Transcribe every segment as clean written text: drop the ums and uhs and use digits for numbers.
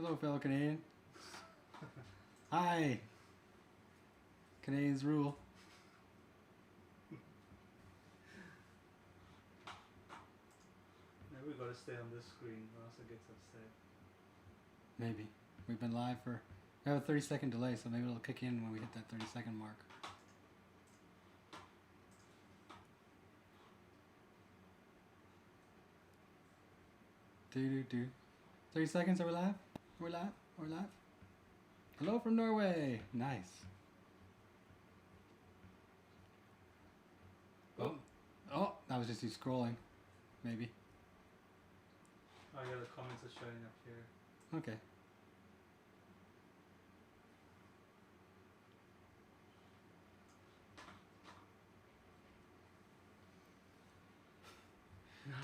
Hello, fellow Canadian. Hi. Canadians rule. Maybe we gotta stay on this screen or else it gets upset. Maybe. We've been live for... We have a 30-second delay, so maybe it'll kick in when we hit that 30-second mark. Do. 30 seconds, are we live? Are we live? Are we live? Hello from Norway. Nice. Oh, that was just you scrolling. Maybe. Oh yeah, the comments are showing up here. Okay.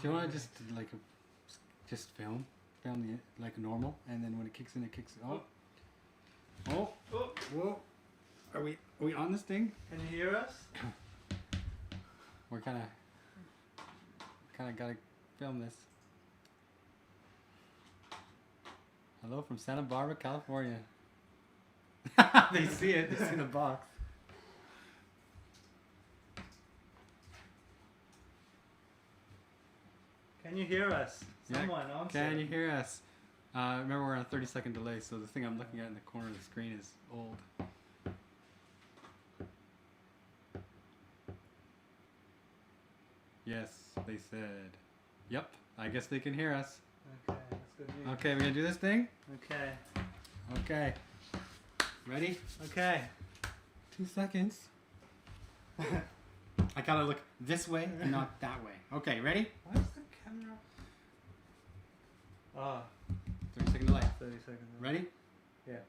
Do you want to just like just film the like normal, and then when it kicks in, it kicks. Oh. Whoa! Are we on this thing? Can you hear us? We're kind of gotta film this. Hello from Santa Barbara, California. They see it. They see the box. Can you hear us? Someone answer. Can you hear us? Remember, we're on a 30-second delay, so the thing I'm looking at in the corner of the screen is old. Yes, they said. Yep, I guess they can hear us. Okay, that's good news. Okay, we're gonna do this thing? Okay. Okay. Ready? Okay. 2 seconds. I gotta look this way and not that way. Okay, ready? Why is the camera? Ah, 30-second delay. 30 seconds. Ready? Yeah.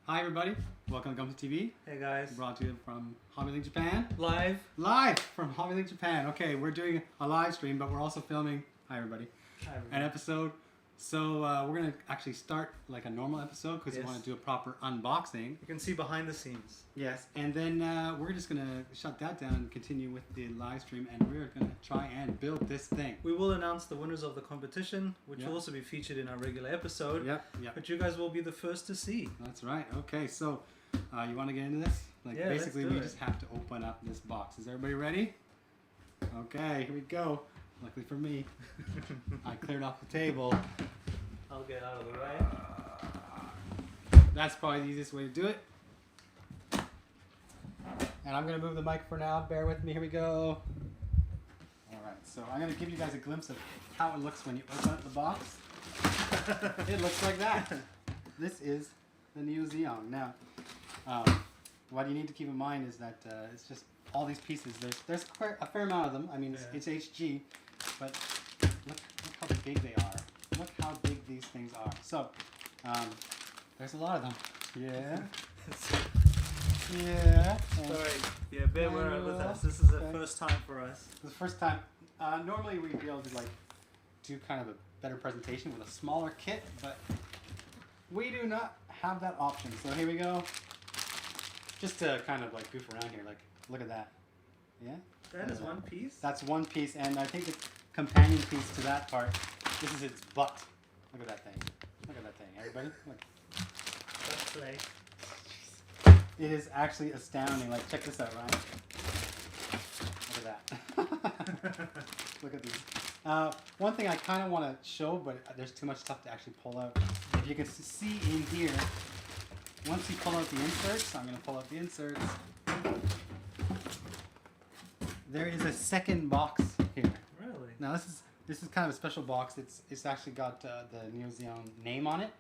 Hi everybody, welcome to Gunpla TV. Hey guys. Brought to you from HobbyLink Japan. Live. Live from HobbyLink Japan. Okay, we're doing a live stream, but we're also filming, hi everybody, Hi, an episode. So we're going to actually start like a normal episode because we want to do a proper unboxing. You can see behind the scenes. Yes, and then we're just going to shut that down and continue with the live stream, and we're going to try and build this thing. We will announce the winners of the competition, which will also be featured in our regular episode. Yep. But you guys will be the first to see. That's right. Okay, so you want to get into this? Like basically we just have to open up this box. Is everybody ready? Okay, here we go. Luckily for me, I cleared off the table. I'll get out of the way. That's probably the easiest way to do it. And I'm going to move the mic for now. Bear with me. Here we go. Alright, so I'm going to give you guys a glimpse of how it looks when you open up the box. It looks like that. This is the new Zeong. Now, what you need to keep in mind is that it's just all these pieces. There's quite a fair amount of them. I mean, it's HG, but look how big they are. Look how big these things are. So, there's a lot of them. Yeah. Yeah. Sorry. Yeah, bear with us. This is the first time for us. The first time. Normally we'd be able to like do kind of a better presentation with a smaller kit, but we do not have that option. So here we go. Just to kind of like goof around here, like look at that. Yeah? That is one piece? That's one piece, and I think the companion piece to that part, this is its butt. Look at that thing. Look at that thing, everybody. Look. Let's play. It is actually astounding. Like, check this out, Ryan. Look at that. Look at these. One thing I kind of want to show, but there's too much stuff to actually pull out. If you can see in here, once you pull out the inserts, I'm going to pull out the inserts. There is a second box here. Really? Now this is kind of a special box. It's actually got the Neo Zeong name on it.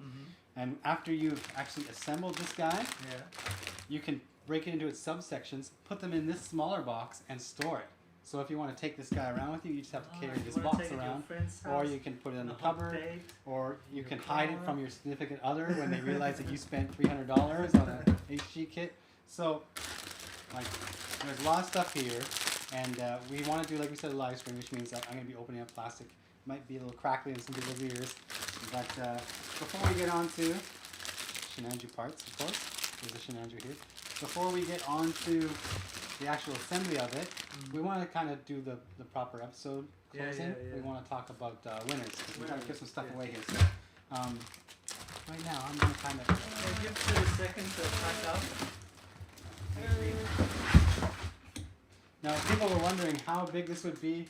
And after you've actually assembled this guy, you can break it into its subsections, put them in this smaller box, and store it. So if you want to take this guy around with you, you just have to carry this box around, or you can put it in the cupboard, or you can hide it from your significant other when they realize that you spent $300 on an HG kit. So, like, there's a lot of stuff here, and we want to do, like we said, a live stream, which means that I'm going to be opening up plastic. It might be a little crackly in some people's ears, but before we get on to shenanigans parts, of course, there's a shenanigans here. Before we get on to the actual assembly of it, we want to kind of do the proper episode closing. We want to talk about winners, because we're going to give some stuff away here. So, right now. I'm gonna kind of. Give it a second to pack up. Now, people were wondering how big this would be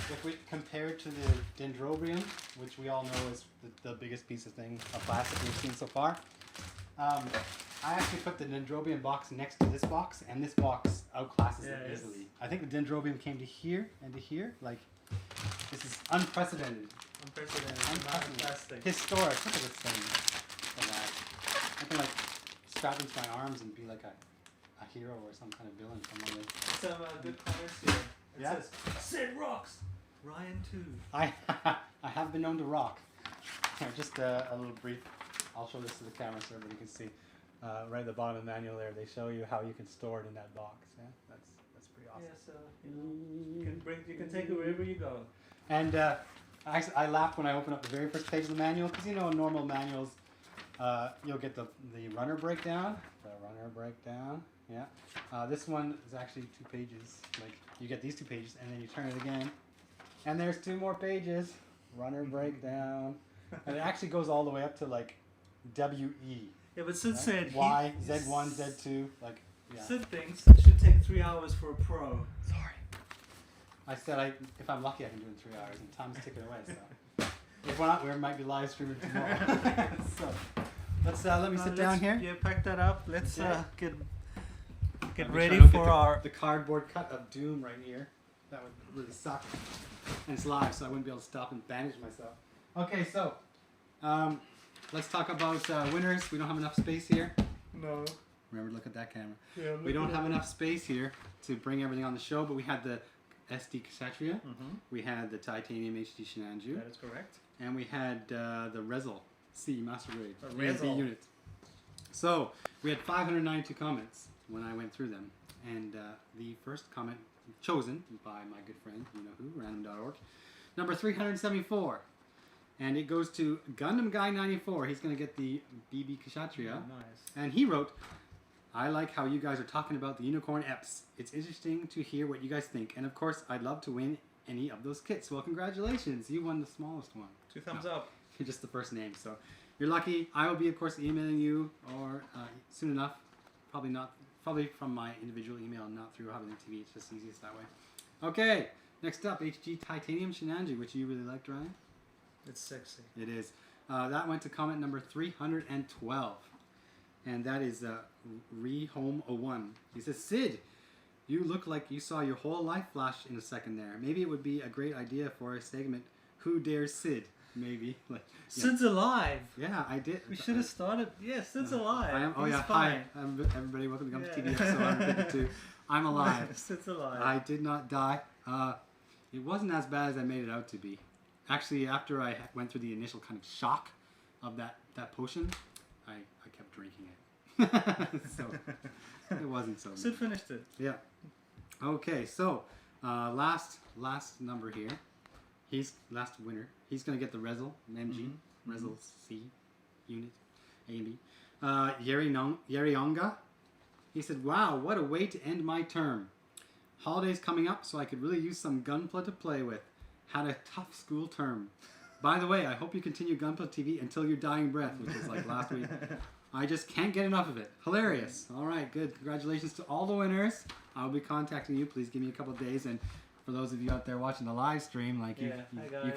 if we compared to the dendrobium, which we all know is the biggest piece of plastic we've seen so far. I actually put the dendrobium box next to this box, and this box outclasses it easily. I think the dendrobium came to here and to here. Like, this is unprecedented. Fantastic. Historic. Look at this thing. I can like strap into my arms and be like a hero or some kind of villain from one of those. Some good comments here. It Yeah? says, Sid rocks! Ryan too. I have been known to rock. Here, just a little brief. I'll show this to the camera so everybody can see. Right at the bottom of the manual there, they show you how you can store it in that box. Yeah, that's pretty awesome. Yeah, so you can take it wherever you go. And I laughed when I opened up the very first page of the manual, because in normal manuals, you'll get the runner breakdown. Yeah. This one is actually 2 pages. Like, you get these 2 pages, and then you turn it again, and there's 2 more pages. Runner breakdown, and it actually goes all the way up to like WE. Yeah, but Sid said Y, Z1, Z2, like. Yeah. Sid thinks it should take 3 hours for a pro. Sorry. I said if I'm lucky I can do it in 3 hours, and time's ticking away. So if we're not, we might be live streaming tomorrow. So let me sit down here. Yeah, pack that up. Let's get ready Sure for the cardboard cut of doom right here. That would really suck. And it's live, so I wouldn't be able to stop and bandage myself. Okay, so let's talk about winners. We don't have enough space here. No. Remember to look at that camera. Yeah, we don't have enough space here to bring everything on the show, but we had the SD Kshatriya. We had the Titanium HD Shinanju. That is correct. And we had the Rezel C Master Grade Rezel unit. So we had 592 comments when I went through them, and the first comment chosen by my good friend, you know who, random.org, number 374, and it goes to Gundam Guy 94. He's going to get the BB Kshatriya. Oh, nice. And he wrote, I like how you guys are talking about the Unicorn Eps. It's interesting to hear what you guys think, and of course I'd love to win any of those kits. Well, congratulations, you won the smallest one. 2 thumbs up. Just the first name, so you're lucky. I will be, of course, emailing you or soon enough. Probably from my individual email, not through HobbyLink TV. It's just easiest that way. Okay, next up, HG Titanium Shinanju, which you really liked, Ryan. It's sexy. It is. That went to comment number 312, and that is Rehome01. He says, Sid, you look like you saw your whole life flash in a second there. Maybe it would be a great idea for a segment. Who dares Sid? Maybe. Like, yeah. Sid's alive. Yeah, I did. We should have started. Yeah, Sid's alive. I am. Oh, He's yeah. fine. Hi, everybody. Welcome to Gunpla TV episode 152. I'm alive. Sid's alive. I did not die. It wasn't as bad as I made it out to be. Actually, after I went through the initial kind of shock of that potion, I kept drinking it. So it wasn't so bad. Sid finished it. Yeah. Okay, so last number here. Last winner. He's going to get the Rezel, MG, Rezel C unit, A and B. Yerionga. He said, wow, what a way to end my term. Holidays coming up, so I could really use some Gunpla to play with. Had a tough school term. By the way, I hope you continue Gunpla TV until your dying breath, which was like last week. I just can't get enough of it. Hilarious. All right, good. Congratulations to all the winners. I'll be contacting you. Please give me a couple of days. And for those of you out there watching the live stream, like you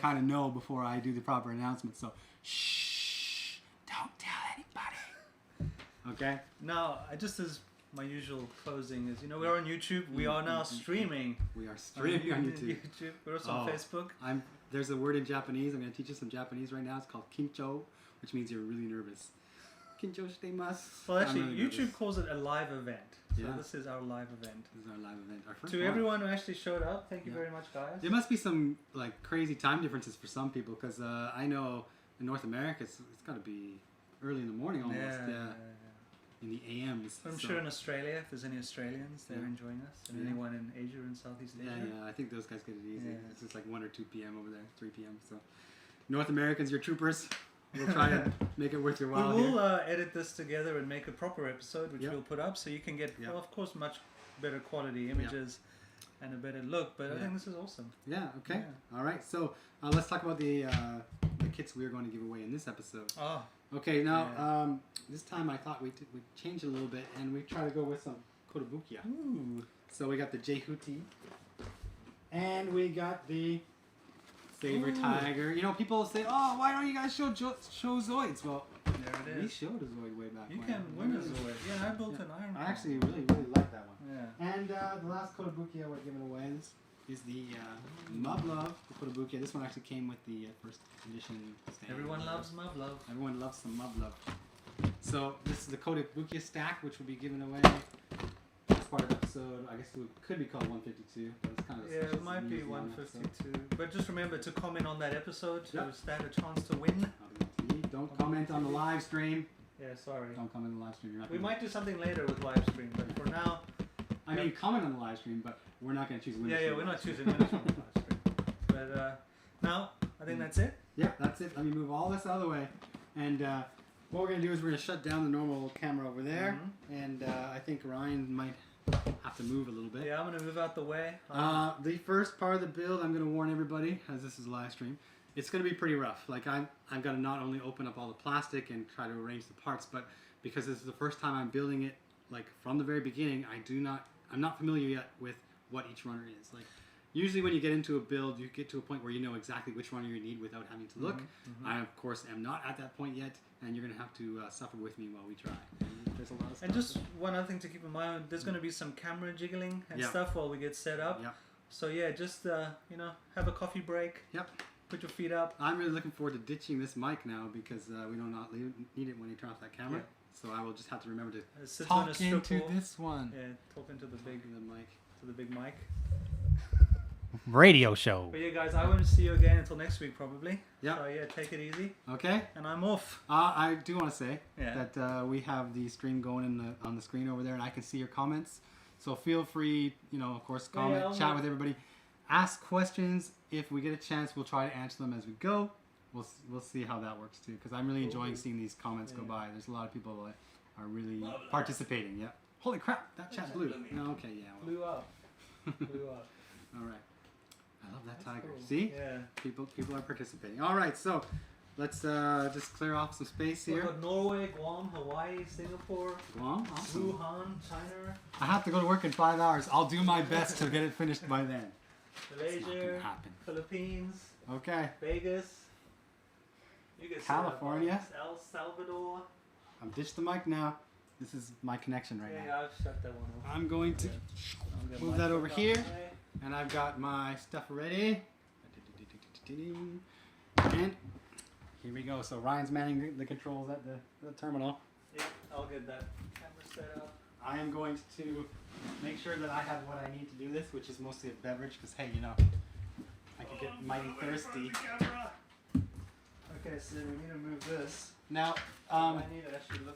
kind of know before I do the proper announcement. So, shh, don't tell anybody. Okay? Now, just as my usual closing is, we're on YouTube. We are now streaming. We are streaming on YouTube. We're also on Facebook. There's a word in Japanese. I'm going to teach you some Japanese right now. It's called kincho, which means you're really nervous. Kincho shitemasu. Well, actually, YouTube calls it a live event. So yeah. This is our live event. This is our live event. Our first to everyone who actually showed up, thank you very much, guys. There must be some like crazy time differences for some people, because I know in North America it's got to be early in the morning almost. Yeah. In the AMs. I'm sure in Australia, if there's any Australians, they're enjoying us. And anyone in Asia and Southeast Asia. Yeah, I think those guys get it easy. Yeah. It's just like 1 or 2 p.m. over there, 3 p.m. So, North Americans, you're troopers. We'll try to make it worth your while. We will edit this together and make a proper episode, which we'll put up, so you can get, well, of course, much better quality images and a better look. But I think this is awesome. Yeah. Okay. Yeah. All right. So let's talk about the kits we are going to give away in this episode. Oh. Okay, now this time I thought we'd change it a little bit and we try to go with some Kotobukiya. Ooh. So we got the Jehuti. And we got the Saber Tiger. You know, people say, "Oh, why don't you guys show Zoids?" Well, there it is. We showed a Zoid way back. You can win a Zoid. Yeah, I built an Iron. I actually really like that one. Yeah. And the last Kotobukiya we're giving away is the Muv-Luv, the Kotobukiya. This one actually came with the first edition stand. Everyone loves Muv-Luv. Everyone loves some Muv-Luv. So this is the Kotobukiya stack, which will be given away as part of the episode. I guess it could be called 152, but it's kind of it might be 152. But just remember to comment on that episode to stand a chance to win. Don't comment on the live stream. Yeah, sorry. Don't comment on the live stream. We might do something later with live stream, but for now. I mean, comment on the live stream, but we're not going to choose winners. Yeah, we're not choosing winners from the live stream. But now, I think that's it. Yeah, that's it. Let me move all this out of the way. And what we're going to do is we're going to shut down the normal camera over there. And I think Ryan might have to move a little bit. Yeah, I'm going to move out the way. The first part of the build, I'm going to warn everybody, as this is a live stream, it's going to be pretty rough. Like, I've got to not only open up all the plastic and try to arrange the parts, but because this is the first time I'm building it, like, from the very beginning, I'm not familiar yet with what each runner is. Like, usually when you get into a build, you get to a point where you know exactly which runner you need without having to look. I, of course, am not at that point yet, and you're going to have to suffer with me while we try. And there's a lot of stuff. And just one other thing to keep in mind, there's going to be some camera jiggling and stuff while we get set up. Yep. So yeah, just, have a coffee break. Yep. Put your feet up. I'm really looking forward to ditching this mic now because we do not need it when you turn off that camera. Yeah. So I will just have to remember to talk into this one. Yeah, talk into the big mic. To the big mic. Radio show. But yeah, guys, I won't see you again until next week probably. Yeah. So yeah, take it easy. Okay. And I'm off. I do want to say that we have the stream going on the screen over there, and I can see your comments. So feel free, of course, comment, chat with everybody, ask questions. If we get a chance, we'll try to answer them as we go. We'll see how that works too, because I'm really enjoying seeing these comments go by. There's a lot of people that are really participating. Yeah. Holy crap! That chat blew. No, okay, yeah. Well. Blew up. Blew up. All right. I love that tiger. Cool. See? Yeah. People are participating. All right, so let's just clear off some space here. We've got Norway, Guam, Hawaii, Singapore, Guam, awesome. Wuhan, China. I have to go to work in 5 hours. I'll do my best to get it finished by then. Malaysia, Philippines, okay, Vegas, California, El Salvador. I'm ditched the mic now. This is my connection right now. Yeah, I've shut that one off. I'm going to move that over here, and I've got my stuff ready. And here we go. So Ryan's manning the controls at the terminal. Yeah, I'll get that camera set up. I am going to make sure that I have what I need to do this, which is mostly a beverage, because hey, I could get mighty thirsty. Okay, so we need to move this. Now,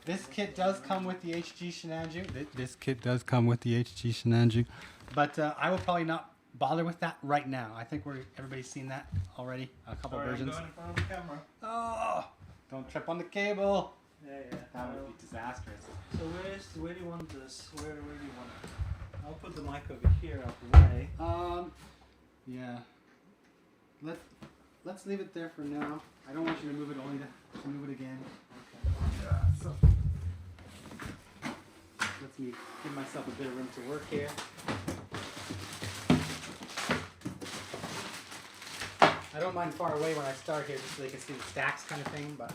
this kit does come with the HG Shenanju. This kit does come with the HG Shenanju, but I will probably not bother with that right now. I think everybody's seen that already. A couple versions. I'm going in front of the camera. Oh, don't trip on the cable. Yeah. That would be disastrous. So where do you want this? Where do you want it? I'll put the mic over here out the way. Yeah. Let's leave it there for now. I don't want you to move it only to move it again. Okay. So let me give myself a bit of room to work here. I don't mind far away when I start here, just so they can see the stacks kind of thing, but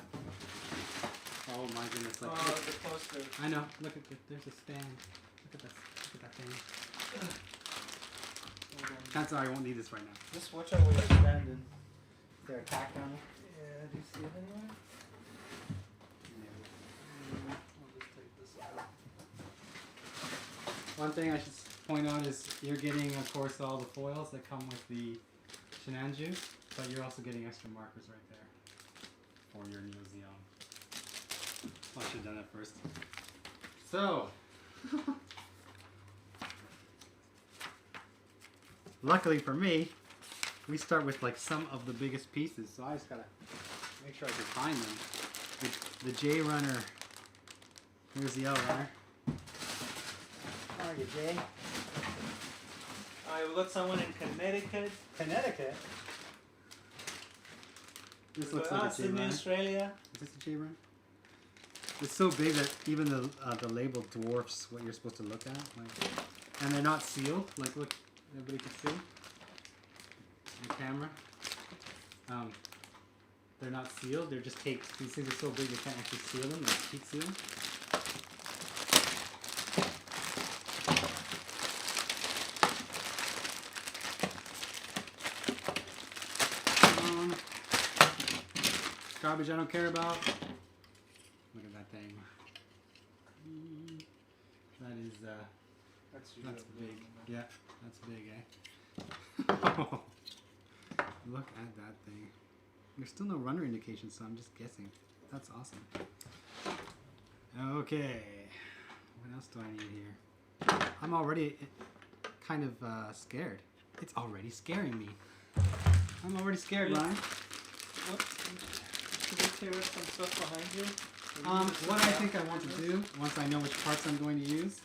oh my goodness! The poster. I know. Look at there's a stand. Look at this. Look at that thing. Chances are I won't need this right now. Just watch out where you're standing. Is there a tack down there? Yeah. Do you see it anywhere? I'll just take this out. One thing I should point out is you're getting, of course, all the foils that come with the Shenanju, but you're also getting extra markers right there for your new Zeong. I should have done that first. So, luckily for me, we start with like some of the biggest pieces, so I just gotta make sure I can find them. The J runner. Here's the L runner. How are you, Jay? Alright, we got someone in Connecticut. Connecticut? This looks like a J Sydney, Australia. Is this a J brand? It's so big that even the label dwarfs what you're supposed to look at. Like, and they're not sealed. Like, look, everybody can see the camera. They're not sealed. They're just taped. These things are so big you can't actually seal them. Like heat seal them. Garbage I don't care about. Look at that thing. That is that's big. Yeah, that's big, eh? Look at that thing. There's still no runner indication, so I'm just guessing. That's awesome. Okay. What else do I need here? I'm already kind of scared. It's already scaring me. I'm already scared, Ryan. What? Should we tear up some stuff behind you? What I think I want to do, once I know which parts I'm going to use,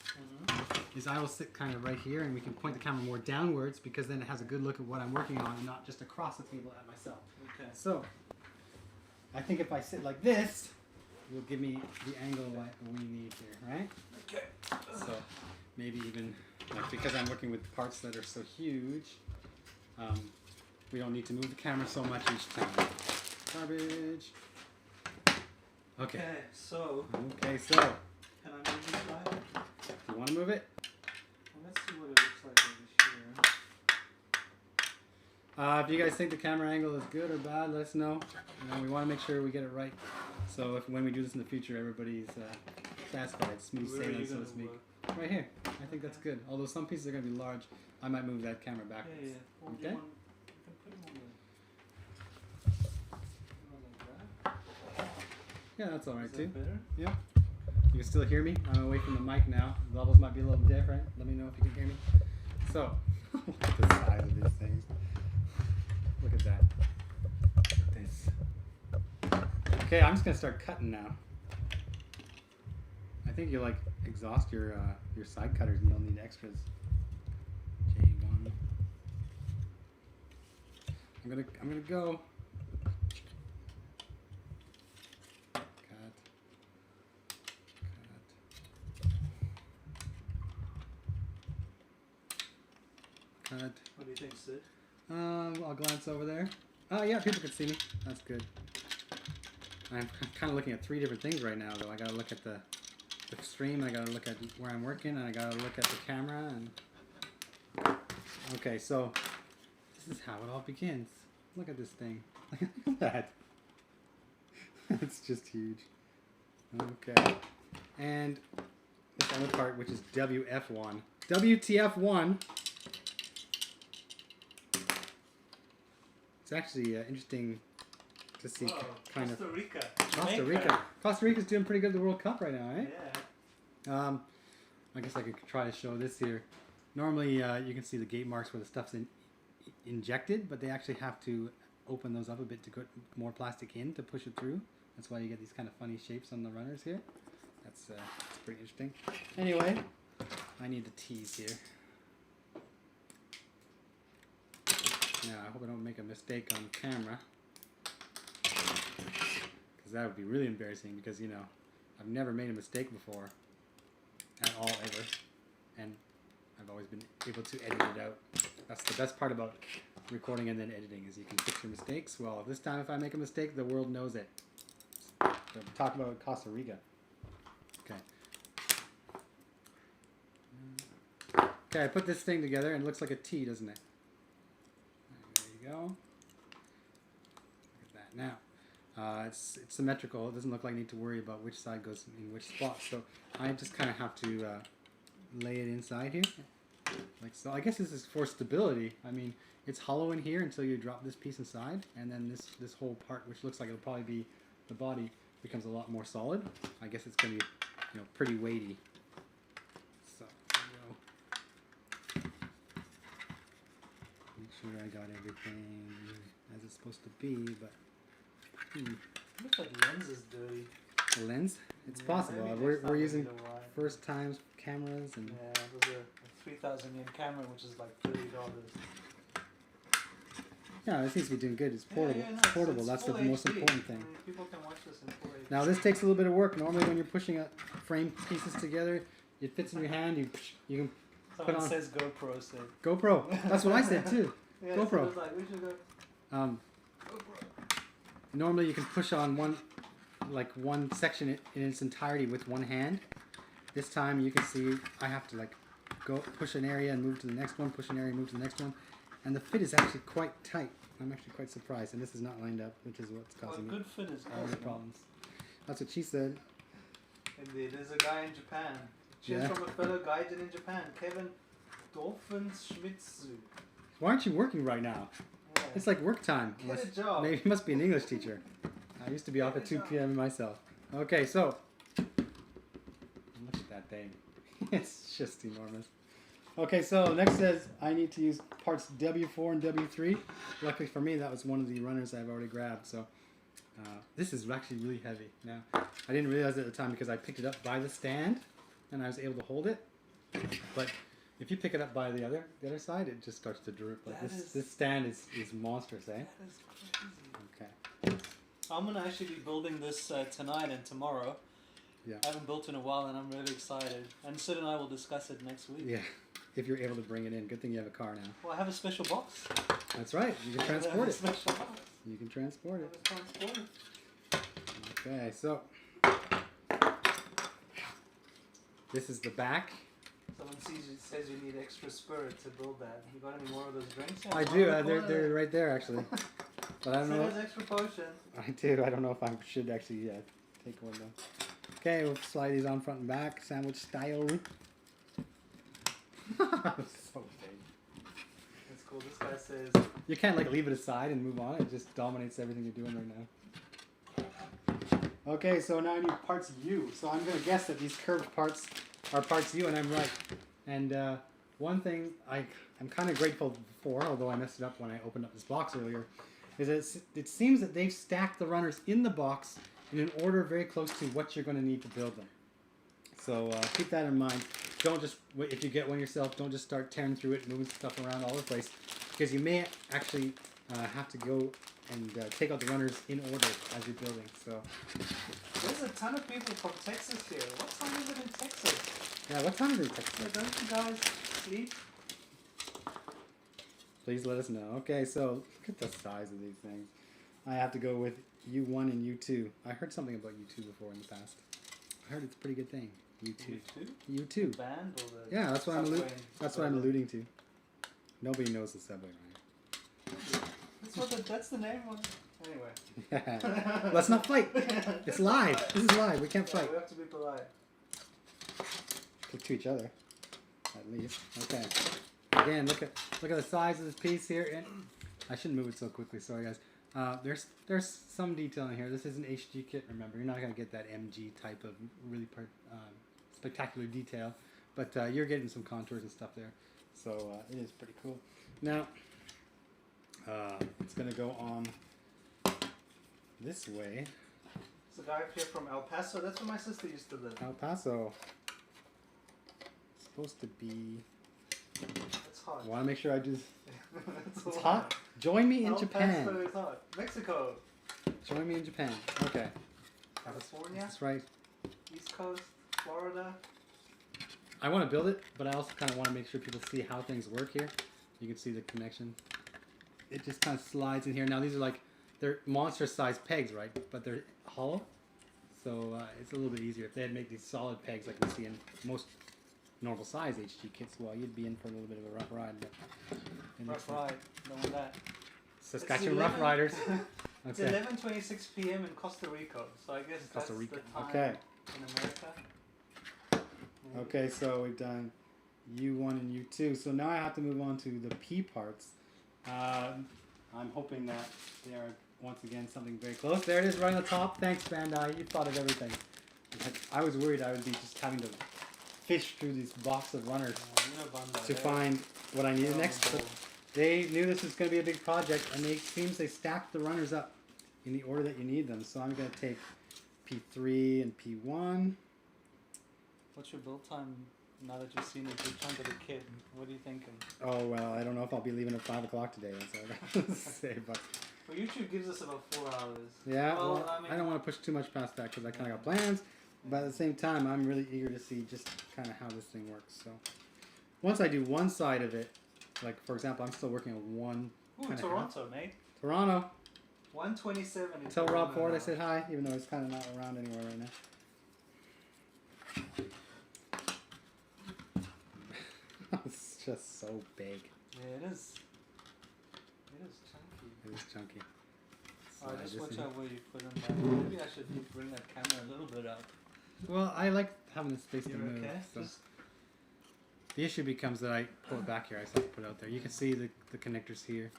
is I will sit kind of right here and we can point the camera more downwards because then it has a good look at what I'm working on and not just across the table at myself. Okay. So, I think if I sit like this, it will give me the angle we need here, right? Okay. So, maybe even, like, because I'm working with parts that are so huge, we don't need to move the camera so much each time. Garbage. Okay. Okay, so. Okay, so. Can I move this slide? Do you want to move it? Well, let's see what it looks like over here. If you guys think the camera angle is good or bad, let us know. You know, we want to make sure we get it right. So if when we do this in the future, everybody's satisfied, smooth sailing, so to speak. Right here. I think that's good. Although some pieces are going to be large, I might move that camera backwards. Yeah, yeah. Well, okay. You can put them on Yeah, that's all right too. Better? Yeah. You can still hear me. I'm away from the mic now. The levels might be a little different. Let me know if you can hear me. So, look at the size of these things. Look at that. Look at this. Okay, I'm just gonna start cutting now. I think you like exhaust your side cutters and you'll need extras. J1. I'm gonna go. What do you think, Sid? I'll glance over there. Oh, yeah, people can see me. That's good. I'm kind of looking at 3 different things right now, though. I gotta look at the stream, I gotta look at where I'm working, and I gotta look at the camera. And okay, so this is how it all begins. Look at this thing. Look at that. It's just huge. Okay. And this other part, which is WF1. WTF1. It's actually interesting to see kind Costa Rica. Costa Rica. Costa Rica's doing pretty good at the World Cup right now, eh? Yeah. I guess I could try to show this here. Normally, you can see the gate marks where the stuff's injected, but they actually have to open those up a bit to put more plastic in to push it through. That's why you get these kind of funny shapes on the runners here. That's pretty interesting. Anyway, I need the T's here. Now, I hope I don't make a mistake on camera, because that would be really embarrassing, because, you know, I've never made a mistake before, at all, ever, and I've always been able to edit it out. That's the best part about recording and then editing, is you can fix your mistakes. Well, this time if I make a mistake, the world knows it. So talk about Costa Rica. Okay. Okay, I put this thing together, and it looks like a T, doesn't it? Go. Look at that now. It's symmetrical. It doesn't look like I need to worry about which side goes in which spot. So I just kind of have to lay it inside here, like so. I guess this is for stability. I mean, it's hollow in here until you drop this piece inside, and then this whole part, which looks like it'll probably be the body, becomes a lot more solid. I guess it's gonna be, you know, pretty weighty. So there we go. Make sure I got everything as it's supposed to be, but Looks like the lens is dirty. The lens? It's possible. We're using first times cameras and yeah, there's a 3,000 yen camera, which is like $30. Yeah, this seems to be doing good. It's portable. Yeah, no, it's portable. it's That's the full most HD. important thing. I mean, people can watch this in full HD. Now this takes a little bit of work. Normally when you're pushing a frame pieces together, it fits in your hand. You can Someone put on. says GoPro said. GoPro. That's what I said too. Yeah, GoPro. So it was like, we should go. GoPro. Normally you can push on one section in its entirety with one hand. This time you can see I have to like go push an area and move to the next one, push an area and move to the next one, and the fit is actually quite tight. I'm actually quite surprised, and this is not lined up, which is what's causing Good fit is all the problems. That's what she said. Indeed, there's a guy in Japan. Cheers from a fellow gaijin in Japan, Kevin Dolphin-Schmitzu. Why aren't you working right now? Yeah. It's like work time. Get a job. Maybe you must be an English teacher. I used to be off at 2 p.m. myself. Okay, so look at that thing. It's just enormous. Okay, so next says I need to use parts W4 and W3. Luckily for me, that was one of the runners I've already grabbed. So this is actually really heavy. Now, I didn't realize it at the time because I picked it up by the stand and I was able to hold it. But if you pick it up by the other side, it just starts to droop. Like this stand is monstrous, eh? That is crazy. Okay. I'm gonna actually be building this tonight and tomorrow. Yeah. I haven't built in a while, and I'm really excited. And Sid and I will discuss it next week. Yeah. If you're able to bring it in. Good thing you have a car now. Well, I have a special box. That's right. You can transport it. Special box. You can transport it. Transport it. Okay, so this is the back. Someone says you need extra spirit to build that. You got any more of those drinks? I do. They're right there actually. But I don't know. There's extra potion. I do. I don't know if I should actually take one though. Okay, we'll slide these on front and back, sandwich style. So big. That's cool. This guy says you can't like leave it aside and move on. It just dominates everything you're doing right now. Okay, so now I need parts U. So I'm gonna guess that these curved parts are parts U, and I'm right. And one thing I'm kind of grateful for, although I messed it up when I opened up this box earlier, is that it seems that they've stacked the runners in the box in an order very close to what you're going to need to build them. So keep that in mind. Don't just, if you get one yourself, don't just start tearing through it, moving stuff around all over the place, because you may actually have to go and take out the runners in order as you're building. So there's a ton of people from Texas here. What time is it in Texas? Yeah, what time is it in Texas? Yeah, don't you guys sleep? Please let us know. Okay, so look at the size of these things. I have to go with U1 and U2. I heard something about U2 before in the past. I heard it's a pretty good thing. U2. U2. The band or the yeah, that's what I'm alluding to. Nobody knows the subway, right? That's the name of it. Anyway. Yeah. Let's not fight. It's live. This is live. We can't fight. We have to be polite. To each other, at least. Okay. Again, look at the size of this piece here. And I shouldn't move it so quickly. Sorry, guys. There's some detail in here. This is an HG kit. Remember, you're not gonna get that MG type of really spectacular detail, but you're getting some contours and stuff there. So it is pretty cool. Now it's gonna go on this way. It's a guy up here from El Paso. That's where my sister used to live. El Paso. It's supposed to be. It's hot. I want to make sure I do. It's hot. Join me in Japan. Paso is hot. Mexico. Join me in Japan. Okay. California. That's right. East Coast. Florida. I want to build it, but I also kind of want to make sure people see how things work here. You can see the connection. It just kind of slides in here. Now these are they're monster-sized pegs, right? But they're hollow, so it's a little bit easier. If they had made these solid pegs like we see in most normal size HG kits, well, you'd be in for a little bit of a rough ride. But rough ride, don't want that. Saskatchewan Rough Riders. It's 11:26 p.m. in Costa Rica, so I guess that's the time in America. Okay, so we've done U1 and U2. So now I have to move on to the P parts. I'm hoping that they are once again something very close. There it is, right on the top. Thanks, Bandai. You thought of everything. I was worried I would be just having to fish through this box of runners to find what I needed next. But they knew this was going to be a big project, and it seems they stacked the runners up in the order that you need them. So I'm going to take P3 and P1. What's your build time? Now that you've seen a good chunk of the kit, what are you thinking? Oh, well, I don't know if I'll be leaving at 5 o'clock today. That's all I got to say. But well, YouTube gives us about 4 hours. Yeah, well, I don't want to push too much past that because I kind of got plans. But at the same time, I'm really eager to see just kind of how this thing works. So once I do one side of it, like, for example, I'm still working on one. Ooh, Toronto, mate. Toronto. 127. Tell Rob Ford I said hi, even though he's kind of not around anywhere right now. It's just so big. Yeah, it is. It is chunky. It is chunky. So just watch out where you put them down. Maybe I should bring that camera a little bit up. Well, I like having the space to move. Okay? So. The issue becomes that I pull it back here. I still have to put it out there. You can see the connectors here.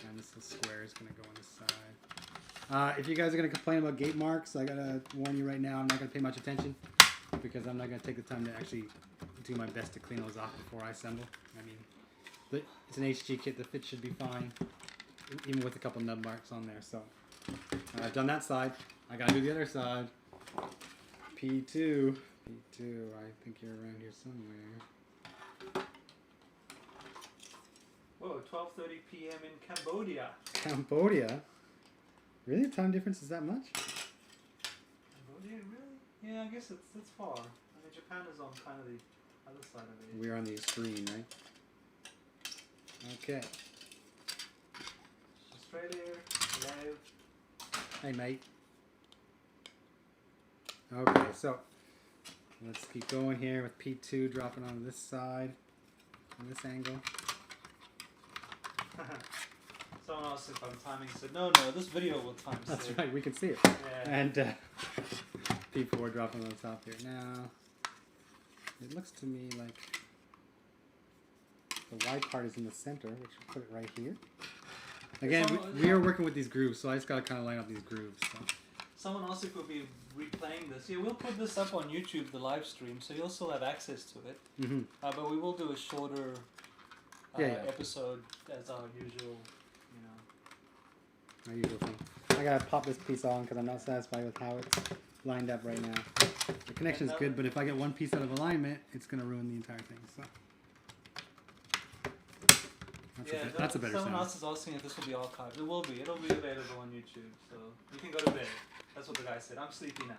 And this little square is going to go on this side. If you guys are going to complain about gate marks, I got to warn you right now, I'm not going to pay much attention. Because I'm not going to take the time to actually do my best to clean those off before I assemble. I mean, it's an HG kit. The fit should be fine. Even with a couple nub marks on there. So I've done that side. I got to do the other side. P2. I think you're around here somewhere. Whoa, 12:30 p.m. in Cambodia. Cambodia? Really? Time difference is that much? Cambodia, really? Yeah, I guess it's far. I mean, Japan is on kind of the other side of it. We're on the extreme, right? Okay. Australia, live. Hey, mate. Okay, so let's keep going here with P2 dropping on this side, on this angle. Someone asked if I'm timing, said, no, this video will time That's save. right, we can see it. Yeah. And P4 dropping on the top here. Now, it looks to me like the white part is in the center, which will put it right here. Again, we are working with these grooves, so I just got to kind of line up these grooves. So. Someone asked if we'll be replaying this. Yeah, we'll put this up on YouTube, the live stream, so you'll still have access to it. Mm-hmm. But we will do a shorter episode as our usual, Our usual thing. I gotta pop this piece on because I'm not satisfied with how it's lined up right now. The connection's good, but if I get one piece out of alignment, it's gonna ruin the entire thing. So. That's a better sound. Someone else is asking if this will be archived. It will be. It'll be available on YouTube, so you can go to bed. That's what the guy said. I'm sleepy now.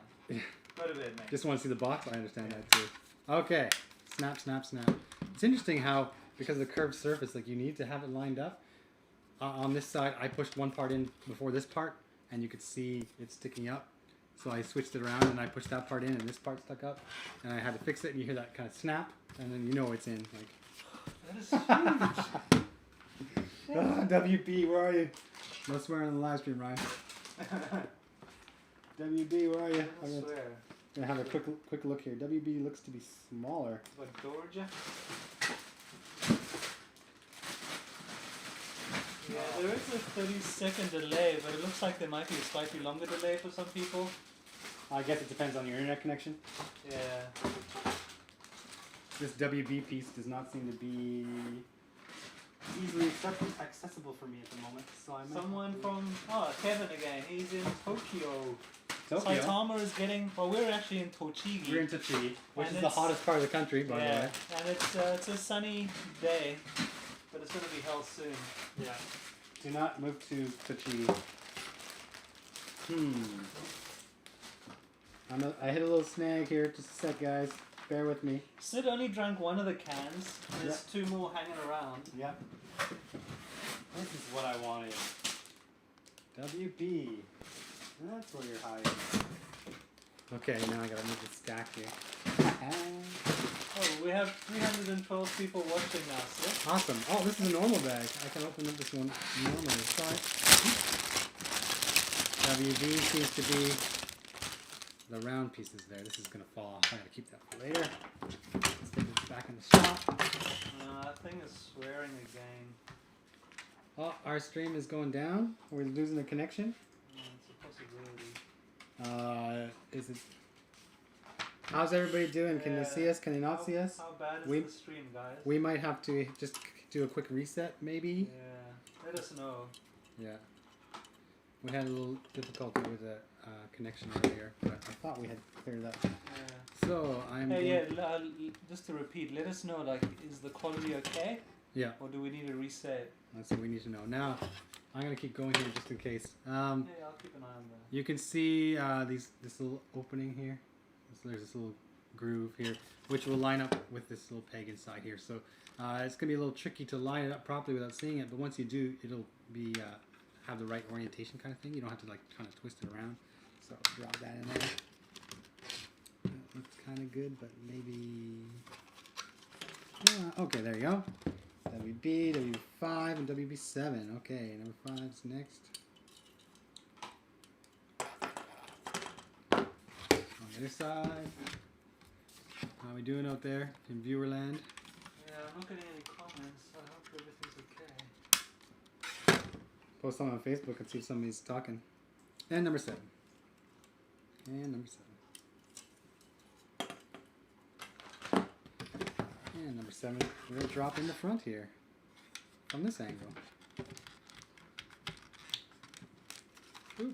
Go to bed, mate. Just want to see the box? I understand that too. Okay. Snap, snap, snap. It's interesting how, because of the curved surface, like you need to have it lined up. On this side, I pushed one part in before this part, and you could see it sticking up. So I switched it around, and I pushed that part in, and this part stuck up. And I had to fix it, and you hear that kind of snap, and then you know it's in. Like. That is huge. WB, where are you? No swearing on the live stream, Ryan. WB, where are you? I swear. Gonna have a quick look here. WB looks to be smaller. What, Georgia? Yeah, there is a 30-second delay, but it looks like there might be a slightly longer delay for some people. I guess it depends on your internet connection. Yeah. This WB piece does not seem to be easily accessible for me at the moment. So I Someone from Kevin again. He's in Tokyo. Tokyo. Saitama is getting. Well, we're actually in Tochigi. We're in Tochigi, which is the hottest part of the country, by the way. And it's a sunny day, but it's going to be hell soon. Yeah. Do not move to Tochigi. I hit a little snag here. Just a sec, guys. Bear with me. Sid only drank one of the cans. There's two more hanging around. Yep. This is what I wanted. WB. That's where you're hiding. Okay, now I gotta move the stack here. Oh, we have 312 people watching now, Sid. Awesome. Oh, this is a normal bag. I can open up this one normally. Sorry. WB seems to be the round pieces there. This is gonna fall off. I gotta keep that for later. Let's take this back in the shop. That thing is swearing again. Oh, our stream is going down. We're losing the connection. It's a possibility. Is it? How's everybody doing? Can they see us? Can they not see us? How bad is the stream, guys? We might have to just do a quick reset, maybe. Yeah, let us know. Yeah. We had a little difficulty with the connection earlier, but I thought we had cleared that. Yeah. So I'm. Hey, just to repeat, let us know. Like, is the quality okay? Yeah. Or do we need to reset? That's what we need to know. Now, I'm gonna keep going here just in case. Yeah, I'll keep an eye on that. You can see this little opening here. There's this little groove here, which will line up with this little peg inside here. So it's gonna be a little tricky to line it up properly without seeing it. But once you do, it'll be have the right orientation kind of thing. You don't have to like kind of twist it around. So drop that in there. That looks kind of good, but maybe. Okay, there you go. WB, WB5, and WB7. Okay, number 5's next. On the other side. How we doing out there in viewer land? Yeah, I'm not getting any comments. I hope everything's okay. Post something on Facebook and see if somebody's talking. And number 7. And number 7. And number 7, we're going to drop in the front here from this angle. Ooh. Do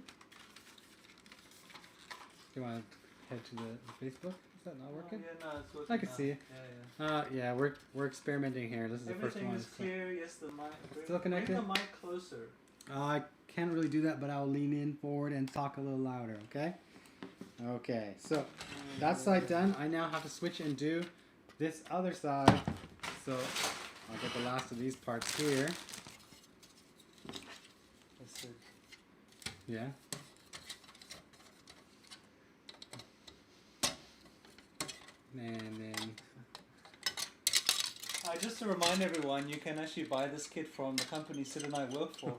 you want to head to the Facebook? Is that not working? Yeah, no, it's working. I can see it. Yeah, we're experimenting here. This is Everything the first one. Everything is clear. Yes, the mic. Still connected? Bring the mic closer. I can't really do that, but I'll lean in forward and talk a little louder, okay? Okay, so that side done. I now have to switch and do this other side. So I'll get the last of these parts here. That's it. Yeah. And then... Just to remind everyone, you can actually buy this kit from the company Sid and I work for.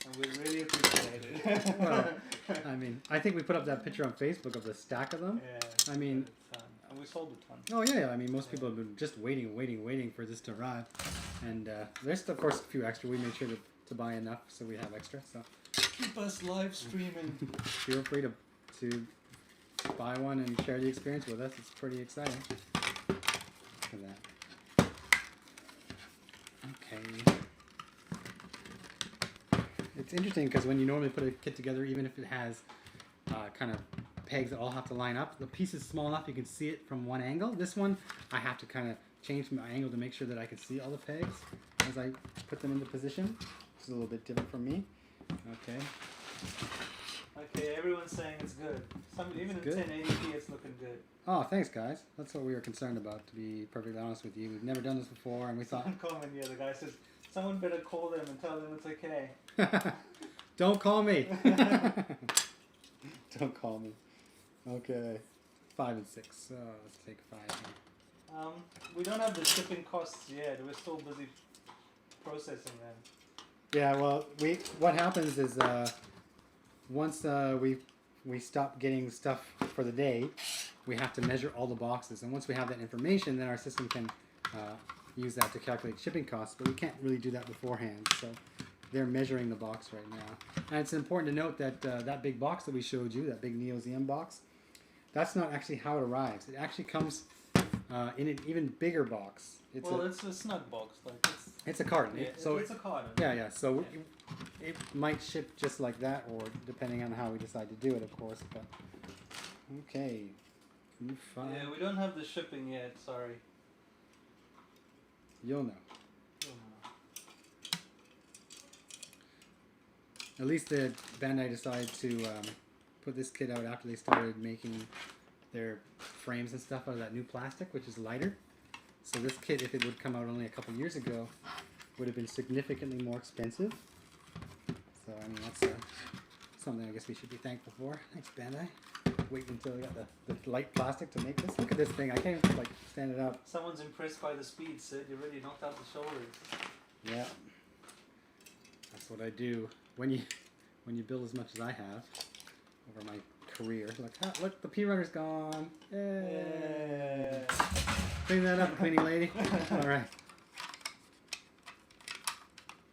And we really appreciate it. Well, I mean, I think we put up that picture on Facebook of the stack of them. Yeah. I mean... And we sold a ton. Oh, yeah. I mean, most people have been just waiting for this to arrive. And there's, of course, a few extra. We made sure to buy enough so we have extra. So keep us live streaming. Feel free to buy one and share the experience with us. It's pretty exciting. Look at that. Okay. It's interesting because when you normally put a kit together, even if it has kind of pegs that all have to line up, the piece is small enough you can see it from one angle. This one, I have to kind of change my angle to make sure that I can see all the pegs as I put them into position. It's a little bit different from me. Okay. Okay, everyone's saying it's good. Even in 1080p, it's looking good. Oh, thanks, guys. That's what we were concerned about, to be perfectly honest with you. We've never done this before, and we thought... The guy says, someone better call them and tell them it's okay. Don't call me. Don't call me. Okay. 5 and 6. So let's take 5 here. We don't have the shipping costs yet. We're still busy processing them. Yeah, well, what happens is once we stop getting stuff for the day, we have to measure all the boxes. And once we have that information, then our system can use that to calculate shipping costs. But we can't really do that beforehand. So they're measuring the box right now. And it's important to note that that big box that we showed you, that big Neo-Zeong box, that's not actually how it arrives. It actually comes in an even bigger box. It's a snug box. It's a carton. Yeah, it's a carton. Yeah. So it might ship just like that, or depending on how we decide to do it, of course. But okay. Yeah, we don't have the shipping yet. Sorry. You'll know. At least the Bandai decided to put this kit out after they started making their frames and stuff out of that new plastic, which is lighter. So this kit, if it would come out only a couple years ago, would have been significantly more expensive. So I mean, that's something I guess we should be thankful for. Thanks, Bandai. Wait until we got the light plastic to make this. Look at this thing. I can't even stand it up. Someone's impressed by the speed, Sid. You really knocked out the shoulders. Yeah. That's what I do. When you build as much as I have over my career. Look, the P runner's gone. Yay. Clean that up, cleaning lady. All right.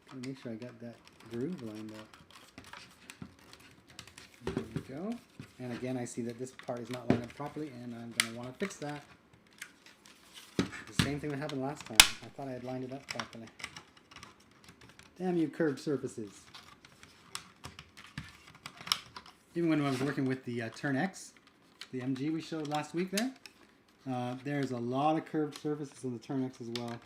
Gotta make sure I got that groove lined up. There we go. And again, I see that this part is not lined up properly, and I'm going to want to fix that. The same thing that happened last time. I thought I had lined it up properly. Damn you curved surfaces. Even when I was working with the Turn X, the MG we showed last week there, There's a lot of curved surfaces on the Turn-X as well,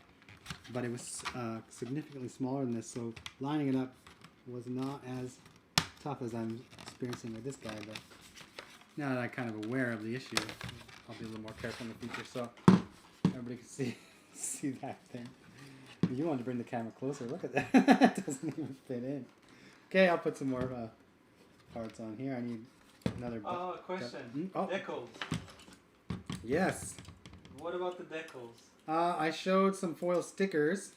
but it was significantly smaller than this, so lining it up was not as tough as I'm experiencing with this guy. But now that I'm kind of aware of the issue, I'll be a little more careful in the future, so everybody can see that thing. You want to bring the camera closer. Look at that. It doesn't even fit in. Okay, I'll put some more parts on here. I need another... question. Oh. Decals. Yes. What about the decals? I showed some foil stickers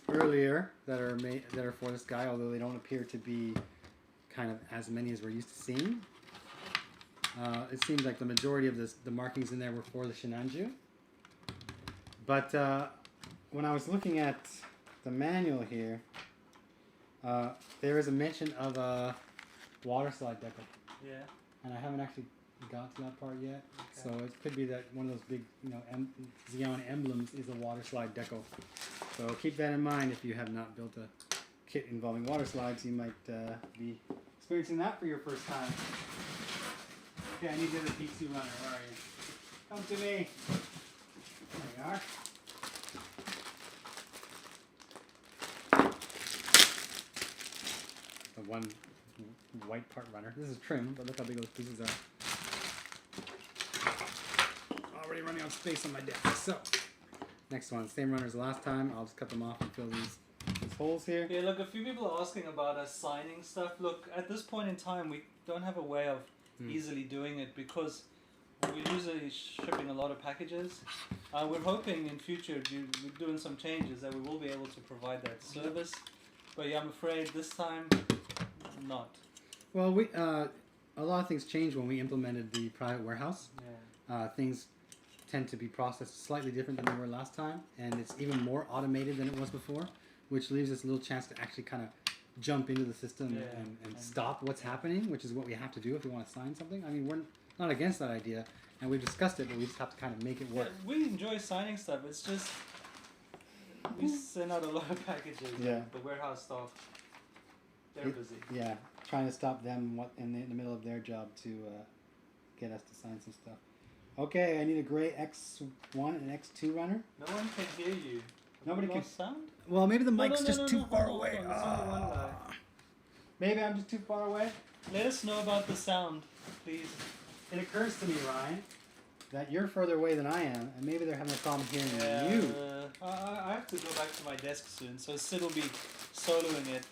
earlier that are for this guy, although they don't appear to be kind of as many as we're used to seeing. It seems like the majority of the markings in there were for the Shinanju. But when I was looking at the manual here, there is a mention of a water slide decal. Yeah. And I haven't actually got to that part yet. Okay. So it could be that one of those big, Zeong emblems is a water slide decal. So keep that in mind if you have not built a kit involving water slides. You might be experiencing that for your first time. Okay, I need the other P2 runner. Where are you? Come to me. There you are. The one white part runner. This is trim, but look how big those pieces are. Already running out of space on my desk. So, next one. Same runner as last time. I'll just cut them off and fill these holes here. Yeah, look, a few people are asking about us signing stuff. Look, at this point in time, we don't have a way of easily doing it because we're usually shipping a lot of packages. We're hoping in future, we're doing some changes, that we will be able to provide that service. But yeah, I'm afraid this time, not. Well, a lot of things changed when we implemented the private warehouse. Yeah. Things tend to be processed slightly different than they were last time, and it's even more automated than it was before, which leaves us a little chance to actually kind of jump into the system and stop what's happening, which is what we have to do if we want to sign something. I mean, we're not against that idea, and we've discussed it, but we just have to kind of make it work. Yeah, we enjoy signing stuff. It's just we send out a lot of packages. Yeah. The warehouse staff, they're busy. Yeah, trying to stop them in the middle of their job to get us to sign some stuff. Okay, I need a gray X1 and X2 runner. No one can hear you. Nobody can. Sound? Well, maybe the mic's just too far hold away. on. There's only one guy. Maybe I'm just too far away. Let us know about the sound, please. It occurs to me, Ryan, that you're further away than I am, and maybe they're having a problem hearing you. I have to go back to my desk soon, so Sid will be soloing it.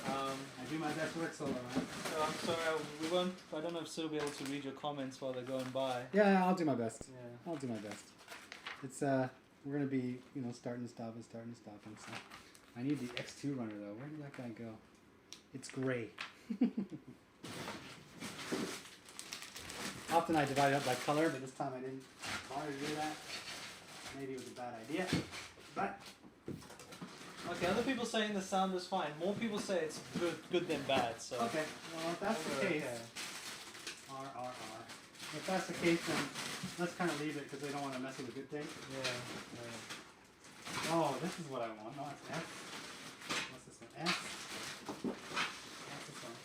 I do my best work solo, Ryan. So I'm sorry, I don't know if Sid will be able to read your comments while they're going by. Yeah, I'll do my best. Yeah. I'll do my best. It's we're gonna be starting and stopping. So I need the X2 runner though. Where did that guy go? It's gray. Often I divide it up by color, but this time I didn't bother to do that. Maybe it was a bad idea, but Okay, other people saying the sound is fine. More people say it's good than bad. So okay. Well, if that's the case, if that's the case, then let's kind of leave it because they don't want to mess with a good thing. Yeah. Oh, this is what I want. No, it's S. What's this one? S. What's this one?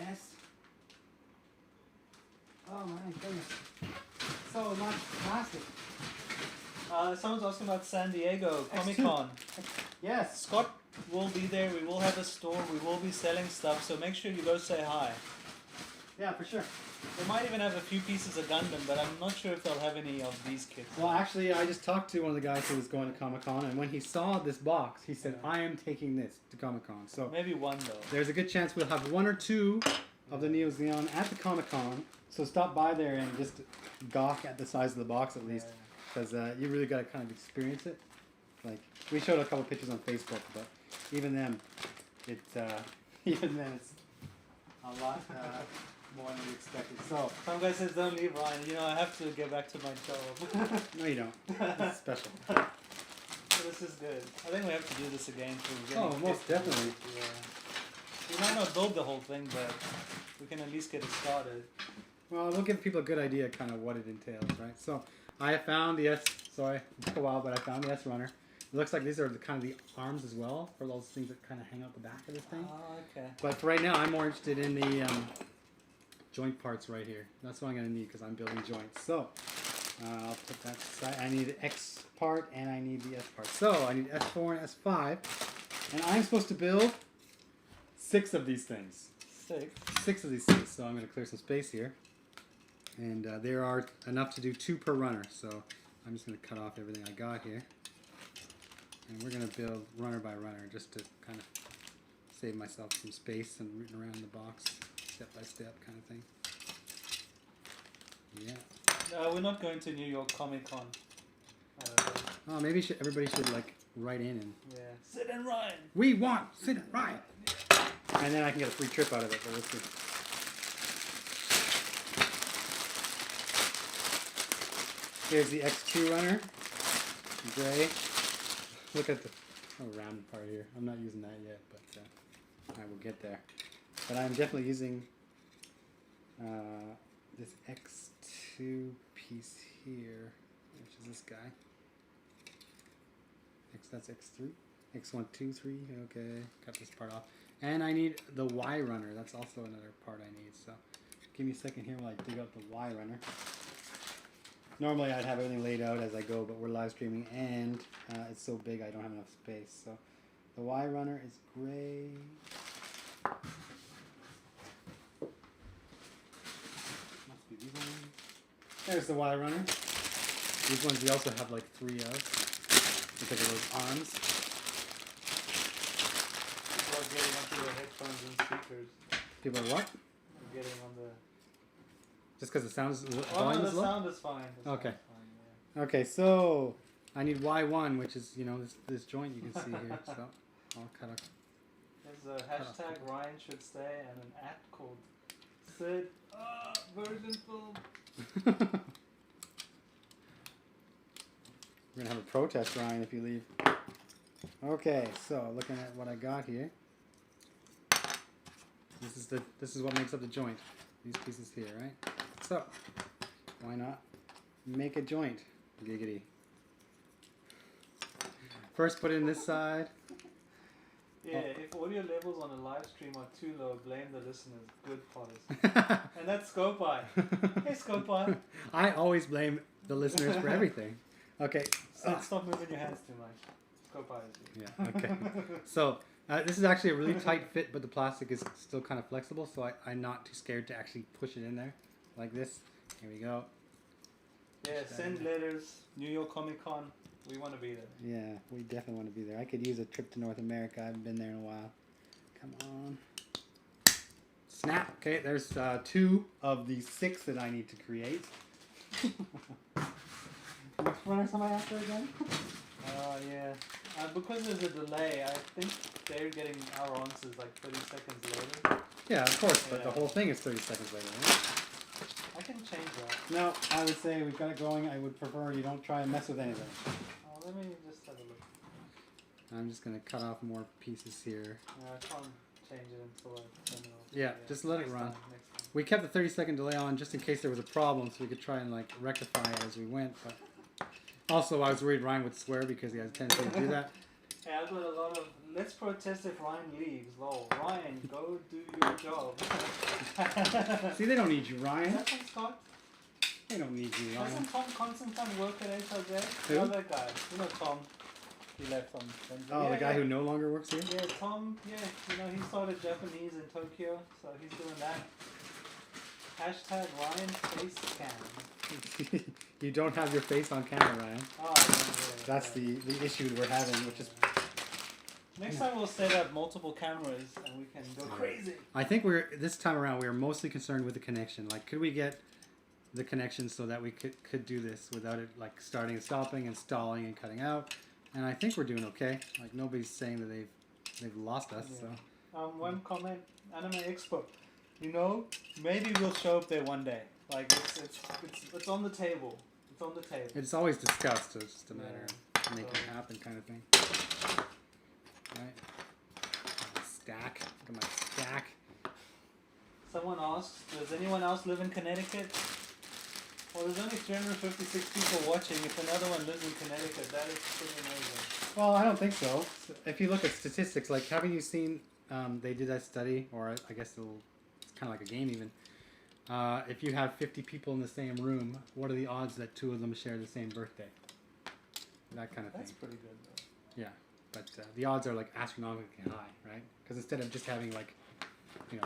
S. Oh my goodness. So much plastic. Someone's asking about San Diego Comic Con. Yes. Scott will be there. We will have a store. We will be selling stuff. So make sure you go say hi. Yeah, for sure. They might even have a few pieces of Gundam, but I'm not sure if they'll have any of these kits. Well, actually, I just talked to one of the guys who was going to Comic-Con, and when he saw this box, he said, I am taking this to Comic-Con. So maybe one, though. There's a good chance we'll have one or two of the Neo Zeong at the Comic-Con. So stop by there and just gawk at the size of the box at least, because you really got to kind of experience it. Like, we showed a couple pictures on Facebook, but even then, it's a lot more than we expected. So some guy says, "Don't leave, Ryan. I have to get back to my job." No, you don't. It's special. So this is good. I think we have to do this again for most definitely. Yeah. We might not build the whole thing, but we can at least get it started. Well, we'll give people a good idea kind of what it entails, right? So I have found the S. Sorry, it took a while, but I found the S runner. It looks like these are kind of the arms as well for those things that kind of hang out the back of this thing. Oh, okay. But for right now, I'm more interested in the joint parts right here. That's what I'm going to need because I'm building joints. So I'll put that aside. I need the X part and I need the S part. So I need S4 and S5. And I'm supposed to build 6 of these things. 6 of these things. So I'm going to clear some space here. And there are enough to do 2 per runner. So I'm just going to cut off everything I got here. And we're going to build runner by runner just to kind of save myself some space and rooting around the box step by step kind of thing. Yeah. We're not going to New York Comic Con. Oh, maybe everybody should like write in and... Yeah. Sid and Ryan! We want Sid and Ryan! And then I can get a free trip out of it, but let's see. Here's the X2 runner. Gray. Look at the rounded part here. I'm not using that yet, but I will get there. But I'm definitely using this X2 piece here, which is this guy. That's X3. X1, 2, 3. Okay, cut this part off. And I need the Y runner. That's also another part I need. So give me a second here while I dig out the Y runner. Normally I'd have everything laid out as I go, but we're live streaming and it's so big I don't have enough space. So the Y runner is gray. Must be these ones. There's the Y runner. These ones we also have like 3 of. Because of those arms. People are getting onto the headphones and speakers. People are what? They're getting on the... Just because the sound is the low? sound is fine. Okay. Fine, yeah. Okay, so I need Y1, which is, you know, this joint you can see here. So I'll cut off. There's a hashtag Ryan should stay and an @ called Sid version film. We're gonna have a protest, Ryan, if you leave. Okay, so looking at what I got here. This is what makes up the joint. These pieces here, right? So why not make a joint? Giggity. First, put it in this side. Yeah, if audio levels on a live stream are too low, blame the listeners. Good policy. And that's Scope Eye. Hey, Scope Eye. I always blame the listeners for everything. Okay. Stop moving your hands too much. Scope Eye is yeah, okay. So this is actually a really tight fit, but the plastic is still kind of flexible, so I'm not too scared to actually push it in there like this. Here we go. Yeah, send letters. New York Comic Con. We want to be there. Yeah, we definitely want to be there. I could use a trip to North America. I haven't been there in a while. Come on. Snap. Okay, there's 2 of the 6 that I need to create. Which runners am I after again? Yeah. Because there's a delay, I think they're getting our answers like 30 seconds later. Yeah, of course, but the whole thing is 30 seconds later, right? I can change that. No, I would say we've got it going. I would prefer you don't try and mess with anything. Let me just have a look. I'm just going to cut off more pieces here. I can't change it until I turn it off. Yeah, just let it run. Next time. We kept the 30-second delay on just in case there was a problem, so we could try and like rectify it as we went. But also, I was worried Ryan would swear because he has a tendency to do that. Hey, I've got a lot of let's protest if Ryan leaves. Lol, Ryan, go do your job. See, they don't need you, Ryan. Is that from Scott? They don't need you, Ryan. Doesn't Tom Constantine work at HLJ? Who? No, that guy. You know Tom. He left on. Oh, the guy who no longer works here? Yeah, Tom. Yeah, you know he started Japanese in Tokyo, so he's doing that. Hashtag Ryan face cam. You don't have your face on camera, Ryan. Oh, That's the issue we're having, which is... Next time we'll set up multiple cameras and we can go crazy. I think this time around we're mostly concerned with the connection. Like, could we get the connection so that we could do this without it like starting and stopping and stalling and cutting out? And I think we're doing okay. Like, nobody's saying that they've lost us. Yeah. So one comment, Anime Expo. You know, maybe we'll show up there one day. Like it's on the table. It's on the table. It's always discussed, so it's just a matter of making it happen, kind of thing. Right. Stack. Look at my stack. Someone asks, does anyone else live in Connecticut? Well, there's only 356 people watching. If another one lives in Connecticut, that is pretty amazing. Well, I don't think so. If you look at statistics, like, haven't you seen, they did that study, or I guess it's kind of like a game even, If you have 50 people in the same room, what are the odds that 2 of them share the same birthday? That kind of thing. That's pretty good, though. Yeah, but the odds are like astronomically high, right? Because instead of just having like,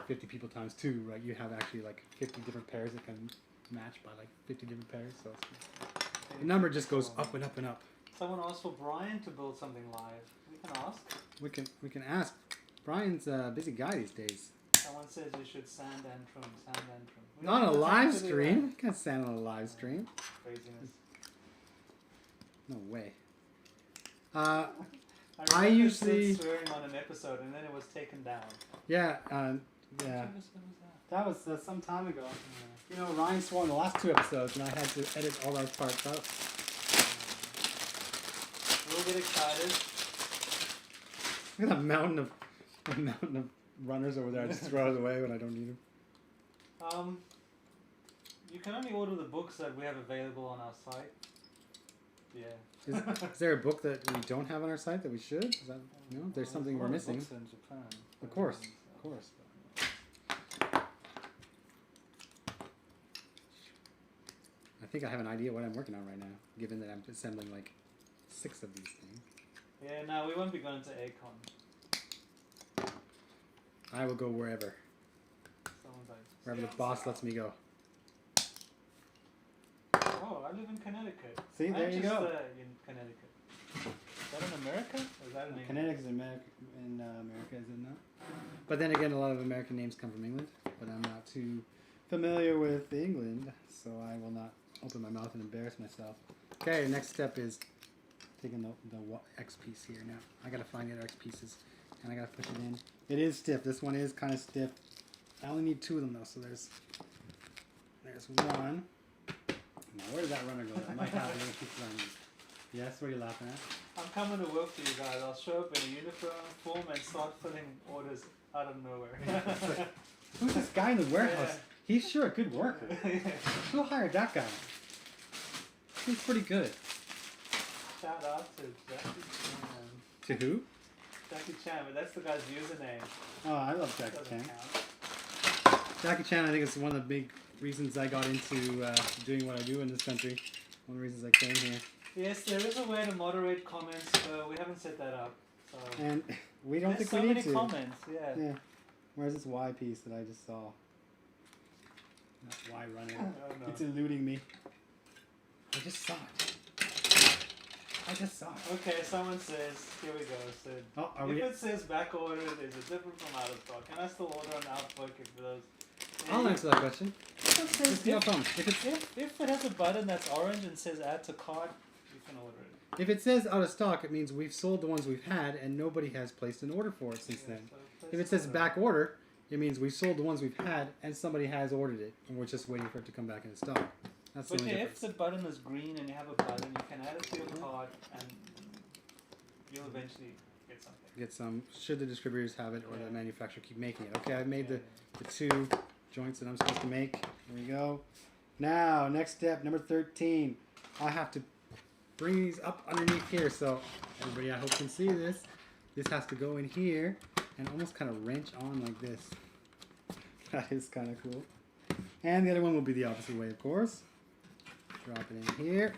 50 people times 2, right? You have actually like 50 different pairs that can match by like 50 different pairs. So the number just goes up and up and up. Someone asked for Brian to build something live. We can ask. We can ask. Brian's a busy guy these days. Someone says you should sand and trim. Not on a live stream. You can't sand on a live stream. Craziness. No way. I usually swearing on an episode and then it was taken down. Yeah, Which yeah. episode was that? That was some time ago. Yeah. Ryan swore in the last 2 episodes, and I had to edit all our parts out. We'll get excited. Look at that mountain of runners over there. I just throw it away when I don't need them. You can only order the books that we have available on our site. Yeah. Is there a book that we don't have on our site that we should? Is that, there's something we're missing. Books in Japan. Of course. I think I have an idea what I'm working on right now, given that I'm assembling like 6 of these things. Yeah, no, we won't be going to Acon. I will go wherever. Someone's like, Wherever the boss lets me go. oh, I live in Connecticut. See, there you go. In Connecticut. Is that in America? Or is that in England? Connecticut is in America, is it not? But then again, a lot of American names come from England, but I'm not too familiar with England, so I will not open my mouth and embarrass myself. Okay, next step is taking the X piece here now. I gotta find the other X pieces, and I gotta push it in. It is stiff. This one is kind of stiff. I only need 2 of them though, so there's 1. Now, where did that runner go? I might have a little piece running. Yes, what are you laughing at? I'm coming to work for you guys. I'll show up in a uniform and start filling orders out of nowhere. Who's this guy in the warehouse? Yeah. He's sure a good worker. Who hired that guy? He's pretty good. Shout out to Jackie Chan. To who? Jackie Chan, but that's the guy's username. Oh, I love Jackie Doesn't Chan. count. Jackie Chan, I think, is one of the big reasons I got into doing what I do in this country. One of the reasons I came here. Yes, there is a way to moderate comments, but we haven't set that up. So. And we don't There's think so we need to. many comments, yeah. Yeah. Where's this Y piece that I just saw? That Y running. Oh, no. It's eluding me. I just saw it. Okay, someone says, here we go, Sid. Oh, if it says back ordered, is it different from out of stock? Can I still order an outbook if those... I'll answer that question. If No problem. If it has a button that's orange and says add to cart, you can order it. If it says out of stock, it means we've sold the ones we've had and nobody has placed an order for it since then. So If it says back order, it means we've sold the ones we've had and somebody has ordered it and we're just waiting for it to come back into stock. That's the But only yeah, if difference. the button is green and you have a button, you can add it to your cart and you'll eventually get something. Get some, should the distributors have it or the manufacturer keep making it. Okay, I've made the 2 joints that I'm supposed to make. There we go. Now, next step, number 13. I have to bring these up underneath here, so everybody I hope can see this. This has to go in here and almost kind of wrench on like this. That is kind of cool. And the other one will be the opposite way, of course. Drop it in here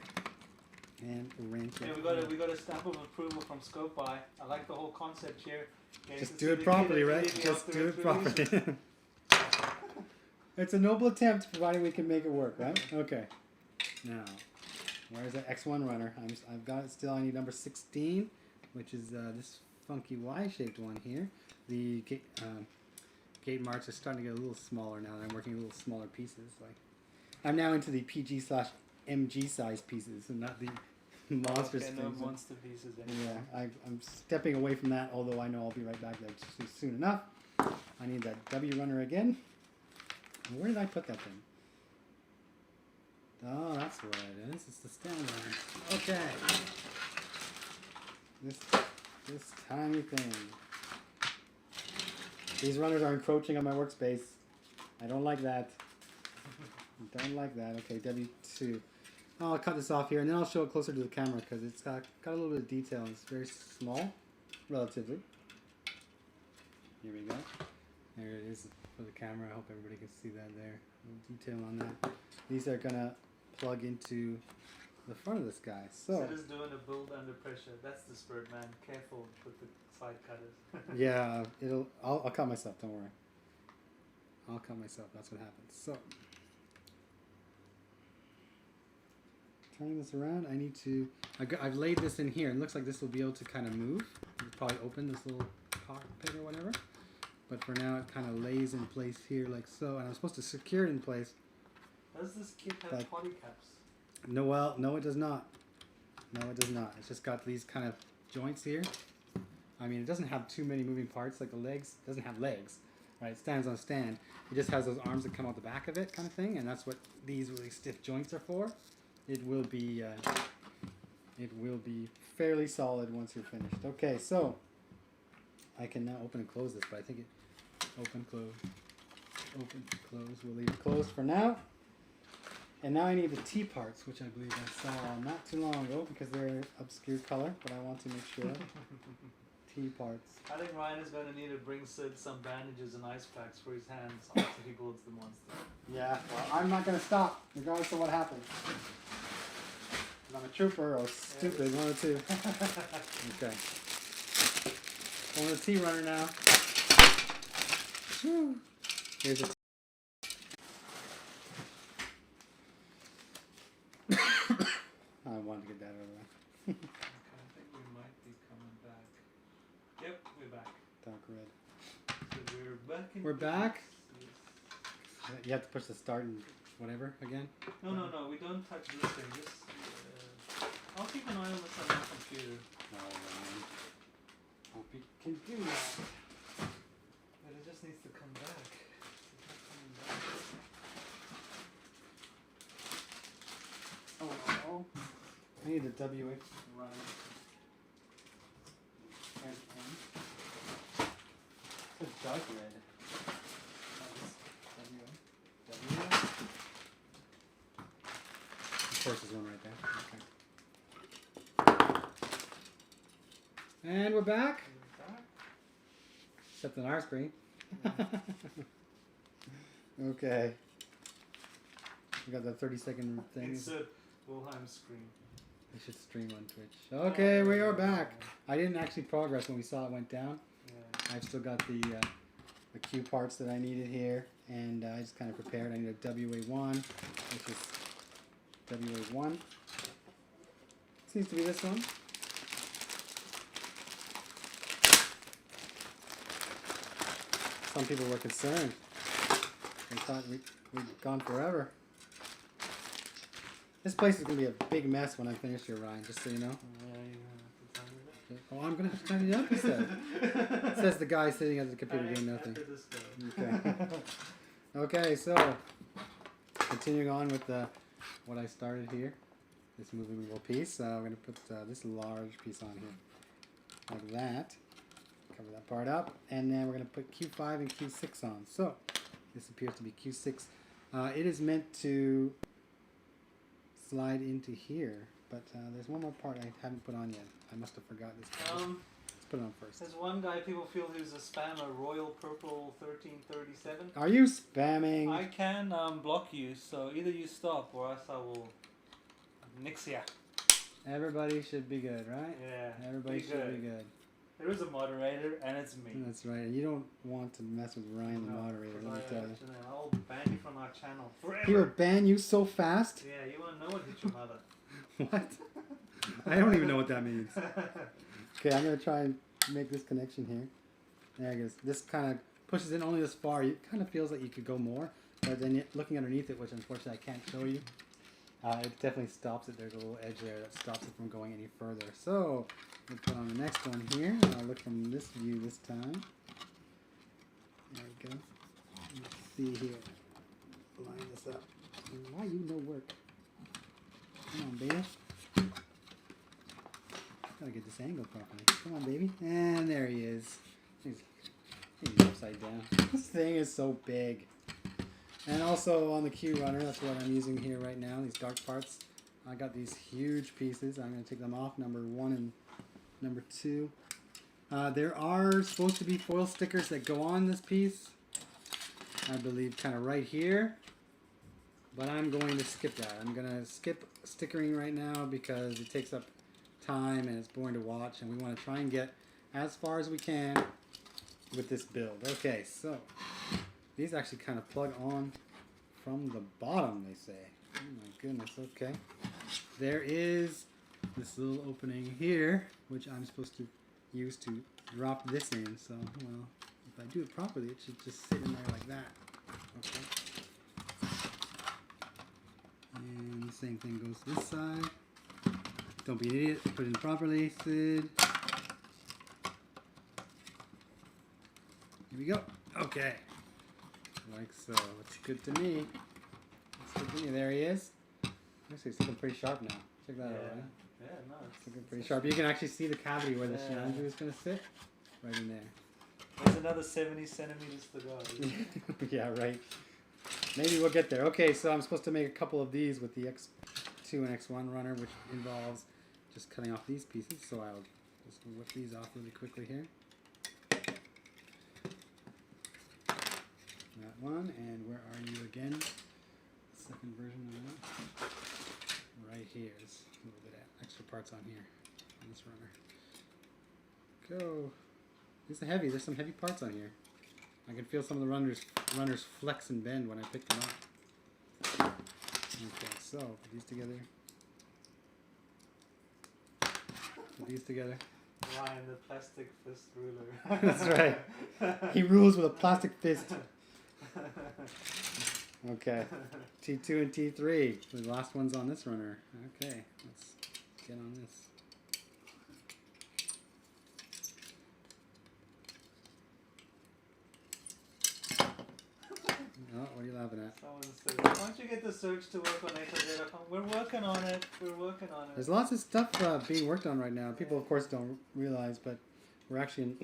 and wrench it. Yeah, we got a stamp of approval from Scope By. I like the whole concept here. Just do it properly, right? Just do it properly. It's a noble attempt, providing we can make it work, right? Okay. Now, where's that X1 runner? I've got it still. I need number 16, which is this funky Y-shaped one here. The gate marks are starting to get a little smaller now. I'm working a little smaller pieces. Like, I'm now into the PG/MG size pieces, and not the monstrous things. No monster pieces anymore. Yeah, I'm stepping away from that. Although I know I'll be right back there soon enough. I need that W runner again. Where did I put that thing? Oh, that's where it is. It's the stand runner. Okay. This tiny thing. These runners are encroaching on my workspace. I don't like that. Don't like that. Okay, W2. I'll cut this off here, and then I'll show it closer to the camera because it's got a little bit of detail. It's very small, relatively. Here we go. There it is for the camera. I hope everybody can see that there. detail on that. These are gonna plug into the front of this guy. So Sid is doing a build under pressure. That's the spirit, man. Careful with the side cutters. yeah, I'll cut myself. Don't worry. I'll cut myself. That's what happens. So turning this around, I need to. I've laid this in here. It looks like this will be able to kind of move. It'll probably open this little cockpit or whatever. But for now, it kind of lays in place here like so. And I'm supposed to secure it in place. Does this kit have poly caps? No, well, no, it does not. No, it does not. It's just got these kind of joints here. I mean, it doesn't have too many moving parts. Like the legs, it doesn't have legs, right? It stands on a stand. It just has those arms that come out the back of it, kind of thing. And that's what these really stiff joints are for. It will be fairly solid once you're finished. Okay, so I can now open and close this, but I think it open, close, close. We'll leave it closed for now. And now I need the T parts, which I believe I saw not too long ago because they're an obscure color, but I want to make sure. T parts. I think Ryan is going to need to bring Sid some bandages and ice packs for his hands after he builds the monster. Yeah, well, I'm not going to stop, regardless of what happens. I'm a trooper or stupid, one or two. Okay. On the T runner now. Whew. Here's a I wanted to get that out of the way. Okay, I think we might be coming back. Yep, we're back. Dark red. So we're back in We're back? Yes. You have to push the start and whatever again? No, we don't touch this thing. I'll keep an eye on this on my computer. Oh, man. Hope you can do that. But it just needs to come back. It's not coming back. Oh, no. I need the WX run. It's dark red. Of course, there's one right there. Okay. And we're back. Except on our screen. Okay. We got that 30-second thing. It's a Wilhelm screen. We should stream on Twitch. Okay, we are back. I didn't actually progress when we saw it went down. Yeah. I've still got the cue parts that I needed here, and I just kind of prepared. I need a WA1, which is WA1. Seems to be this one. Some people were concerned. They thought we'd gone forever. This place is going to be a big mess when I finish here, Ryan, just so you know. Yeah, you're going to have to tidy it up. Oh, I'm going to have to tidy it up, he said. Says the guy sitting at the computer doing nothing. Okay. Okay, so continuing on with what I started here, this movable piece. I'm going to put this large piece on here, like that. Cover that part up, and then we're going to put Q5 and Q6 on. So this appears to be Q6. It is meant to slide into here, but there's one more part I haven't put on yet. I must have forgot this part. Let's put it on first. There's one guy people feel who's a spammer, Royal Purple 1337. Are you spamming? I can block you, so either you stop or else I will nix ya. Everybody should be good, right? Yeah. Everybody should be good. There is a moderator, and it's me. That's right. And you don't want to mess with Ryan, the moderator, let me tell you. I'll ban you from our channel forever. He will ban you so fast? Yeah, you want to know what hit your mother. What? I don't even know what that means. Okay, I'm going to try and make this connection here. There it goes. This kind of pushes in only this far. It kind of feels like you could go more. But then looking underneath it, which unfortunately I can't show you, it definitely stops it. There's a little edge there that stops it from going any further. So, we'll put on the next one here. I'll look from this view this time. There we go. Let's see here. Line this up. Why you no work? Come on, baby. Gotta get this angle properly. Come on, baby. And there he is. He's upside down. This thing is so big. And also on the Q runner, that's what I'm using here right now, these dark parts. I got these huge pieces. I'm going to take them off, number 1 and number 2. There are supposed to be foil stickers that go on this piece. I believe kind of right here. but I'm going to skip that. I'm going to skip stickering right now because it takes up time and it's boring to watch, and we want to try and get as far as we can with this build. Okay, so these actually kind of plug on from the bottom, they say. Oh my goodness, okay. There is this little opening here, which I'm supposed to use to drop this in. So, well, if I do it properly, it should just sit in there like that. Okay. And the same thing goes to this side. Don't be an idiot. Put it in properly, Sid. Here we go. Okay. Like so. Looks good to me. Looks good to me. There he is. Actually, it's looking pretty sharp now. Check that out, right? Yeah, no. It's looking pretty sharp. You can actually see the cavity where the Shianju is going to sit. Right in there. There's another 70 centimeters to go. Yeah, right. Maybe we'll get there. Okay, so I'm supposed to make a couple of these with the X2 and X1 runner, which involves just cutting off these pieces. So I'll just whip these off really quickly here. That one, and where are you again? Second version of that. Right here. There's a little bit of extra parts on here, on this runner. Go. These are heavy. There's some heavy parts on here. I can feel some of the runners flex and bend when I pick them up. Okay, so put these together. Put these together. Ryan, the plastic fist ruler. That's right. He rules with a plastic fist. Okay. T2 and T3. The last one's on this runner. Okay, let's get on this. Oh, what are you laughing at? Someone said, why don't you get the search to work on HobbyLink? We're working on it. We're working on it. There's lots of stuff being worked on right now. People, of course, don't realize, but we're actually in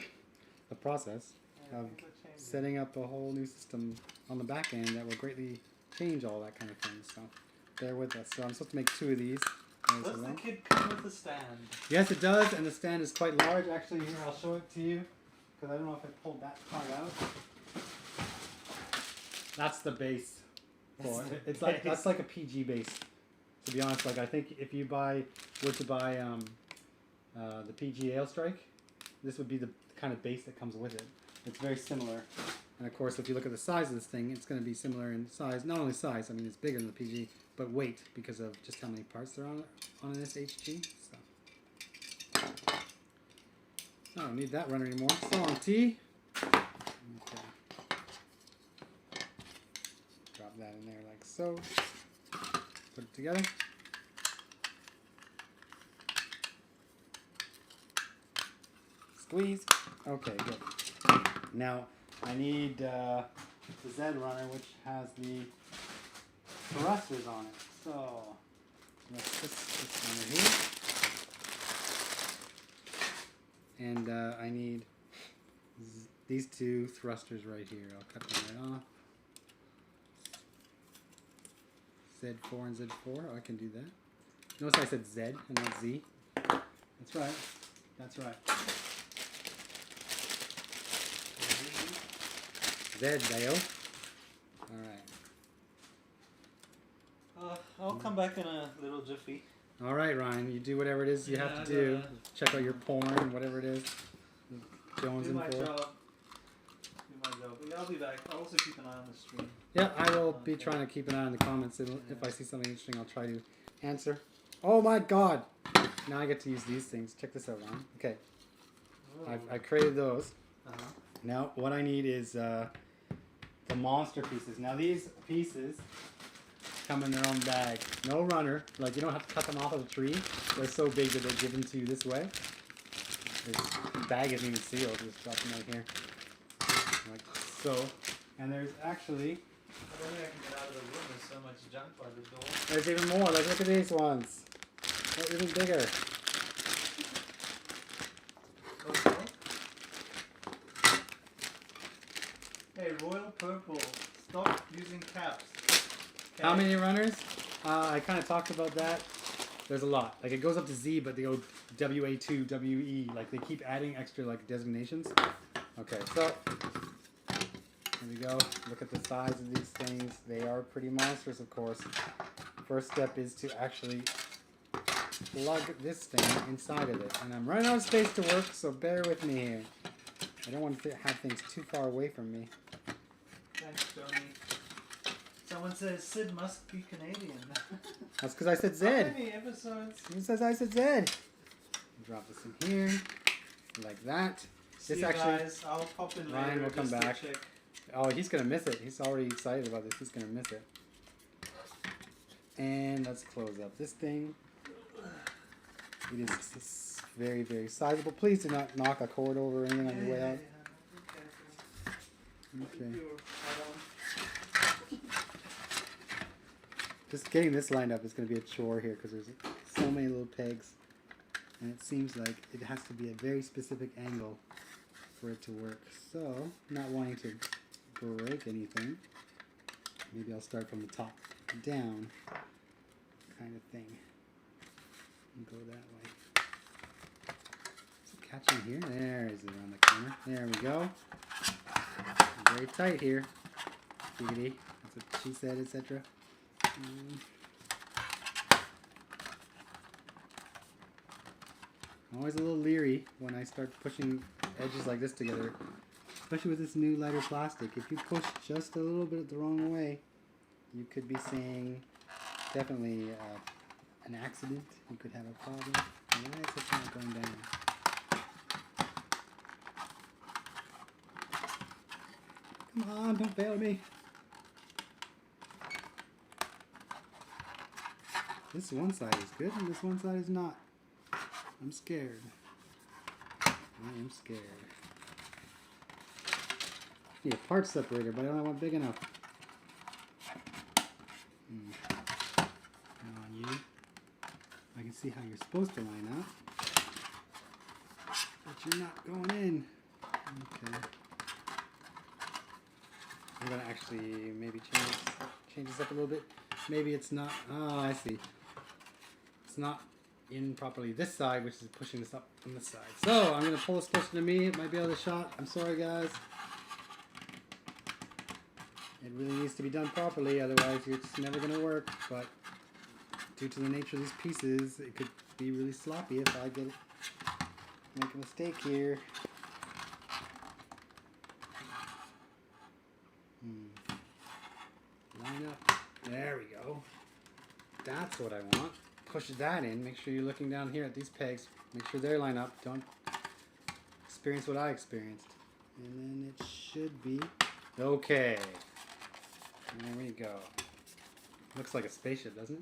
the process of setting up a whole new system on the back end that will greatly change all that kind of thing. So bear with us. So I'm supposed to make 2 of these. Does the kit come with the stand? Yes, it does, and the stand is quite large. Actually, here, I'll show it to you, because I don't know if I pulled that part out. That's the base for it. It's like that's like a PG base. To be honest, like I think if you were to buy the PG Ale Strike, this would be the kind of base that comes with it. It's very similar, and of course, if you look at the size of this thing, it's going to be similar in size. Not only size, I mean it's bigger than the PG, but weight because of just how many parts there are on this HG. So I don't need that runner anymore. So on T. Okay. Drop that in there like so. Put it together. Squeeze. Okay, good. Now I need the Z runner, which has the thrusters on it. So let's put this runner here. And I need these 2 thrusters right here. I'll cut them right off. Z4 and Z4. Oh, I can do that. Notice I said Z and not Z. That's right. That's right. Z, Dale. Alright. I'll come back in a little jiffy. Alright, Ryan. You do whatever it is you have to do. Check out your porn and whatever it is. Jones do my and job. Do my job. Yeah, I'll be back. I'll also keep an eye on the stream. Yeah, I will be trying to keep an eye on the comments. If I see something interesting, I'll try to answer. Oh my god! Now I get to use these things. Check this out, Ryan. Okay. I created those. Now what I need is the monster pieces. Now these pieces come in their own bag. No runner. Like you don't have to cut them off of the tree. They're so big that they're given to you this way. The bag isn't even sealed. Just drop them right here. Like so. And there's actually... I don't think I can get out of the room. There's so much junk by the door. There's even more. Like, look at these ones. They're even bigger. Okay. Hey, Royal Purple. Stop using caps. Okay. How many runners? I kind of talked about that. There's a lot. Like, it goes up to Z, but they go WA2, WE. Like, they keep adding extra, like, designations. Okay, so... Here we go. Look at the size of these things. They are pretty monstrous, of course. First step is to actually plug this thing inside of it. And I'm running out of space to work, so bear with me here. I don't want to have things too far away from me. Thanks, Johnny. Someone says Sid must be Canadian. That's because I said How Zed. many episodes? Who says I said Zed? Drop this in here, like that. See This you actually, guys. I'll pop in Ryan later will come just to back. check. Oh, he's gonna miss it. He's already excited about this. He's gonna miss it. And let's close up this thing. It is very, very sizable. Please do not knock a cord over or anything on your way out. Okay. Just getting this lined up is going to be a chore here because there's so many little pegs. And it seems like it has to be a very specific angle for it to work. So, not wanting to break anything, maybe I'll start from the top down kind of thing. And go that way. Is it catching here? There is it around the corner. There we go. Very tight here. Giggity. That's what she said, etc. I'm always a little leery when I start pushing edges like this together, especially with this new lighter plastic. If you push just a little bit the wrong way, you could be seeing definitely an accident. You could have a problem. Why is it not going down? Come on, don't fail me. This one side is good and this one side is not. I'm scared. I am scared. Need a part separator, but I don't have one big enough. Come on, you. I can see how you're supposed to line up. But you're not going in. Okay. I'm going to actually maybe change this up a little bit. Maybe it's not. Oh, I see. It's not in properly this side, which is pushing this up from this side. So I'm going to pull this closer to me. It might be out of the shot. I'm sorry, guys. It really needs to be done properly, otherwise it's never going to work. But due to the nature of these pieces, it could be really sloppy if I make a mistake here. Line up. There we go. That's what I want. Push that in. Make sure you're looking down here at these pegs. Make sure they're lined up. Don't experience what I experienced. And then it should be okay. There we go. Looks like a spaceship, doesn't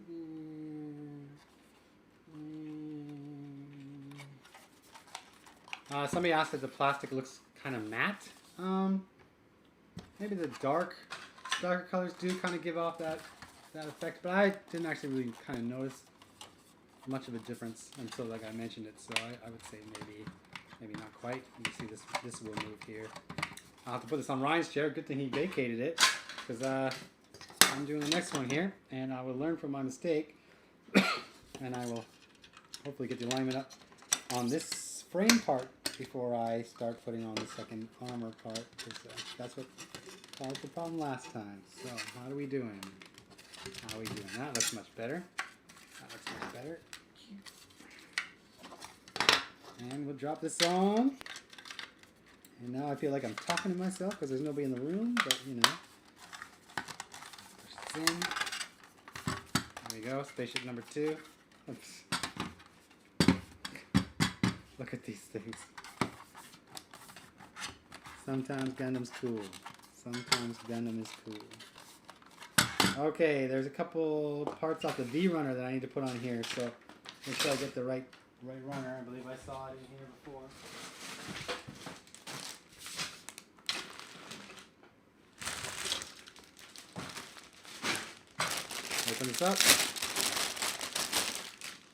it? Somebody asked if the plastic looks kind of matte. Maybe the darker colors do kind of give off that effect, but I didn't actually really kind of notice much of a difference until, like I mentioned it. So I would say maybe not quite. You can see this will move here. I'll have to put this on Ryan's chair. Good thing he vacated it, because I'm doing the next one here, and I will learn from my mistake, and I will hopefully get the alignment up on this frame part before I start putting on the second armor part, because that's what caused the problem last time. So how are we doing? How are we doing? That looks much better. That looks much better. And we'll drop this on. And now I feel like I'm talking to myself because there's nobody in the room, but you know. Push this in. There we go, spaceship number 2. Oops. Look at these things. Sometimes Gundam's cool. Sometimes Gundam is cool. Okay, there's a couple parts off the V runner that I need to put on here, so make sure I get the right runner. I believe I saw it in here before. Open this up.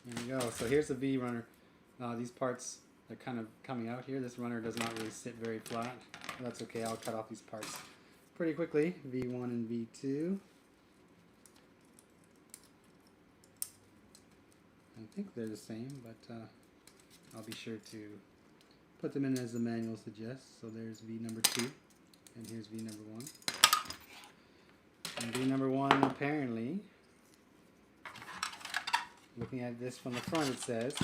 There we go. So here's the V runner. These parts are kind of coming out here. This runner does not really sit very flat. But that's okay. I'll cut off these parts pretty quickly. V1 and V2. I think they're the same, but I'll be sure to put them in as the manual suggests. So there's V number 2. And here's V number 1. And V number 1 apparently, looking at this from the front, it says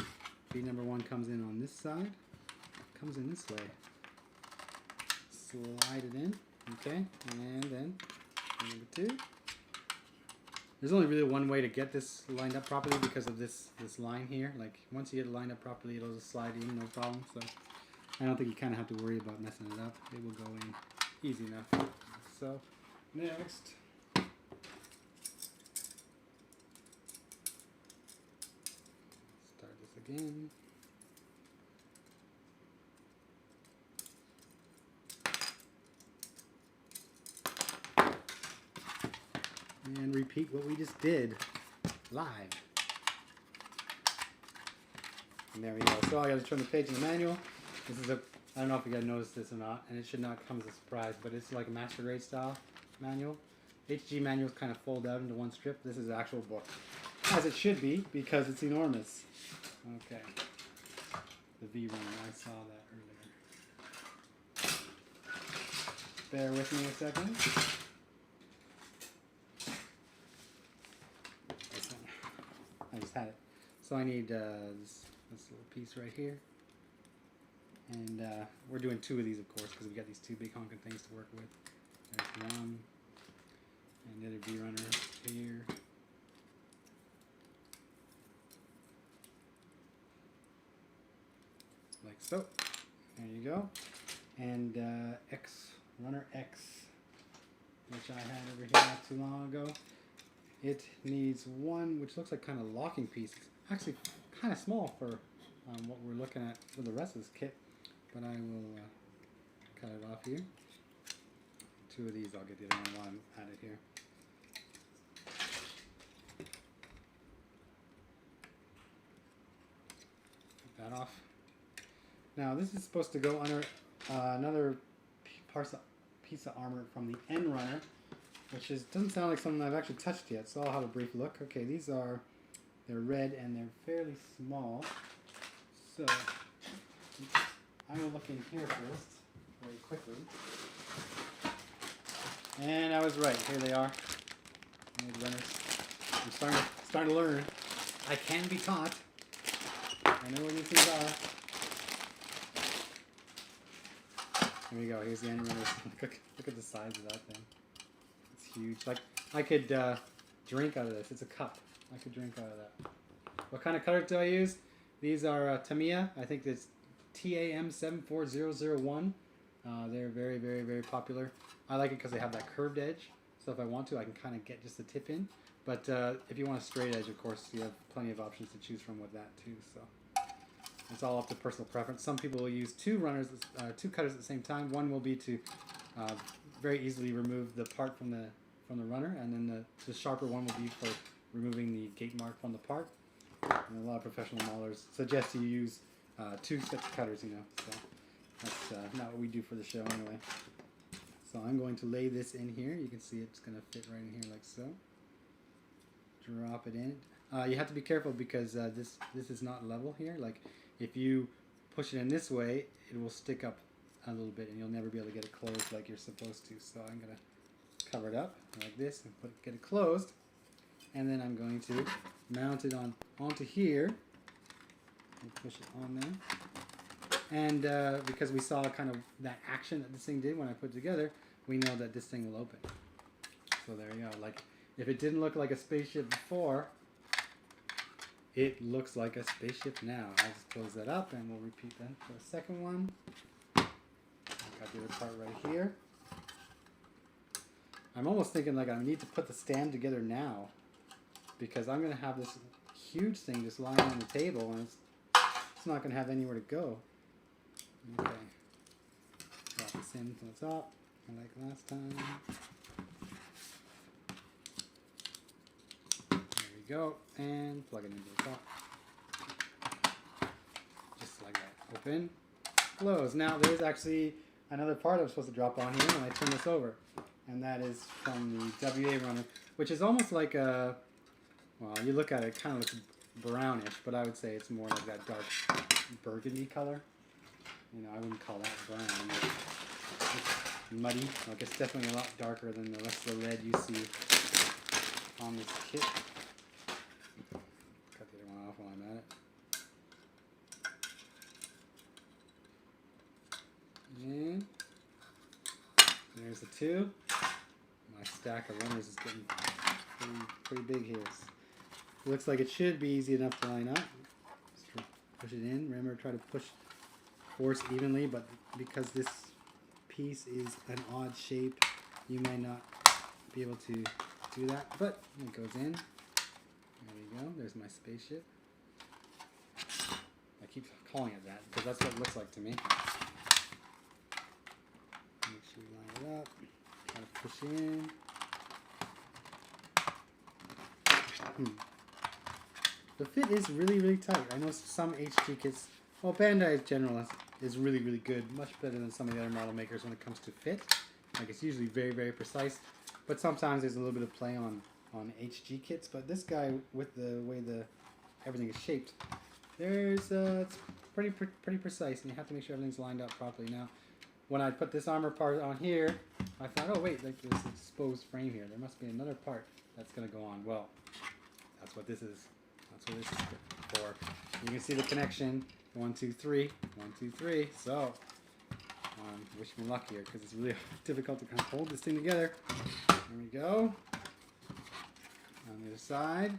V number 1 comes in on this side, comes in this way. Slide it in, okay, and then number 2. There's only really one way to get this lined up properly because of this line here. Like once you get it lined up properly, it'll just slide in, no problem. So I don't think you kind of have to worry about messing it up. It will go in easy enough. So next. Start this again. And repeat what we just did live. And there we go. So I got to turn the page in the manual. This is I don't know if you guys noticed this or not, and it should not come as a surprise, but it's like a master grade style manual. HG manuals kind of fold out into one strip. This is an actual book, as it should be, because it's enormous. Okay. The V runner, I saw that earlier. Bear with me a second. I just had it. So I need this little piece right here. And we're doing 2 of these, of course, because we got these 2 big honking things to work with. There's one. And the other V runner here. Like so. There you go. And runner X, which I had over here not too long ago. It needs one, which looks like kind of locking piece. It's actually kind of small for what we're looking at for the rest of this kit. But I will cut it off here. 2 of these, I'll get the other one while I'm at it here. Take that off. Now this is supposed to go under another piece of armor from the N runner, which doesn't sound like something I've actually touched yet, so I'll have a brief look. Okay, they're red and they're fairly small. So I will look in here first, very quickly. And I was right. Here they are. These runners. I'm starting to learn. I can be taught. I know where these things are. Here we go. Here's the end runners. Look at the size of that thing. It's huge. Like I could drink out of this. It's a cup. I could drink out of that. What kind of colors do I use? These are Tamiya. I think it's TAM74001. They're very, very, very popular. I like it because they have that curved edge. So if I want to, I can kind of get just the tip in. But if you want a straight edge, of course, you have plenty of options to choose from with that too. So it's all up to personal preference. Some people will use 2 runners, 2 cutters at the same time. One will be to very easily remove the part from the runner, and then the sharper one will be for removing the gate mark from the part. And a lot of professional maulers suggest you use 2 sets of cutters, you know. So that's not what we do for the show anyway. So I'm going to lay this in here. You can see it's going to fit right in here like so. Drop it in. You have to be careful because this is not level here. Like if you push it in this way, it will stick up a little bit and you'll never be able to get it closed like you're supposed to. So I'm going to cover it up like this and get it closed. And then I'm going to mount it onto here and push it on there. And because we saw kind of that action that this thing did when I put it together, we know that this thing will open. So there you go. Like if it didn't look like a spaceship before, it looks like a spaceship now. I'll just close that up and we'll repeat that for the second one. I've got the other part right here. I'm almost thinking like I need to put the stand together now, because I'm going to have this huge thing just lying on the table and it's not going to have anywhere to go. Okay. Drop this in from the top, like last time. There we go. And plug it into the top. Just like that. Open. Close. Now there's actually another part I'm supposed to drop on here when I turn this over. And that is from the WA runner, which is almost like a, well, you look at it, it kind of looks brownish, but I would say it's more like that dark burgundy color. You know, I wouldn't call that brown. muddy. Like it's definitely a lot darker than the rest of the red you see on this kit. Cut the other one off while I'm at it. And there's the two. My stack of runners is getting pretty big here. It looks like it should be easy enough to line up. Just push it in. Remember, try to force evenly, but because this piece is an odd shape, you may not be able to do that. But it goes in. There we go. There's my spaceship. I keep calling it that because that's what it looks like to me. Make sure you line it up. Try to push in. The fit is really tight. I know some HG kits, well, Bandai in general is really good, much better than some of the other model makers when it comes to fit. Like it's usually very precise, but sometimes there's a little bit of play on HG kits. But this guy, with the way everything is shaped, it's pretty precise, and you have to make sure everything's lined up properly. Now, when I put this armor part on here, I thought, oh wait, like this exposed frame here, there must be another part that's going to go on. Well, that's what this is. That's what this is for. You can see the connection. 1, 2, 3. 1, 2, 3. So, wish me luck here because it's really difficult to kind of hold this thing together. There we go. On the other side.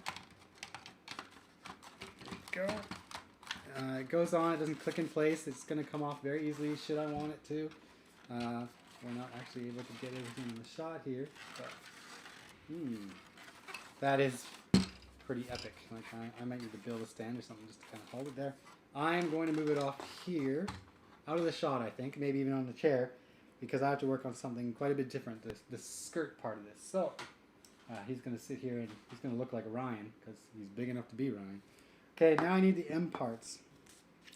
There we go. It goes on. It doesn't click in place. It's going to come off very easily should I want it to. We're not actually able to get everything in the shot here, but that is pretty epic. Like I might need to build a stand or something just to kind of hold it there. I'm going to move it off here, out of the shot, I think, maybe even on the chair, because I have to work on something quite a bit different, the skirt part of this. So he's going to sit here and he's going to look like Ryan because he's big enough to be Ryan. Okay, now I need the M parts.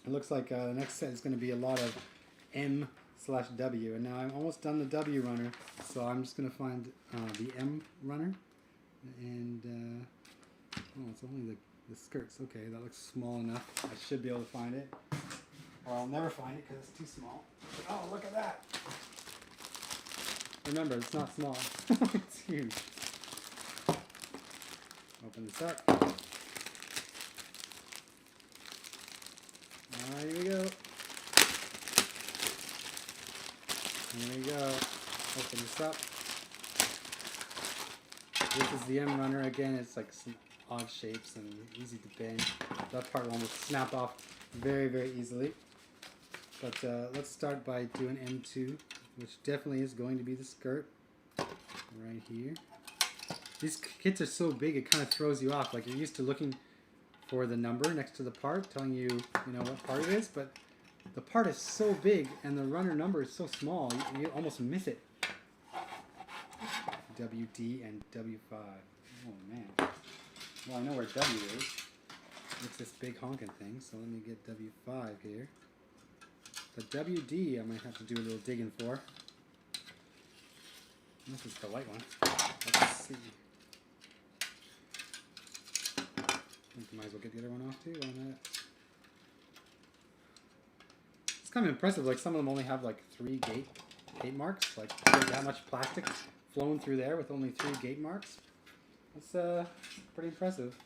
It looks like the next set is going to be a lot of M/W, and now I'm almost done the W runner, so I'm just going to find the M runner, and oh, it's only the skirts. Okay, that looks small enough. I should be able to find it, or I'll never find it because it's too small. Oh, look at that! Remember, it's not small. It's huge. Open this up. Here we go. There we go. Open this up. This is the M runner again. It's like some odd shapes and easy to bend. That part will almost snap off very easily. But let's start by doing M2, which definitely is going to be the skirt right here. These kits are so big it kind of throws you off. Like you're used to looking for the number next to the part, telling you, what part it is, but the part is so big and the runner number is so small, you almost miss it. WD and W5. Oh man. Well, I know where W is. It's this big honking thing, so let me get W5 here. But WD I might have to do a little digging for. This is the white one. Let's see. I think I might as well get the other one off too. Why not? It's kind of impressive. Like some of them only have like 3 gate marks. Like that much plastic flown through there with only 3 gate marks. That's pretty impressive.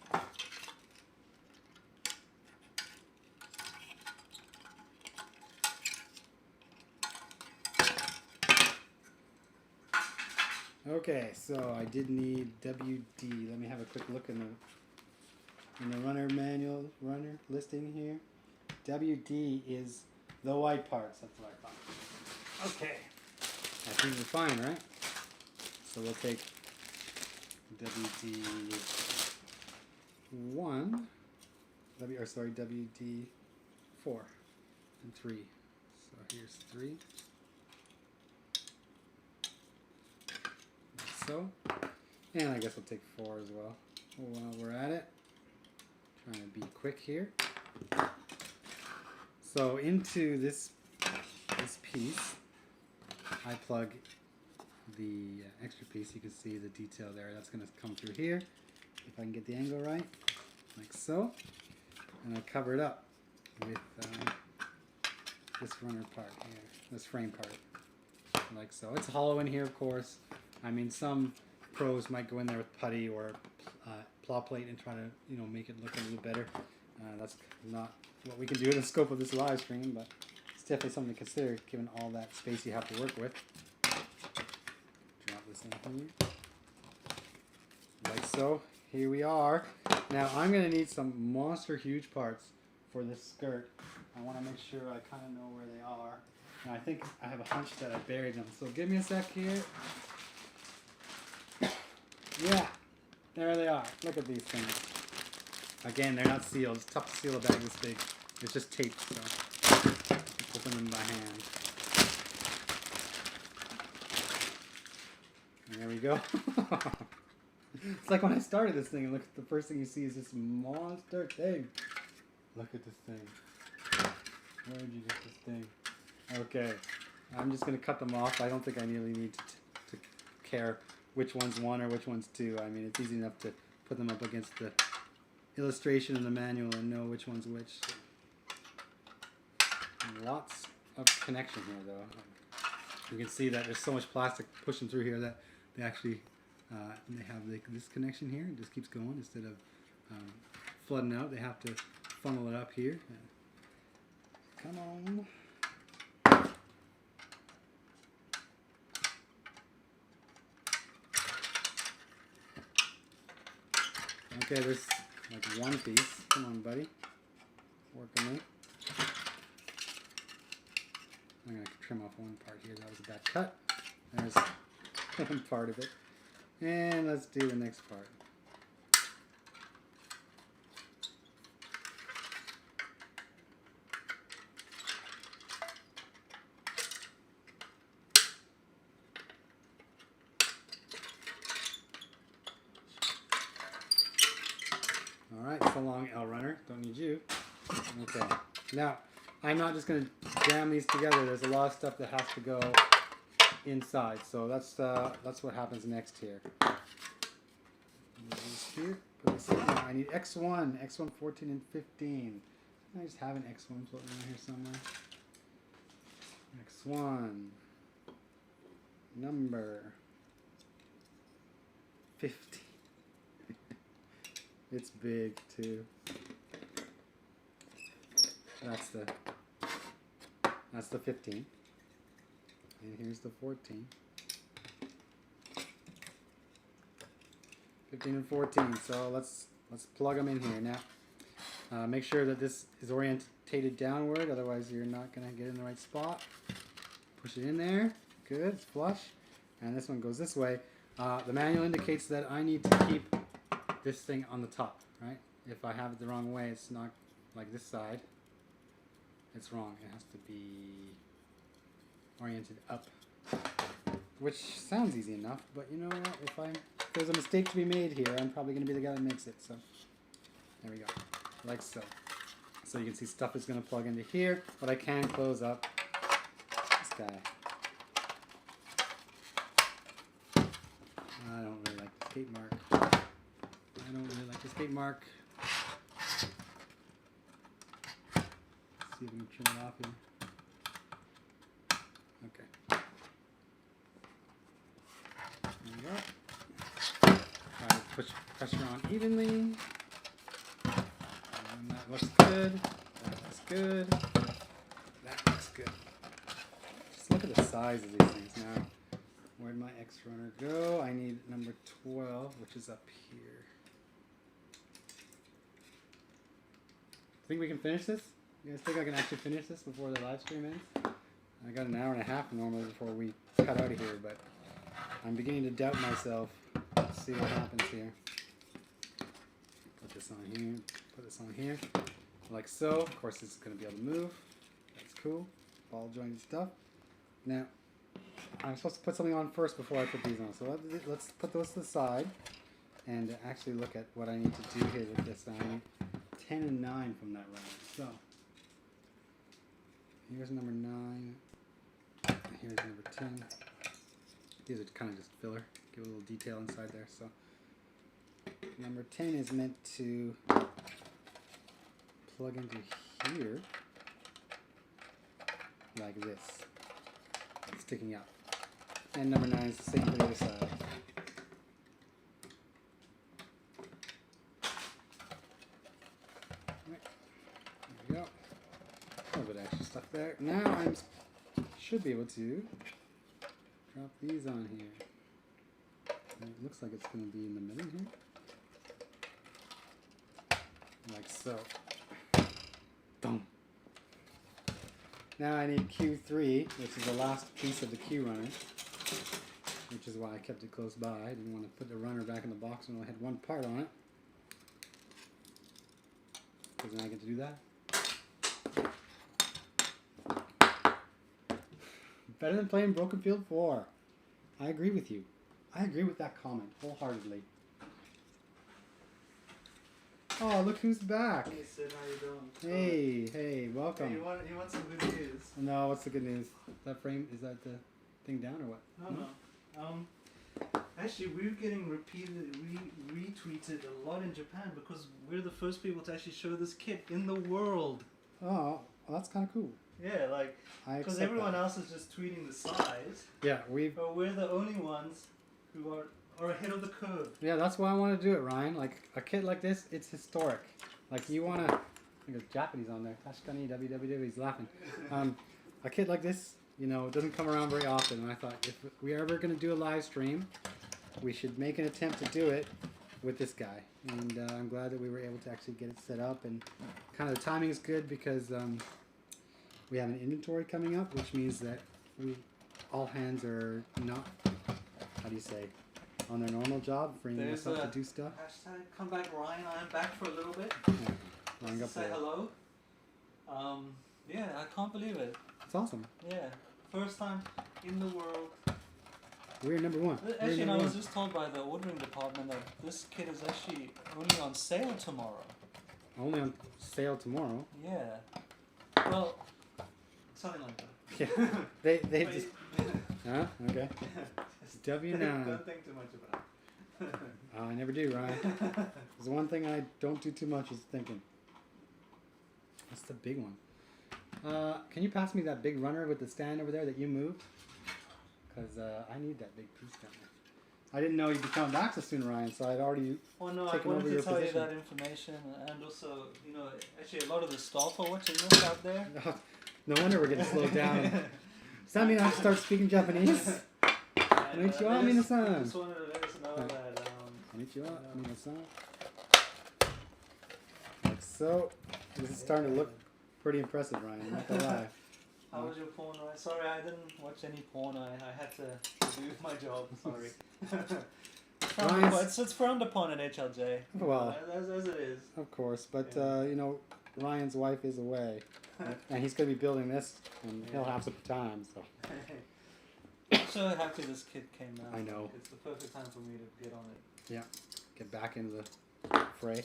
Okay, so I did need WD. Let me have a quick look in the runner manual, runner listing here. WD is the white parts. That's what I thought. Okay, I think we're fine, right? So we'll take WD1, WD4 and 3. So here's 3. Like so. And I guess we'll take 4 as well. While we're at it, trying to be quick here. So into this piece, I plug the extra piece. You can see the detail there. That's going to come through here, if I can get the angle right, like so. And I cover it up with this runner part here, this frame part. like so. It's hollow in here, of course. I mean, some pros might go in there with putty or plow plate and try to, you know, make it look a little better. That's not what we can do in the scope of this live stream, but it's definitely something to consider given all that space you have to work with. Drop this in here. Like so. Here we are. Now I'm going to need some monster huge parts for this skirt. I want to make sure I kind of know where they are. And I think I have a hunch that I buried them. So give me a sec here. Yeah, there they are. Look at these things. Again, they're not sealed. It's tough to seal a bag this big. It's just tape, so open them by hand. And there we go. It's like when I started this thing and look, the first thing you see is this monster thing. Look at this thing. Where did you get this thing? Okay, I'm just going to cut them off. I don't think I really need to care which one's one or which one's two. I mean, it's easy enough to put them up against the illustration in the manual and know which one's which. Lots of connection here, though. You can see that there's so much plastic pushing through here that they actually they have this connection here. It just keeps going instead of flooding out. They have to funnel it up here. Come on. Okay, there's like one piece. Come on, buddy. Work on it. I'm going to trim off one part here. That was a bad cut. There's one part of it. And let's do the next part. Alright, so long, L runner. Don't need you. Okay. Now, I'm not just going to jam these together. There's a lot of stuff that has to go inside. So that's what happens next here. Here. Put this in. I need X1, X1 14 and 15. I just have an X1 floating around here somewhere. X1 number 15. It's big too. That's the 15. And here's the 14. 15 and 14. So let's plug them in here now. Make sure that this is orientated downward, otherwise you're not going to get in the right spot. Push it in there. Good, it's flush. And this one goes this way. The manual indicates that I need to keep this thing on the top, right? If I have it the wrong way, it's not like this side. It's wrong. It has to be oriented up, which sounds easy enough, but you know what? If there's a mistake to be made here, I'm probably going to be the guy that makes it. So there we go, like so. So you can see stuff is going to plug into here, but I can close up this guy. I don't really like the skate mark. I don't really like the skate mark. Let's see if we can trim it off here. Okay. There we go. Try to push pressure on evenly. And that looks good. That looks good. That looks good. Just look at the size of these things now. Where'd my X runner go? I need number 12, which is up here. Think we can finish this? You guys think I can actually finish this before the live stream ends? I got an hour and a half normally before we cut out of here, but I'm beginning to doubt myself. Let's see what happens here. Put this on here, put this on here, like so. Of course, this is going to be able to move. That's cool. Ball joint stuff. Now, I'm supposed to put something on first before I put these on. So let's put those to the side and actually look at what I need to do here with this. I need 10 and 9 from that runner. So, here's number 9. Here's number 10. These are kind of just filler. Give a little detail inside there. So, number 10 is meant to plug into here like this. Sticking out. And number 9 is the same for the other side. Right. There we go. A little bit of extra stuff there. Now I should be able to drop these on here. And it looks like it's going to be in the middle here. Like so. Boom. Now I need Q3, which is the last piece of the Q runner, which is why I kept it close by. I didn't want to put the runner back in the box when I had one part on it, because then I get to do that. Better than playing Broken Field 4. I agree with you. I agree with that comment wholeheartedly. Oh, look who's back. Hey Sid, how you doing? Hey, welcome. Hey, you want some good news? No, what's the good news? That frame, is that the thing down or what? No. Actually, we're getting retweeted a lot in Japan because we're the first people to actually show this kit in the world. Oh, well, that's kind of cool. Yeah, like, because everyone else is just tweeting the size. Yeah, but we're the only ones who are ahead of the curve. Yeah, that's why I want to do it, Ryan. Like, a kit like this, it's historic. Like, you want to... I think there's Japanese on there. Tashikani, www, he's laughing. A kit like this, you know, it doesn't come around very often. And I thought, if we're ever going to do a live stream, we should make an attempt to do it with this guy. And I'm glad that we were able to actually get it set up. And kind of the timing is good because we have an inventory coming up, which means that all hands are not, how do you say, on their normal job, freeing us up to do stuff. Hashtag come back Ryan, I am back for a little bit. Yeah, Ryan Say hello. Yeah, I can't believe it. It's awesome. Yeah, first time in the world. We're number 1. Actually, I was just told by the ordering department that this kit is actually only on sale tomorrow. Only on sale tomorrow? Yeah. Well, something like that. Yeah. they just... Huh? Okay. W9. Don't think too much about it. Oh, I never do, Ryan. There's one thing I don't do too much is thinking. That's the big one. Can you pass me that big runner with the stand over there that you moved? Because I need that big piece down there. I didn't know you'd be coming back so soon, Ryan, so I'd already taken over your position. I wanted to tell you that information, and also, you know, actually a lot of the staff are watching this out there. No wonder we're getting slowed down. Does that mean I have to start speaking Japanese? Konnichiwa, minasan. I just wanted to let us know that... Konnichiwa, minasan. Like so. This is starting to look pretty impressive, Ryan. Not gonna lie. How was your porn, Ryan? Sorry, I didn't watch any porn. I had to do my job. Sorry. It's frowned upon at HLJ. Well, as it is. Of course, but you know, Ryan's wife is away, and he's going to be building this, and he'll have some time. So. I'm so happy this kit came out. I know. It's the perfect time for me to get on it. Yeah, get back into the fray.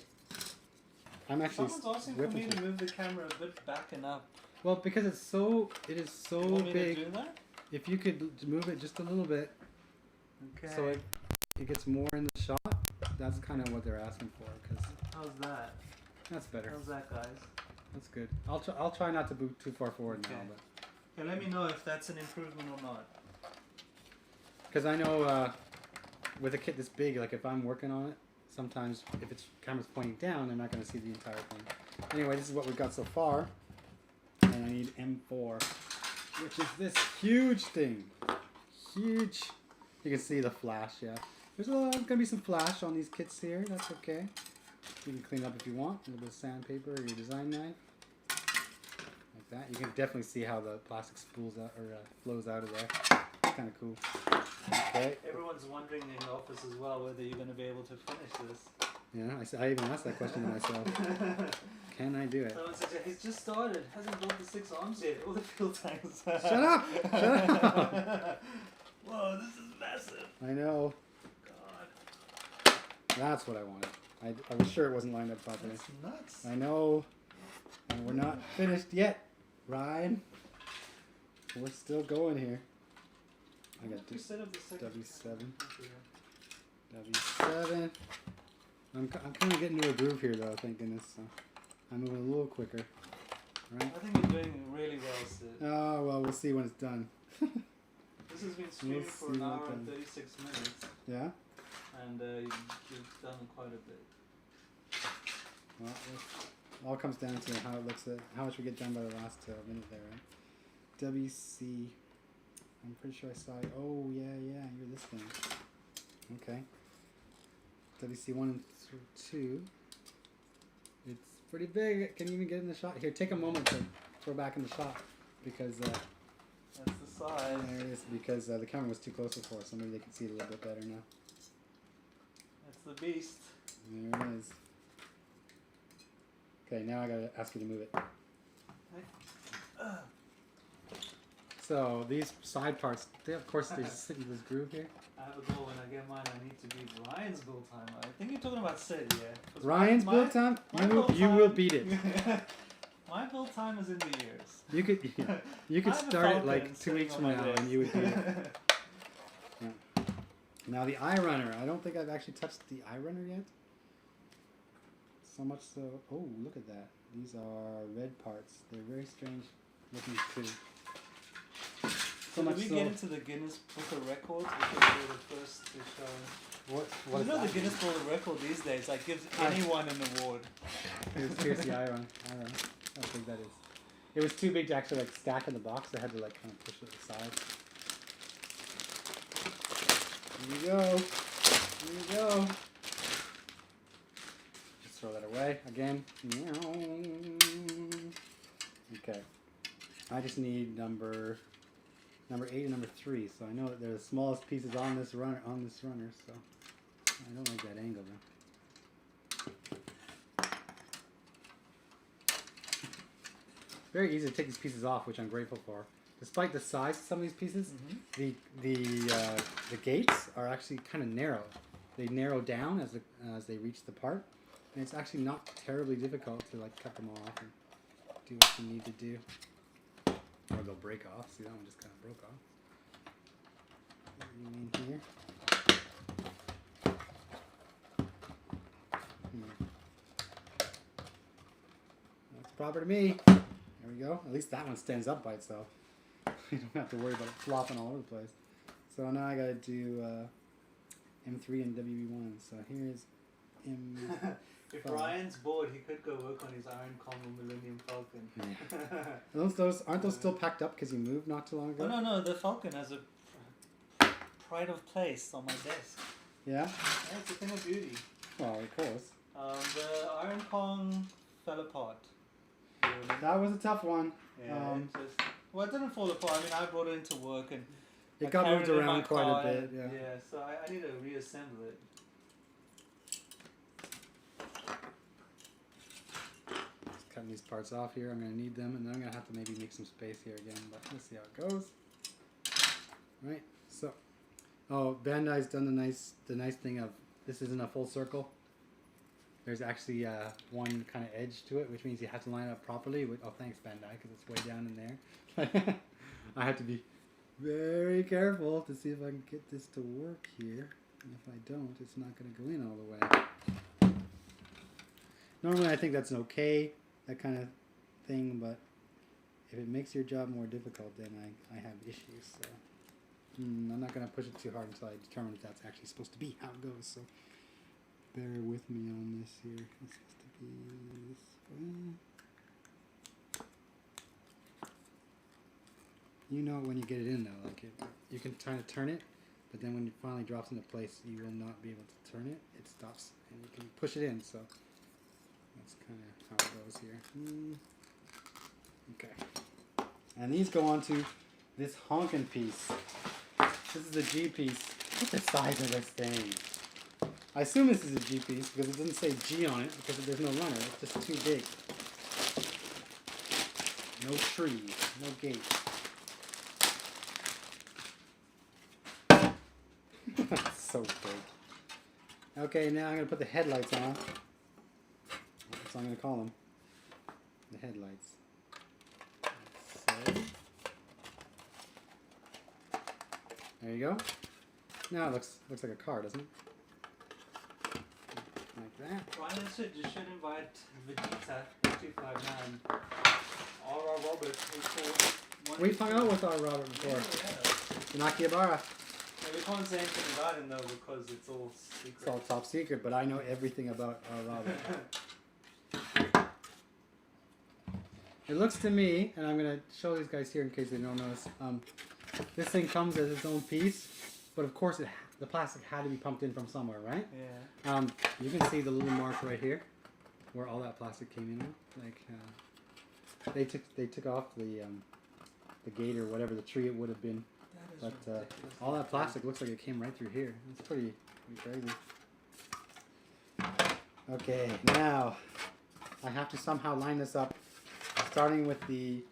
I'm actually. Someone's asking for me to move the camera a bit back and up. Well, because it is so you want me big. To do that? If you could move it just a little bit, okay. So it gets more in the shot. That's kind of what they're asking for. Cause how's that? That's better. How's that, guys? That's good. I'll try not to move too far forward now, but. Yeah, let me know if that's an improvement or not. Because I know with a kit this big, like if I'm working on it, sometimes if it's camera's pointing down, they're not going to see the entire thing. Anyway, this is what we've got so far. And I need M4, which is this huge thing. Huge. You can see the flash, yeah. There's going to be some flash on these kits here. That's okay. You can clean up if you want. A little bit of sandpaper or your design knife. Like that. You can definitely see how the plastic spools out or flows out of there. It's kind of cool. Okay. Everyone's wondering in the office as well whether you're going to be able to finish this. Yeah, I even asked that question to myself. Can I do it? Someone said, he's just started. Hasn't bought the 6 arms yet. All the fuel tanks. Shut up! Shut up! Whoa, this is massive. I know. God. That's what I wanted. I was sure it wasn't lined up properly. That's nuts. I know. And we're not finished yet, Ryan. We're still going here. I got this W7. W7. I'm kind of getting into a groove here, though, thank goodness. So I'm moving a little quicker. Right? I think you're doing really well, Sid. Oh, well, we'll see when it's done. This This has been streaming for an hour and 36 minutes. Yeah? And you've done quite a bit. Well, it all comes down to how it looks at how much we get done by the last minute there, right? WC. I'm pretty sure I saw you. Oh, yeah, you're this thing. Okay. WC1 and 2. It's pretty big. Can you even get in the shot? Here, take a moment to throw back in the shot because that's the size. there it is, because the camera was too close before, so maybe they can see it a little bit better now. That's the beast. There it is. Okay, now I gotta ask you to move it. So these side parts, of course, they sit in this groove here. I have a goal. When I get mine, I need to beat Ryan's goal time. I think you're talking about Sid, yeah. Ryan's build time? You will beat it. My build time is in the years. You could start it like 2 weeks from now and you would beat it. Yeah. Now the eye runner. I don't think I've actually touched the eye runner yet. So much so. Oh, look at that. These are red parts. They're very strange looking too. So did we get into the Guinness Book of Records? Because we were the first to show. What you know the Guinness Book of Records these days like gives anyone an award. Here's the eye runner. I don't think that is. It was too big to actually like stack in the box. I had to like kind of push it aside. Here you go. Here you go. Just throw that away again. Okay. I just need number 8 and number 3. So I know that they're the smallest pieces on this runner. So I don't like that angle though. Very easy to take these pieces off, which I'm grateful for. Despite the size of some of these pieces, the gates are actually kind of narrow. They narrow down as they reach the part, and it's actually not terribly difficult to like cut them all off and do what you need to do. Or they'll break off. See, that one just kind of broke off. In here. That's proper to me. There we go. At least that one stands up by itself. You don't have to worry about it flopping all over the place. So now I gotta do M3 and WB1. So here's M. If Ryan's bored, he could go work on his Iron Combo Millennium Falcon. Yeah. Aren't those still packed up because you moved not too long ago? Oh, no, the Falcon has a pride of place on my desk. Yeah? Yeah, it's a thing of beauty. Well, of course. The Iron Kong fell apart. That was a tough one. Yeah, well, it didn't fall apart. I mean, I brought it into work and it got moved around quite a bit. Yeah. Yeah, so I need to reassemble it. Just cutting these parts off here. I'm going to need them, and then I'm going to have to maybe make some space here again. But let's see how it goes. Right. So, Bandai's done the nice thing of this isn't a full circle. There's actually one kind of edge to it, which means you have to line it up properly. Oh, thanks, Bandai, because it's way down in there. I have to be very careful to see if I can get this to work here. And if I don't, it's not going to go in all the way. Normally, I think that's okay, that kind of thing, but if it makes your job more difficult, then I have issues. So I'm not going to push it too hard until I determine if that's actually supposed to be how it goes. So bear with me on this here. It's supposed to be this way. You know when you get it in though, like you can kind of turn it, but then when it finally drops into place, you will not be able to turn it. It stops, and you can push it in. So that's kind of how it goes here. Okay, and these go onto this honkin' piece. This is the G piece. What's the size of this thing? I assume this is a G piece because it doesn't say G on it because there's no runner. It's just too big. No tree, no gate. That's so big. Okay, now I'm going to put the headlights on. That's what I'm going to call them. The headlights. So. There you go. Now it looks like a car, doesn't it? Like that. Ryan you should invite Vegeta 259. R.R. Robert. We've hung out with R. Robert before. Akihabara. Yeah, we can't say anything about him though because it's all secret. It's all top secret, but I know everything about Robbie. It looks to me, and I'm going to show these guys here in case they don't notice, this thing comes as its own piece, but of course the plastic had to be pumped in from somewhere, right? Yeah. You can see the little mark right here, where all that plastic came in. Like they took off the gate or whatever, the tree it would have been. But all that plastic looks like it came right through here. It's pretty crazy. Okay, now I have to somehow line this up, starting with the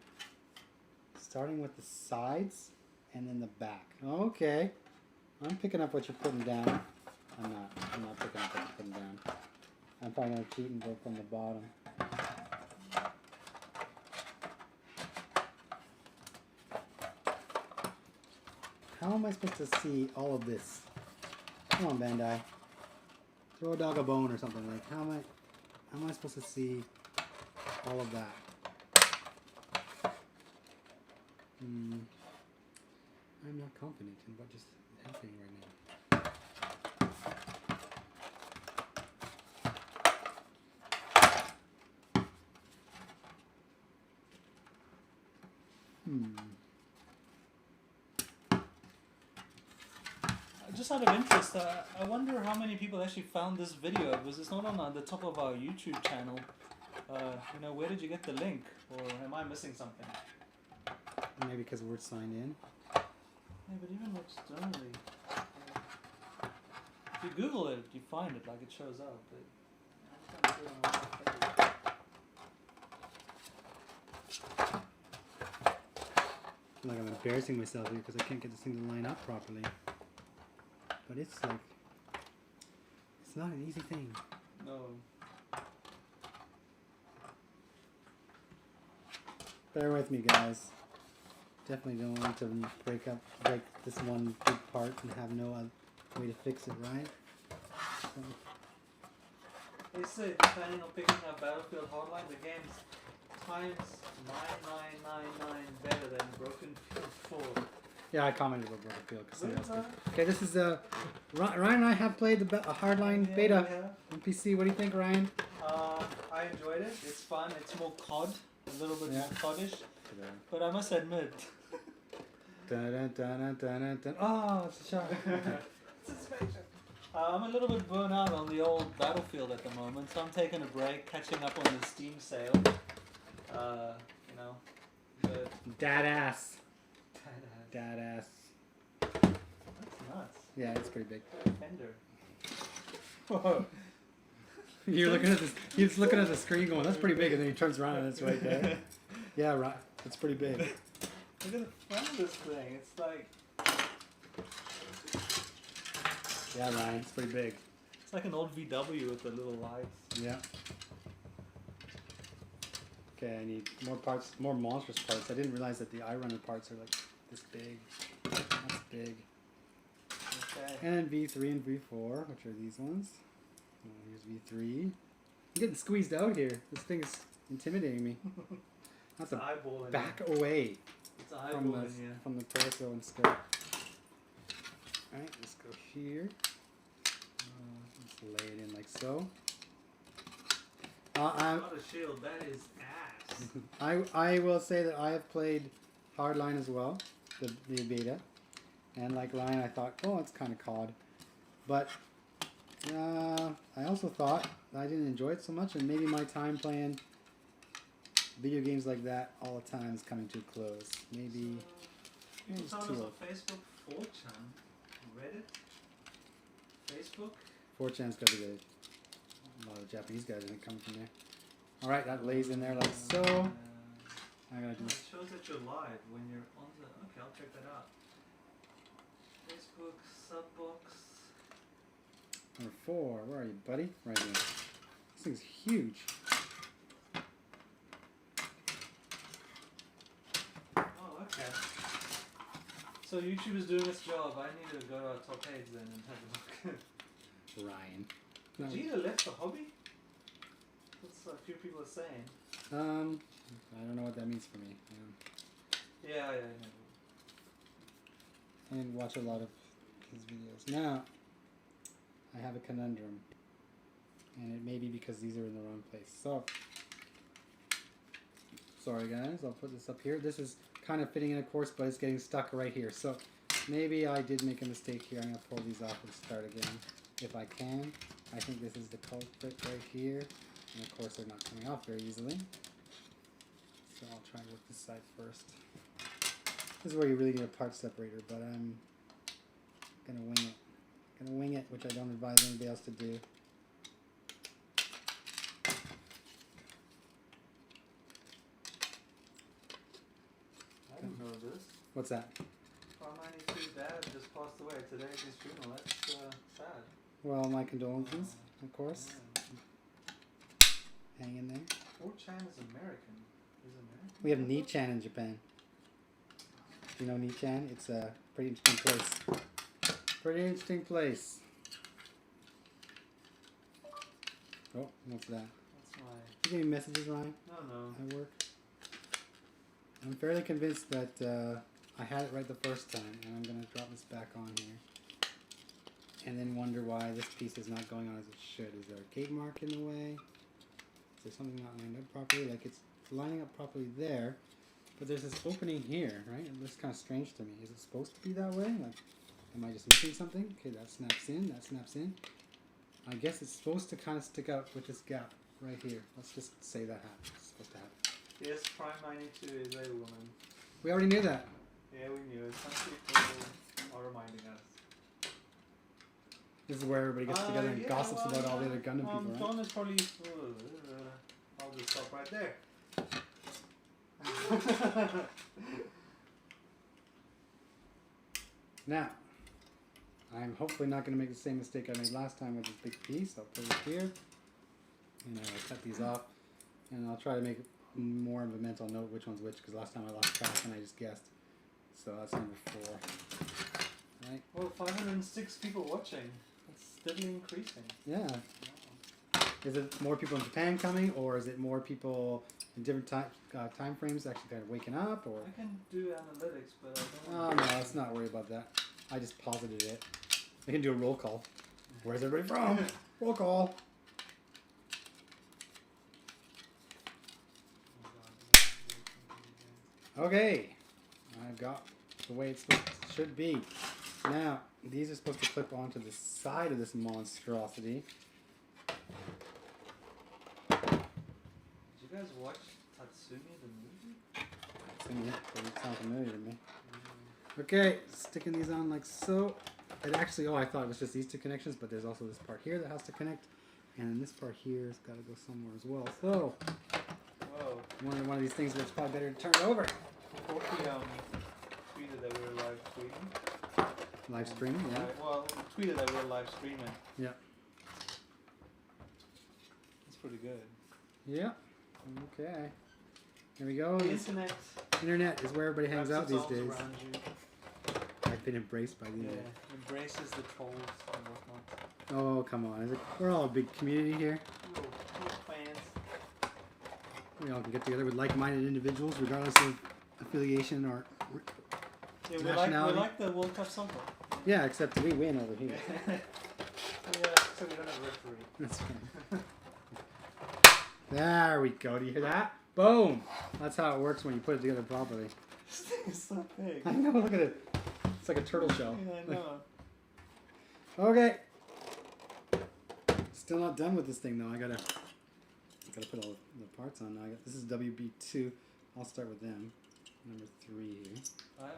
sides and then the back. Okay, I'm picking up what you're putting down. I'm not picking up what you're putting down. I'm probably gonna cheat and go from the bottom. How am I supposed to see all of this? Come on, Bandai. Throw a dog a bone or something. Like, how am I supposed to see all of that? I'm not confident in what just happening right now. Just out of interest, I wonder how many people actually found this video. Was this not on the top of our YouTube channel? You know, where did you get the link? Or am I missing something? Maybe because we're signed in. Yeah, but even externally, if you Google it, you find it, like it shows up. But I feel like I'm embarrassing myself here because I can't get this thing to line up properly. But it's like, it's not an easy thing. No. Bear with me, guys. Definitely don't want to break this one big part and have no way to fix it, right? So. They say, depending on picking up Battlefield Hardline, the game's times 9999 better than Broken Field 4. Yeah, I commented about Battlefield. Okay, this is Ryan and I have played the Hardline beta on PC. What do you think, Ryan? I enjoyed it. It's fun. It's more COD, a little bit more COD-ish. But I must admit. Oh, it's a shot. I'm a little bit burnt out on the old Battlefield at the moment, so I'm taking a break, catching up on the Steam sale. You know, but Dadass. Dadass. That's nuts. Yeah, it's pretty big. Fender. Whoa. You're looking at this. He's looking at the screen, going, "That's pretty big," and then he turns around and it's right there. Yeah, right. It's pretty big. Look at the front of this thing. It's like. Yeah, Ryan. It's pretty big. It's like an old VW with the little lights. Yeah. Okay, I need more parts, more monstrous parts. I didn't realize that the iRunner parts are like this big. That's big. Okay. And V3 and V4, which are these ones. Here's V3. I'm getting squeezed out here. This thing is intimidating me. I have to back away from the torso and skirt. Alright, let's go here. Let's lay it in like so. Not a shield, that is ass. I will say that I have played Hardline as well, the beta. And like Ryan, I thought, oh, it's kind of COD. But I also thought I didn't enjoy it so much, and maybe my time playing video games like that all the time is coming to a close. Maybe You can find us on Facebook, 4chan, Reddit, Facebook. 4chan's got to be a lot of Japanese guys, I think, coming from there. Alright, that lays in there like so. I gotta do it shows that you're live when you're on the. Okay, I'll check that out. Facebook, Subbox. Number 4, where are you, buddy? Right here. This thing's huge. Oh, okay. So YouTube is doing its job. I need to go to our top page then and have a look. Ryan. Vegeta left the hobby? That's what a few people are saying. I don't know what that means for me. Yeah. I didn't watch a lot of his videos. Now, I have a conundrum. And it may be because these are in the wrong place. So, sorry guys, I'll put this up here. This is kind of fitting in, of course, but it's getting stuck right here. So, maybe I did make a mistake here. I'm going to pull these off and start again if I can. I think this is the culprit right here. And of course, they're not coming off very easily. So I'll try and work this side first. This is where you really need a part separator, but I'm going to wing it. I'm going to wing it, which I don't advise anybody else to do. I didn't know this. What's that? Prime 92 dad just passed away today at his funeral. That's sad. Well, my condolences, of course. Yeah. Hang in there. 4chan is American. He's American? We have Nichan in Japan. Do you know Nichan? It's a pretty interesting place. Pretty interesting place. Oh, what's that? That's my... You getting messages, Ryan? No. At work? I'm fairly convinced that I had it right the first time, and I'm going to drop this back on here. And then wonder why this piece is not going on as it should. Is there a gate mark in the way? Is there something not lined up properly? Like it's lining up properly there, but there's this opening here, right? It looks kind of strange to me. Is it supposed to be that way? Like, am I just missing something? Okay, that snaps in, that snaps in. I guess it's supposed to kind of stick out with this gap right here. Let's just say that happens. It's supposed to happen. Yes, Prime 92 is a woman. We already knew that. Yeah, we knew it. Some people are reminding us. This is where everybody gets together and gossips about all the other Gundam people, right? John is probably... I'll just stop right there. Now, I'm hopefully not going to make the same mistake I made last time with this big piece. I'll put it here, and I'll cut these off, and I'll try to make more of a mental note which one's which, because last time I lost track and I just guessed. So that's number 4. Right? Well, 506 people watching. It's steadily increasing. Yeah. Wow. Is it more people in Japan coming, or is it more people in different time frames actually kind of waking up? Or I can do analytics, but I don't... Oh no, let's not worry about that. I just posited it. I can do a roll call. Where's everybody from? Roll call. Okay, I've got the way it should be. Now, these are supposed to clip onto the side of this monstrosity. Did you guys watch Tatsumi the movie? Tatsumi, doesn't sound familiar to me. Okay, sticking these on like so. It actually, I thought it was just these two connections, but there's also this part here that has to connect. And then this part here has got to go somewhere as well. So, whoa. One of these things where it's probably better to turn it over. Corky tweeted that we were live tweeting. Live streaming, yeah. Well, tweeted that we were live streaming. Yeah. That's pretty good. Yeah. Okay. Here we go. The internet. Internet is where everybody hangs out these days. Around you. I've been embraced by the internet. Embraces the trolls and whatnot. Oh, come on. We're all a big community here. Little fans. We all can get together with like-minded individuals, regardless of affiliation or Yeah, nationality. we like the World Cup soccer. Yeah, except we win over here. Yeah, so we don't have a referee. That's fine. There we go. Do you hear that? Boom! That's how it works when you put it together properly. This thing is so big. I know, look at it. It's like a turtle shell. Yeah, I know. Okay. Still not done with this thing though. I gotta put all the parts on now. This is WB2. I'll start with them. Number 3 here.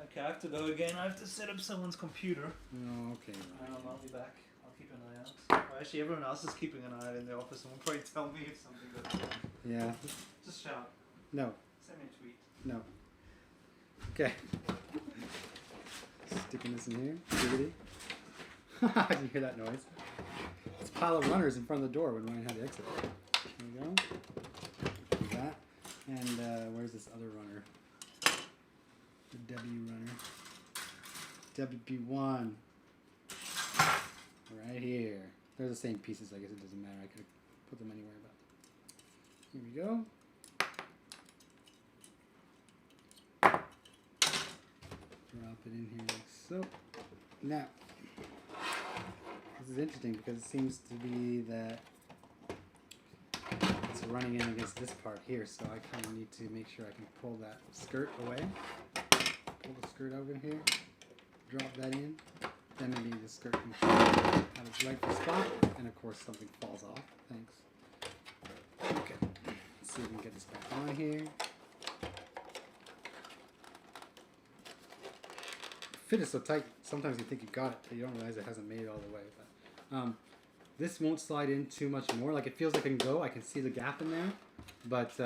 Okay, I have to go again. I have to set up someone's computer. Oh, okay. I'll be back. I'll keep an eye out. Well, actually, everyone else is keeping an eye out in the office and will probably tell me if something goes wrong. Yeah. Just shout. No. Send me a tweet. No. Okay. Sticking this in here. Giggity. Did you hear that noise? It's a pile of runners in front of the door when Ryan had to exit. There we go. Do that. And where's this other runner? The W runner. WB1. Right here. They're the same pieces, I guess it doesn't matter. I could put them anywhere, but here we go. Drop it in here like so. Now, this is interesting because it seems to be that it's running in against this part here, so I kind of need to make sure I can pull that skirt away. Pull the skirt over here, drop that in, then maybe the skirt can have its rightful spot, and of course something falls off. Thanks. Okay, let's see if we can get this back on here. The fit is so tight, sometimes you think you got it, but you don't realize it hasn't made it all the way. But this won't slide in too much more. Like, it feels like it can go. I can see the gap in there. But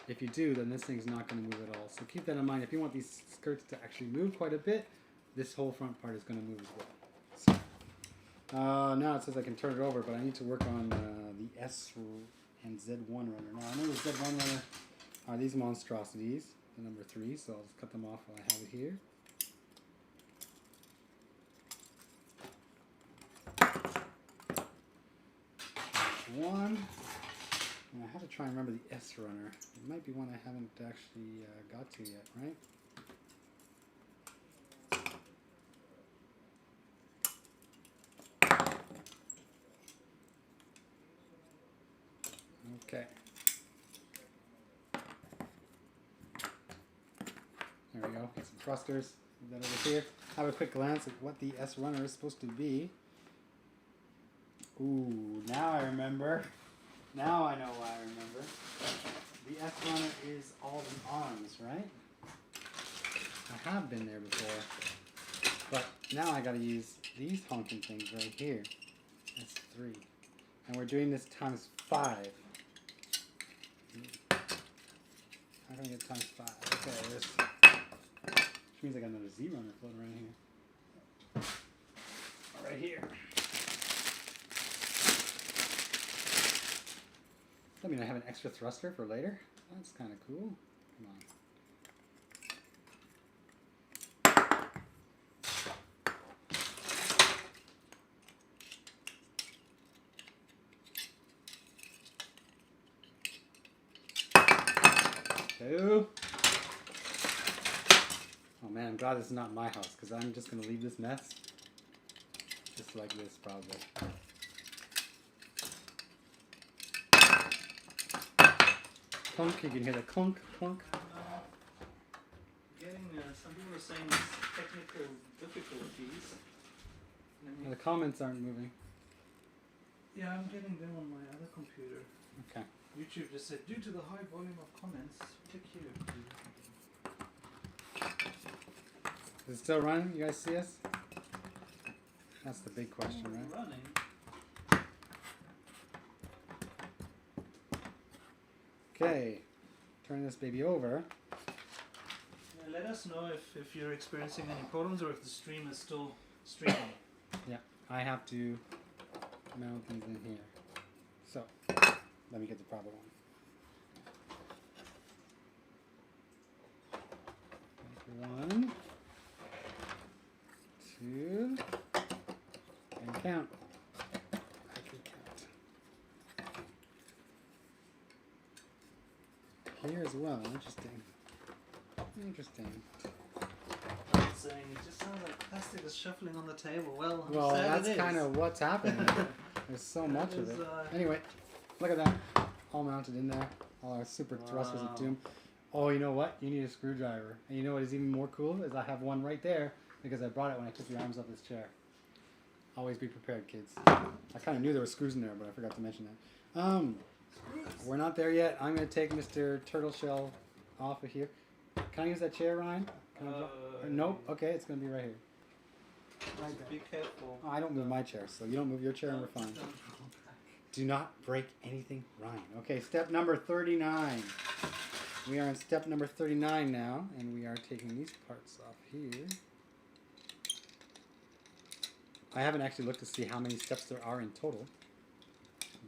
if you do, then this thing's not going to move at all. So keep that in mind. If you want these skirts to actually move quite a bit, this whole front part is going to move as well. So, now it says I can turn it over, but I need to work on the S and Z1 runner. Now, I know the Z1 runner are these monstrosities, the number 3, so I'll just cut them off while I have it here. One. And I have to try and remember the S runner. It might be one I haven't actually got to yet, right? Okay. There we go. Get some thrusters. Move that over here. Have a quick glance at what the S runner is supposed to be. Ooh, now I remember. Now I know why I remember. The S runner is all the arms, right? I have been there before. But now I gotta use these honking things right here. That's 3. And we're doing this times 5. How can I get times 5? Okay, this. Which means I got another Z runner floating around here. Right here. Does that mean I have an extra thruster for later? That's kind of cool. Come on. Two. Oh man, I'm glad this is not my house because I'm just going to leave this mess just like this probably. Clunk, you can hear the clunk, clunk. Getting some people are saying technical difficulties. Well, the comments aren't moving. Yeah, I'm getting them on my other computer. Okay. YouTube just said, due to the high volume of comments, click here. Is it still running? You guys see us? That's the big question, right? Running. Okay, turn this baby over. Yeah, let us know if you're experiencing any problems or if the stream is still streaming. Yeah, I have to mount these in here. So, let me get the proper one. 1, 2, and count. I can count. Here as well. Interesting. Interesting. I'm saying it just sounds like plastic is shuffling on the table. Well, I'm Well, sad that's it is. kind of what's happening. There's so much of it. Anyway, look at that. All mounted in there. All our super thrusters of doom. Oh, you know what? You need a screwdriver. And you know what is even more cool? Is I have one right there because I brought it when I took the arms off this chair. Always be prepared, kids. I kind of knew there were screws in there, but I forgot to mention that. We're not there yet. I'm going to take Mr. Turtleshell off of here. Can I use that chair, Ryan? Can I nope. Okay, it's going to be right here. Right there. Be careful. Oh, I don't move my chair, so you don't move your chair and we're fine. Do not break anything, Ryan. Okay, step number 39. We are on step number 39 now, and we are taking these parts off here. I haven't actually looked to see how many steps there are in total,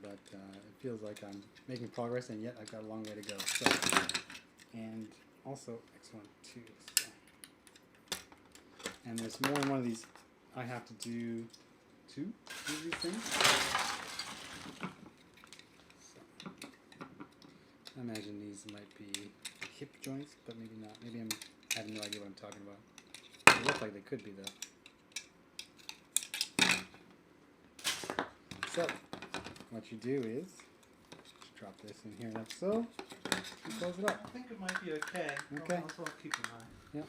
but it feels like I'm making progress, and yet I've got a long way to go. So, and also X1, 2. So. And there's more than one of these. I have to do 2 of these things. So, I imagine these might be hip joints, but maybe not. Maybe I have no idea what I'm talking about. They look like they could be though. So, what you do is just drop this in here like so, and close it up. I think it might be okay. Okay. I'll keep an eye. Yep.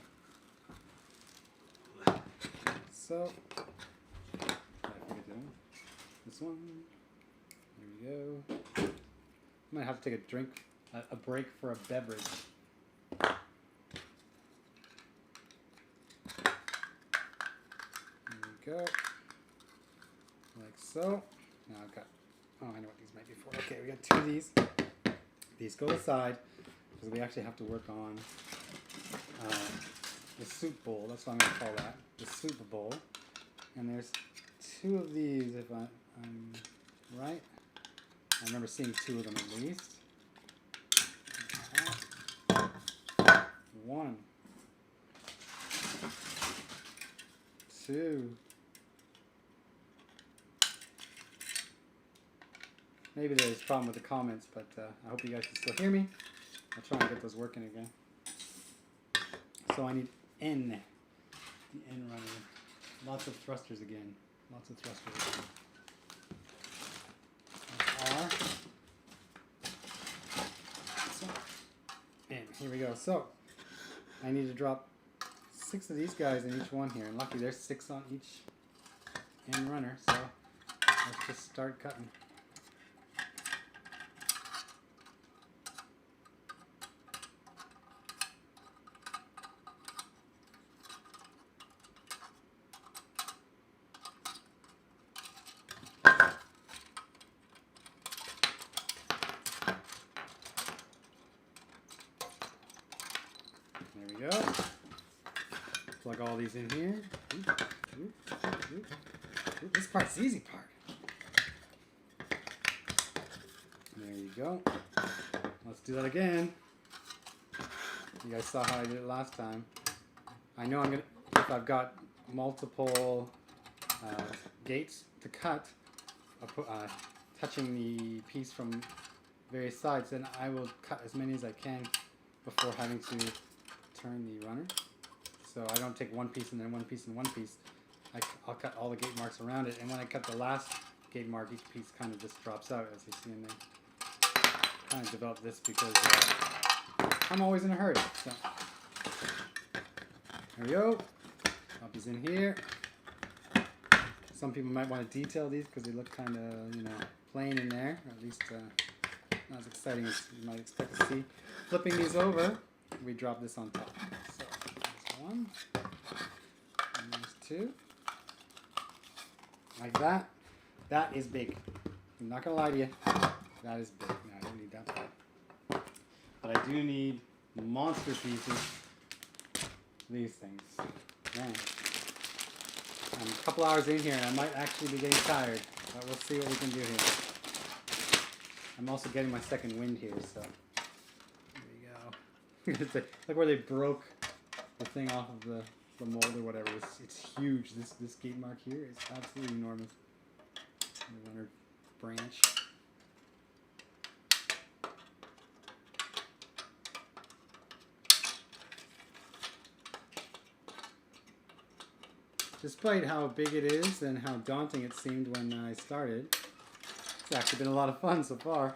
So, I forget this one. There we go. Might have to take a break for a beverage. There we go. Like so. Now I've got, oh, I know what these might be for. Okay, we got 2 of these. These go aside because we actually have to work on the soup bowl. That's what I'm going to call that. The soup bowl. And there's 2 of these if I'm right. I remember seeing 2 of them at least. 1, 2. Maybe there's a problem with the comments, but I hope you guys can still hear me. I'll try and get those working again. So I need N, the N runner. Lots of thrusters again. Lots of thrusters again. R. So, and here we go. So I need to drop 6 of these guys in each one here, and lucky there's 6 on each N runner. So let's just start cutting. There we go. Plug all these in here. This part's the easy part. There you go. Let's do that again. You guys saw how I did it last time. I know if I've got multiple gates to cut, touching the piece from various sides, then I will cut as many as I can before having to turn the runner. So I don't take one piece and then one piece and one piece. I'll cut all the gate marks around it, and when I cut the last gate mark, each piece kind of just drops out, as you see in there. Kind of developed this because I'm always in a hurry. So there we go. Drop these in here. Some people might want to detail these because they look kind of, plain in there, or at least not as exciting as you might expect to see. Flipping these over, we drop this on top. So there's 1, and there's 2. Like that. That is big. I'm not going to lie to you. That is big. No, I don't need that part. But I do need monster pieces. These things. Man. I'm a couple hours in here and I might actually be getting tired. But we'll see what we can do here. I'm also getting my second wind here, so there you go. Look where they broke the thing off of the mold or whatever. It's huge. This gate mark here is absolutely enormous. The runner branch. Despite how big it is and how daunting it seemed when I started, it's actually been a lot of fun so far.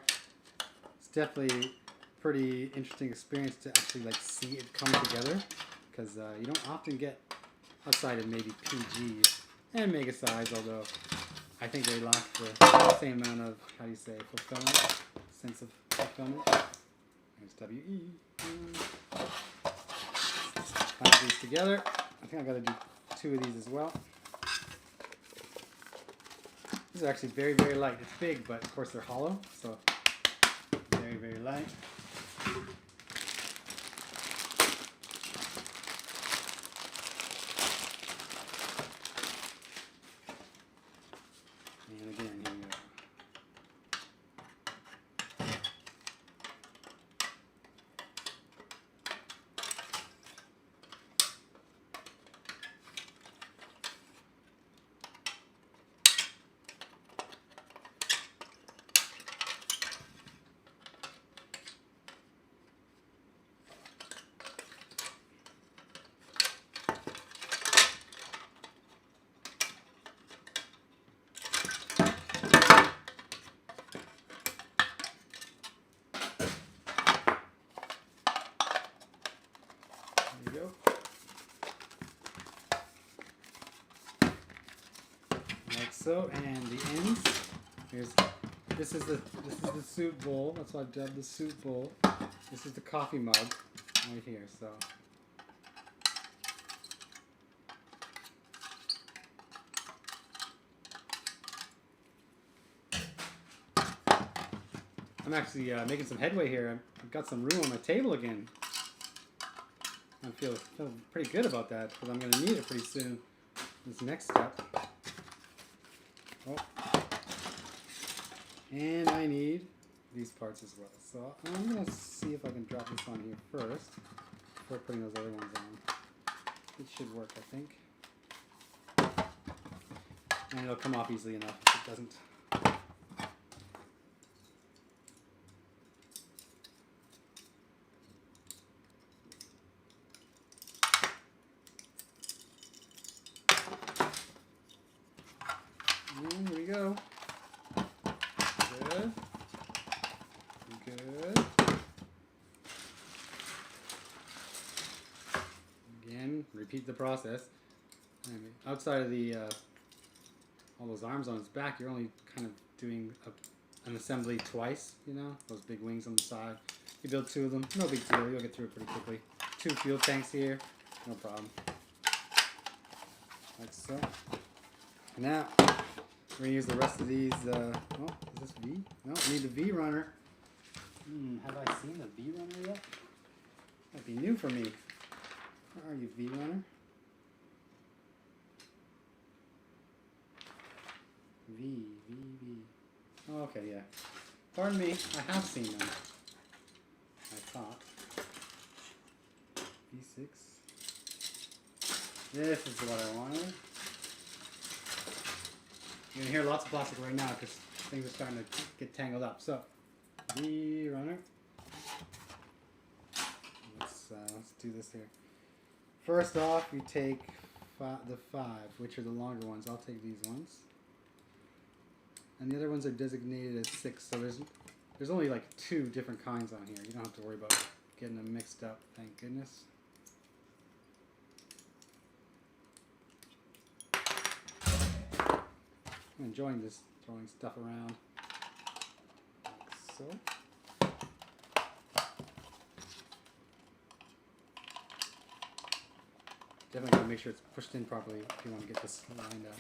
It's definitely a pretty interesting experience to actually see it come together, because you don't often get, outside of maybe PG and Mega Size, although I think they lack the same amount of, fulfillment, sense of fulfillment. There's WE. Put these together. I think I got to do 2 of these as well. These are actually very, very light. It's big, but of course they're hollow, so very, very light. And again, here we go. There you go. Like so, and the ends. This is the soup bowl. That's why I dubbed the soup bowl. This is the coffee mug right here. So. I'm actually making some headway here. I've got some room on my table again. I feel pretty good about that because I'm going to need it pretty soon. This next step. Oh. And I need these parts as well. So I'm going to see if I can drop this on here first before putting those other ones on. It should work, I think. And it'll come off easily enough if it doesn't. And here we go. Good. Good. Again, repeat the process. I mean, outside of the all those arms on its back, you're only kind of doing an assembly twice, you know? Those big wings on the side. You build 2 of them, no big deal. You'll get through it pretty quickly. 2 fuel tanks here, no problem. Like so. Now, we're going to use the rest of these, oh, is this V? No, I need the V runner. Have I seen the V runner yet? That'd be new for me. Where are you, V runner? V. Oh, okay, yeah. Pardon me, I have seen them. I thought. V6. This is what I wanted. You're going to hear lots of plastic right now because things are starting to get tangled up. So, V runner. Let's do this here. First off, you take the 5, which are the longer ones. I'll take these ones. And the other ones are designated as 6, so there's only like 2 different kinds on here. You don't have to worry about getting them mixed up, thank goodness. I'm enjoying this, throwing stuff around. Like so. Definitely gotta make sure it's pushed in properly if you want to get this lined up.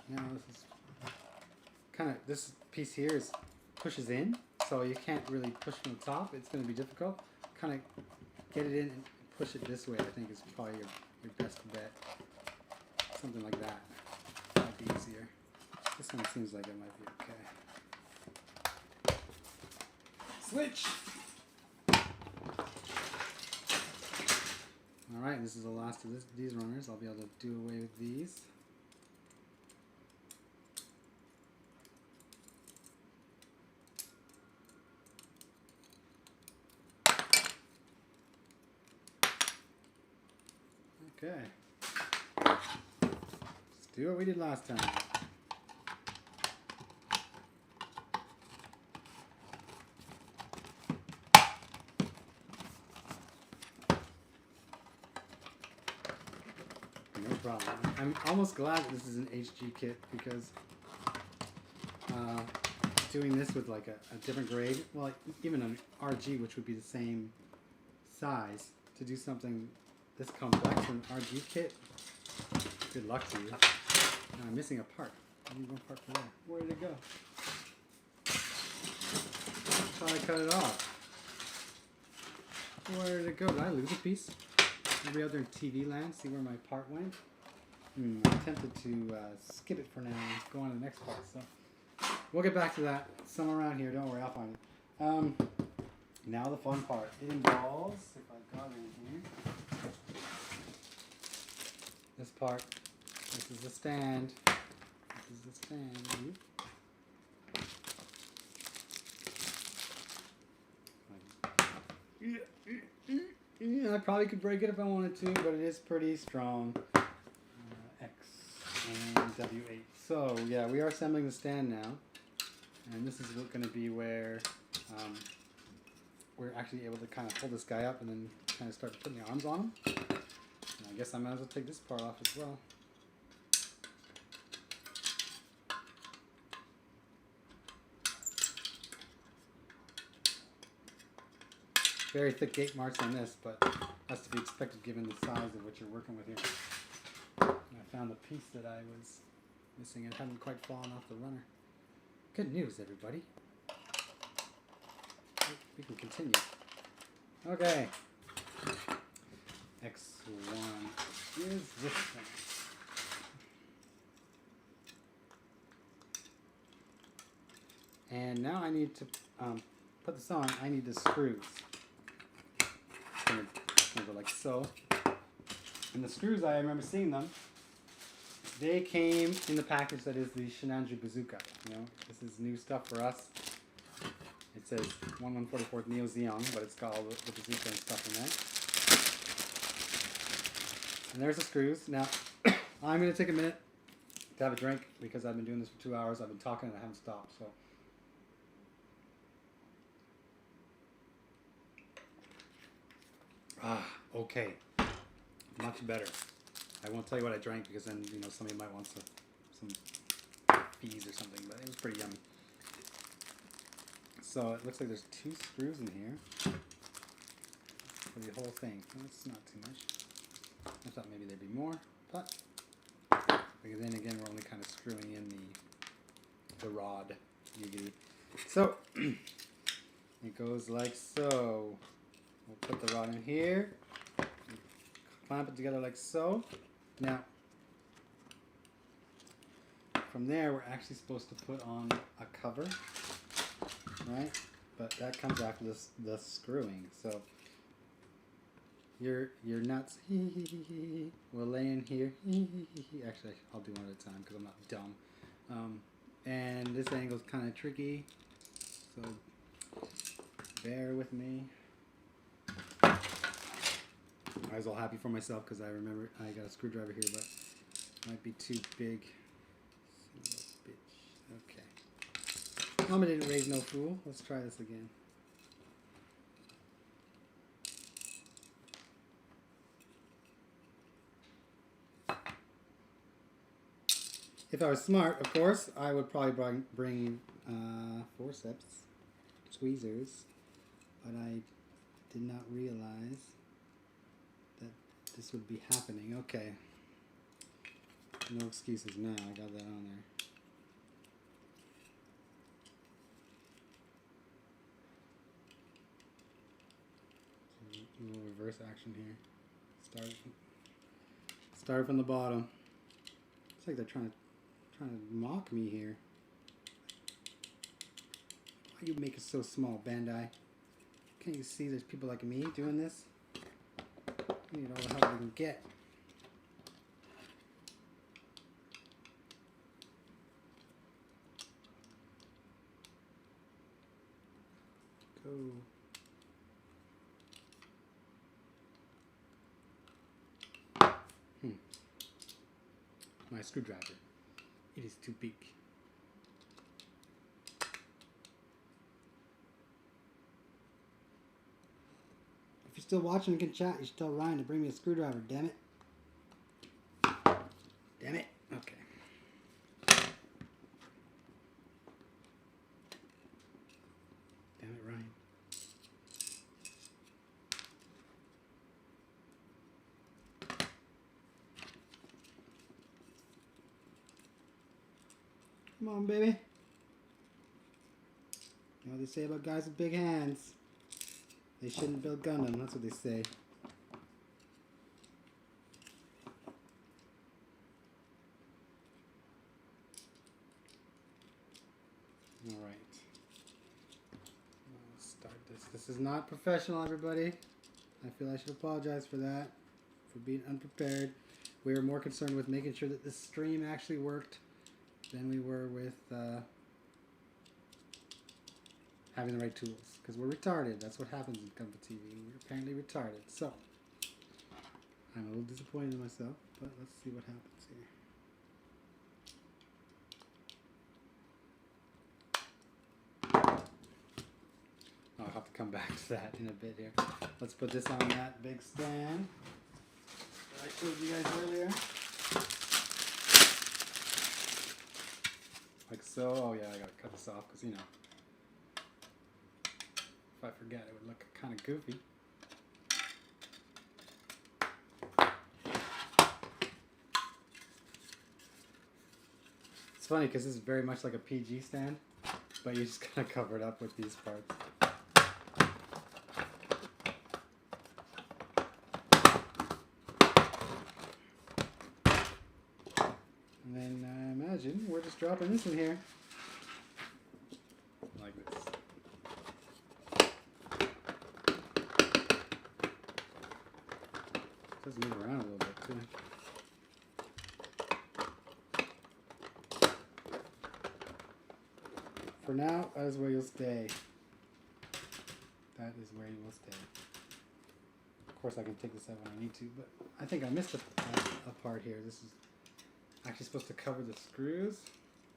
Now this is kind of, this piece here pushes in, so you can't really push from the top. It's going to be difficult. Kind of get it in and push it this way, I think is probably your best bet. Something like that might be easier. This one seems like it might be okay. Switch! Alright, this is the last of these runners. I'll be able to do away with these. Okay. Let's do what we did last time. No problem. I'm almost glad that this is an HG kit because doing this with like a different grade, well, like even an RG, which would be the same size, to do something this complex in an RG kit, good luck to you. Now I'm missing a part. I need one part for there. Where did it go? I thought I cut it off. Where did it go? Did I lose a piece? Maybe out there in TV land, see where my part went? I'm tempted to skip it for now and go on to the next part. So we'll get back to that somewhere around here. Don't worry, I'll find it. Now the fun part. It involves, if I got it in here, this part. This is the stand. This is the stand. Yeah, I probably could break it if I wanted to, but it is pretty strong. X and W8. So, yeah, we are assembling the stand now. And this is going to be where we're actually able to kind of pull this guy up and then kind of start putting the arms on him. And I guess I might as well take this part off as well. Very thick gate marks on this, but that's to be expected given the size of what you're working with here. And I found the piece that I was missing. It hadn't quite fallen off the runner. Good news, everybody. We can continue. Okay. X1 is this thing. And now I need to put this on. I need the screws. Gonna go like so. And the screws, I remember seeing them. They came in the package that is the Shinanju Bazooka. You know, this is new stuff for us. It says 1/144th Neo Zeong, but it's got all the bazooka and stuff in there. And there's the screws. Now, I'm going to take a minute to have a drink because I've been doing this for 2 hours. I've been talking and I haven't stopped. So. Okay. Much better. I won't tell you what I drank because then, you know, somebody might want some fees or something, but it was pretty yummy. So it looks like there's 2 screws in here for the whole thing. That's not too much. I thought maybe there'd be more, but because then again we're only kind of screwing in the rod. So it goes like so. We'll put the rod in here, clamp it together like so. Now, from there we're actually supposed to put on a cover, right? But that comes after the screwing. So your nuts will lay in here. Actually, I'll do one at a time because I'm not dumb. And this angle's kind of tricky, so bear with me. I was all happy for myself because I remember I got a screwdriver here, but it might be too big. Son of a bitch. Okay. Mama didn't raise no fool. Let's try this again. If I was smart, of course, I would probably bring forceps, tweezers, but I did not realize that this would be happening. Okay. No excuses now. I got that on there. A little reverse action here. Start from the bottom. It's like they're trying to mock me here. Why you make it so small, Bandai? Can't you see there's people like me doing this? We need all the help we can get. Go. My screwdriver. It is too big. If you're still watching and can chat, you should tell Ryan to bring me a screwdriver, damn it. Damn it. Okay. Damn it, Ryan. Come on, baby. You know what they say about guys with big hands? They shouldn't build Gundam, that's what they say. Alright. Let's start this. This is not professional, everybody. I feel I should apologize for that, for being unprepared. We were more concerned with making sure that this stream actually worked than we were with having the right tools. Because we're retarded. That's what happens in Gunpla TV. We're apparently retarded. So, I'm a little disappointed in myself, but let's see what happens here. come back to that in a bit here. Let's put this on that big stand that I showed you guys earlier. Like so. Oh yeah, I gotta cut this off because, you know, if I forget it would look kind of goofy. It's funny because this is very much like a PG stand, but you just kind of cover it up with these parts. And then I imagine we're just dropping this in here. Like this. It does move around a little bit too. For now, that is where you'll stay. That is where you will stay. Of course, I can take this out when I need to, but I think I missed a part here. This is actually supposed to cover the screws,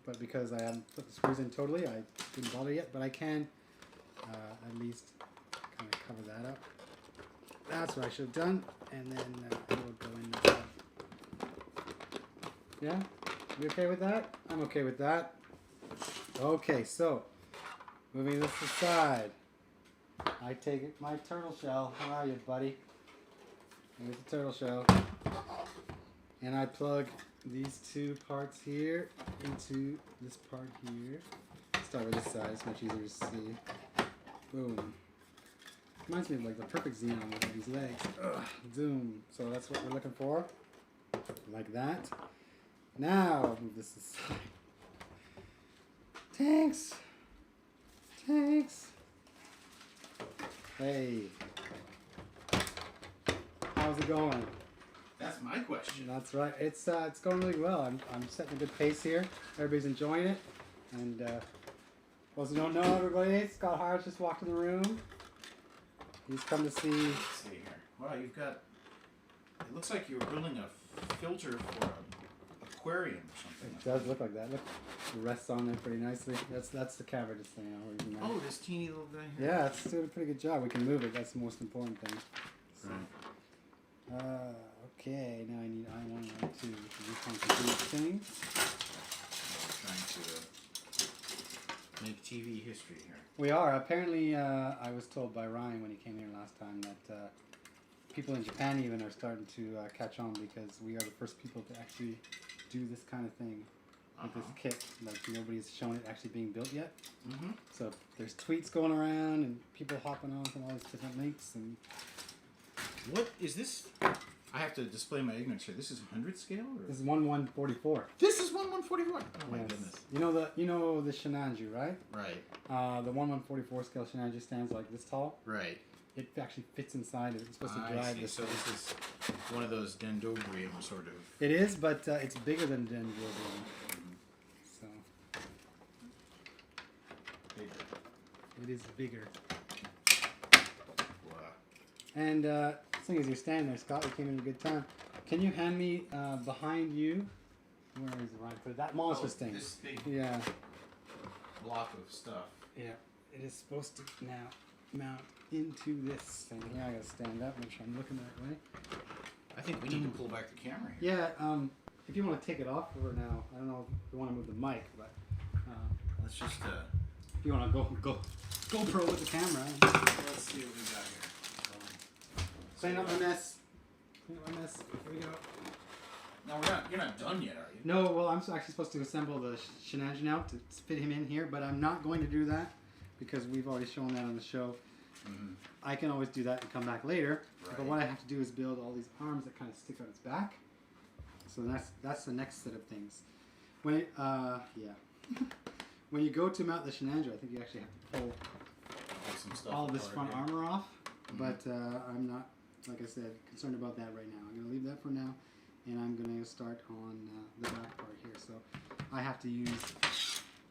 but because I haven't put the screws in totally, I didn't bother yet, but I can at least kind of cover that up. That's what I should have done, and then it will go in. Yeah? You okay with that? I'm okay with that. Okay, so moving this aside, I take it my turtle shell. Where are you, buddy? Here's the turtle shell, and I plug these two parts here into this part here. Start with this side; it's much easier to see. Boom. Reminds me of like the perfect Zeong with these legs. Ugh, zoom. So that's what we're looking for, like that. Now I'll move this aside. Tanks! Tanks! Hey. How's it going? That's my question. That's right. It's going really well. I'm setting a good pace here. Everybody's enjoying it. And those who don't know, everybody, Scott Hart just walked in the room. He's come to see. Let's see here. Wow, you've got. It looks like you were building a filter for an aquarium or something. It does look like that. Look, it rests on there pretty nicely. That's the camera just saying. Oh, this teeny little guy here. Yeah, it's doing a pretty good job. We can move it. That's the most important thing. So. Right. Okay, now I need I1 and I2 to reconfigure things. Trying to make TV history here. We are. Apparently, I was told by Ryan when he came here last time that people in Japan even are starting to catch on because we are the first people to actually do this kind of thing with this kit. Like, nobody's shown it actually being built yet. Mm-hmm. So there's tweets going around and people hopping on from all these different links. And what is this? I have to display my ignorance here. This is 100 scale? Or? this is 1/144. This is 1/144? Oh my Yes. goodness. You know the Shinanju, right? Right. The 1/144 scale Shinanju stands like this tall. Right. It actually fits inside it. It's supposed to I drive see. this. So this is one of those dendrobium sort of. It is, but it's bigger than dendrobium. So Bigger. it is bigger. Wow. And seeing as you're standing there, Scott, we came in a good time. Can you hand me behind you? Where is it? Right, put that monstrous thing. This big Yeah. block of stuff. Yeah. It is supposed to now mount into this thing here. I gotta stand up, make sure I'm looking that way. I think we need to pull back the camera here. Yeah. If you want to take it off for now, I don't know if you want to move the mic, but Let's just if you want to go GoPro with the camera. let's see what we got here. Clean up my mess. Clean up my mess. Here we go. No, you're not done yet, are you? No, well, I'm actually supposed to assemble the Shinanju now to fit him in here, but I'm not going to do that because we've already shown that on the show. Mm-hmm. I can always do that and come back later, Right. but what I have to do is build all these arms that kind of stick out its back. So that's the next set of things. When when you go to mount the Shinanju, I think you actually have to pull Some stuff all this apart front here. armor off, Mhm. but I'm not, like I said, concerned about that right now. I'm going to leave that for now, and I'm going to start on the back part here. So I have to use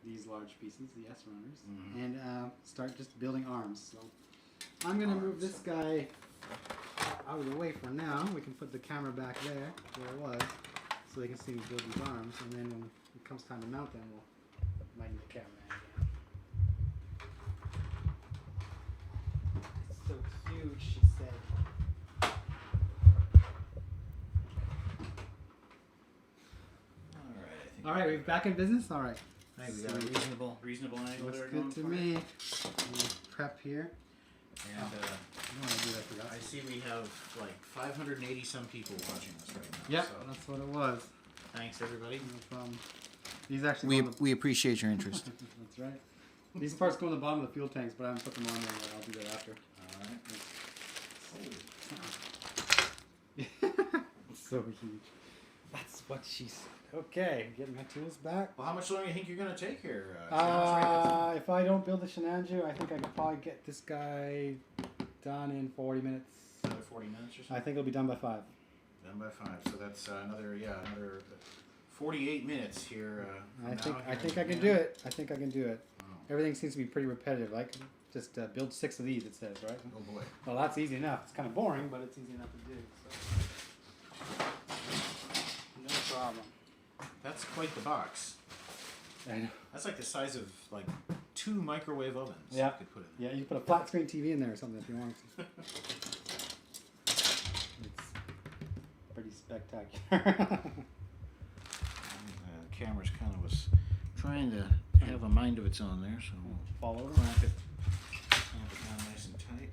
these large pieces, the S runners, and start just building arms. So I'm going to move this guy out of the way for now. We can put the camera back there where it was, so they can see me build these arms, and then when it comes time to mount them, might need the camera again. All right, we're back in business. All right. Hey, we got a reasonable angle Looks there good going to for me. you. Prep here. And I don't want to do that for that. I see we have like 580 some people watching us right now. Yep, So that's what it was. thanks everybody. No problem. These actually We appreciate your interest. That's right. These parts go in the bottom of the fuel tanks, but I haven't put them on there yet. I'll do that after. Alright. It's so huge. That's what she said. Okay, getting my tools back. Well, how much longer do you think you're going to take here? If I don't build the Shenandoah, I think I could probably get this guy done in 40 minutes. Another 40 minutes or something? I think it'll be done by 5. Done by 5. So that's another 48 minutes here. I think I can do it. I think I can do it. Oh. Everything seems to be pretty repetitive. Like, just build 6 of these, it says, right? Oh boy. Well, that's easy enough. It's kind of boring, but it's easy enough to do. So. No problem. That's quite the box. I know. That's like the size of like 2 microwave ovens. Yeah. You could put in. Yeah, you put a flat screen TV in there or something if you want to. It's pretty spectacular. The camera's kind of was trying to have a mind of its own there, so we'll Fall over. clamp it down nice and tight.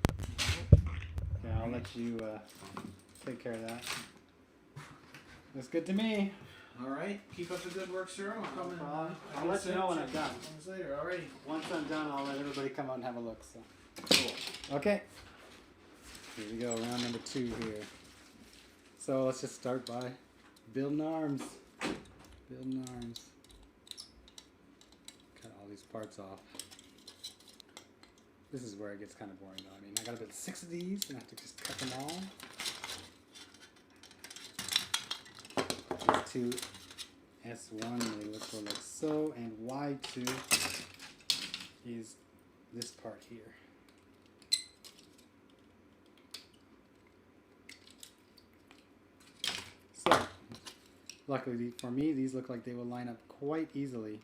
Yeah, I'll let you take care of that. Looks good to me. All right, keep up the good work, sir. I'll come in. I'll let you know when I'm done. Later, alrighty. Once I'm done, I'll let everybody come out and have a look. So. Cool. Okay. Here we go, round number 2 here. So let's just start by building arms. Building arms. Cut all these parts off. This is where it gets kind of boring though. I mean, I gotta build 6 of these and I have to just cut them all. These 2 S1, they look for like so, and Y2 is this part here. So, luckily for me, these look like they will line up quite easily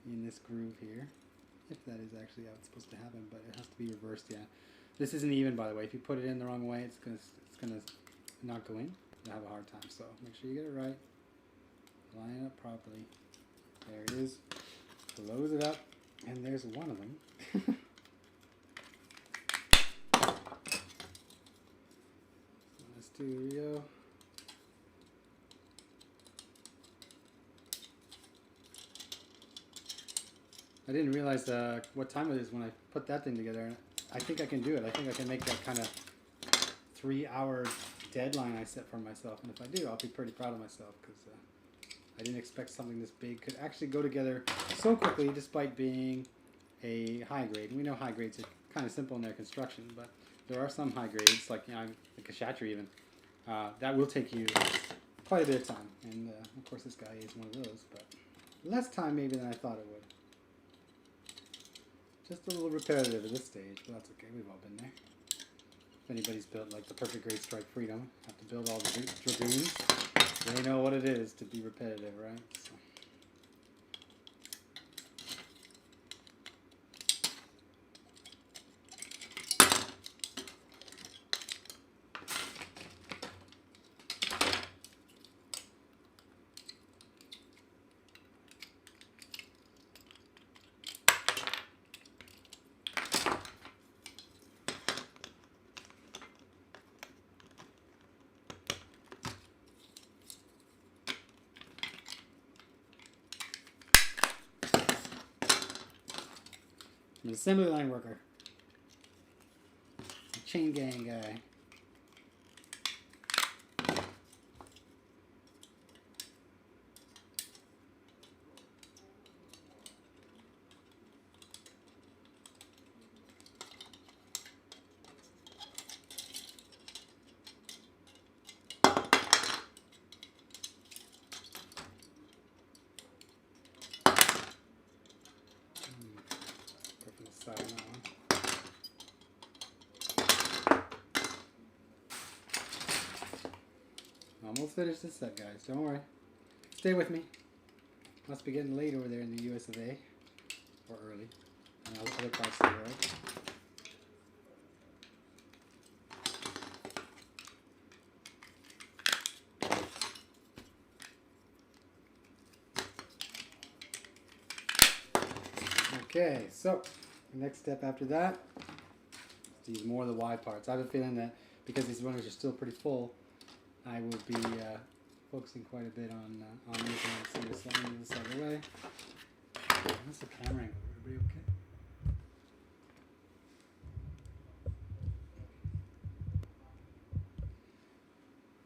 in this groove here. If that is actually how it's supposed to happen, but it has to be reversed, yeah. This isn't even, by the way. If you put it in the wrong way, it's gonna not go in. You'll have a hard time, so make sure you get it right. Line it up properly. There it is. Close it up, and there's one of them. Let's do Rio. I didn't realize what time it is when I put that thing together. I think I can do it. I think I can make that kind of 3-hour deadline I set for myself. And if I do, I'll be pretty proud of myself because I didn't expect something this big could actually go together so quickly despite being a high grade. And we know high grades are kind of simple in their construction, but there are some high grades, like, like a Shattery even, that will take you quite a bit of time. And of course this guy is one of those, but less time maybe than I thought it would. Just a little repetitive at this stage, but that's okay. We've all been there. If anybody's built like the perfect Great Strike Freedom, have to build all the dragoons, they know what it is to be repetitive, right? So. I'm an assembly line worker. A chain gang guy. Side on that one. Almost finished this set, guys. Don't worry. Stay with me. Must be getting late over there in the US of A. Or early. And other parts of the world. Okay, so the next step after that is to use more of the Y parts. I have a feeling that because these runners are still pretty full, I will be focusing quite a bit on using it. So just let me move this out of the way. How's the camera angle? Everybody okay?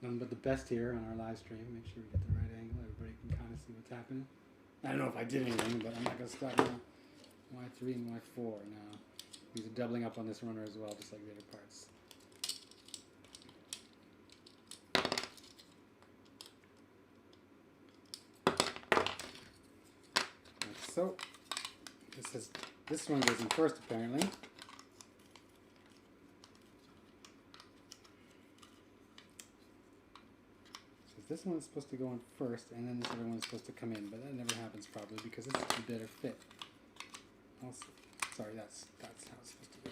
None but the best here on our live stream. Make sure we get the right angle. Everybody can kind of see what's happening. I don't know if I did anything, but I'm not going to start now. Y3 and Y4 now. These are doubling up on this runner as well, just like the other parts. Like so. This one goes in first apparently. This one's supposed to go in first, and then this other one's supposed to come in, but that never happens probably because this is a better fit. Also, sorry, that's how it's supposed to go.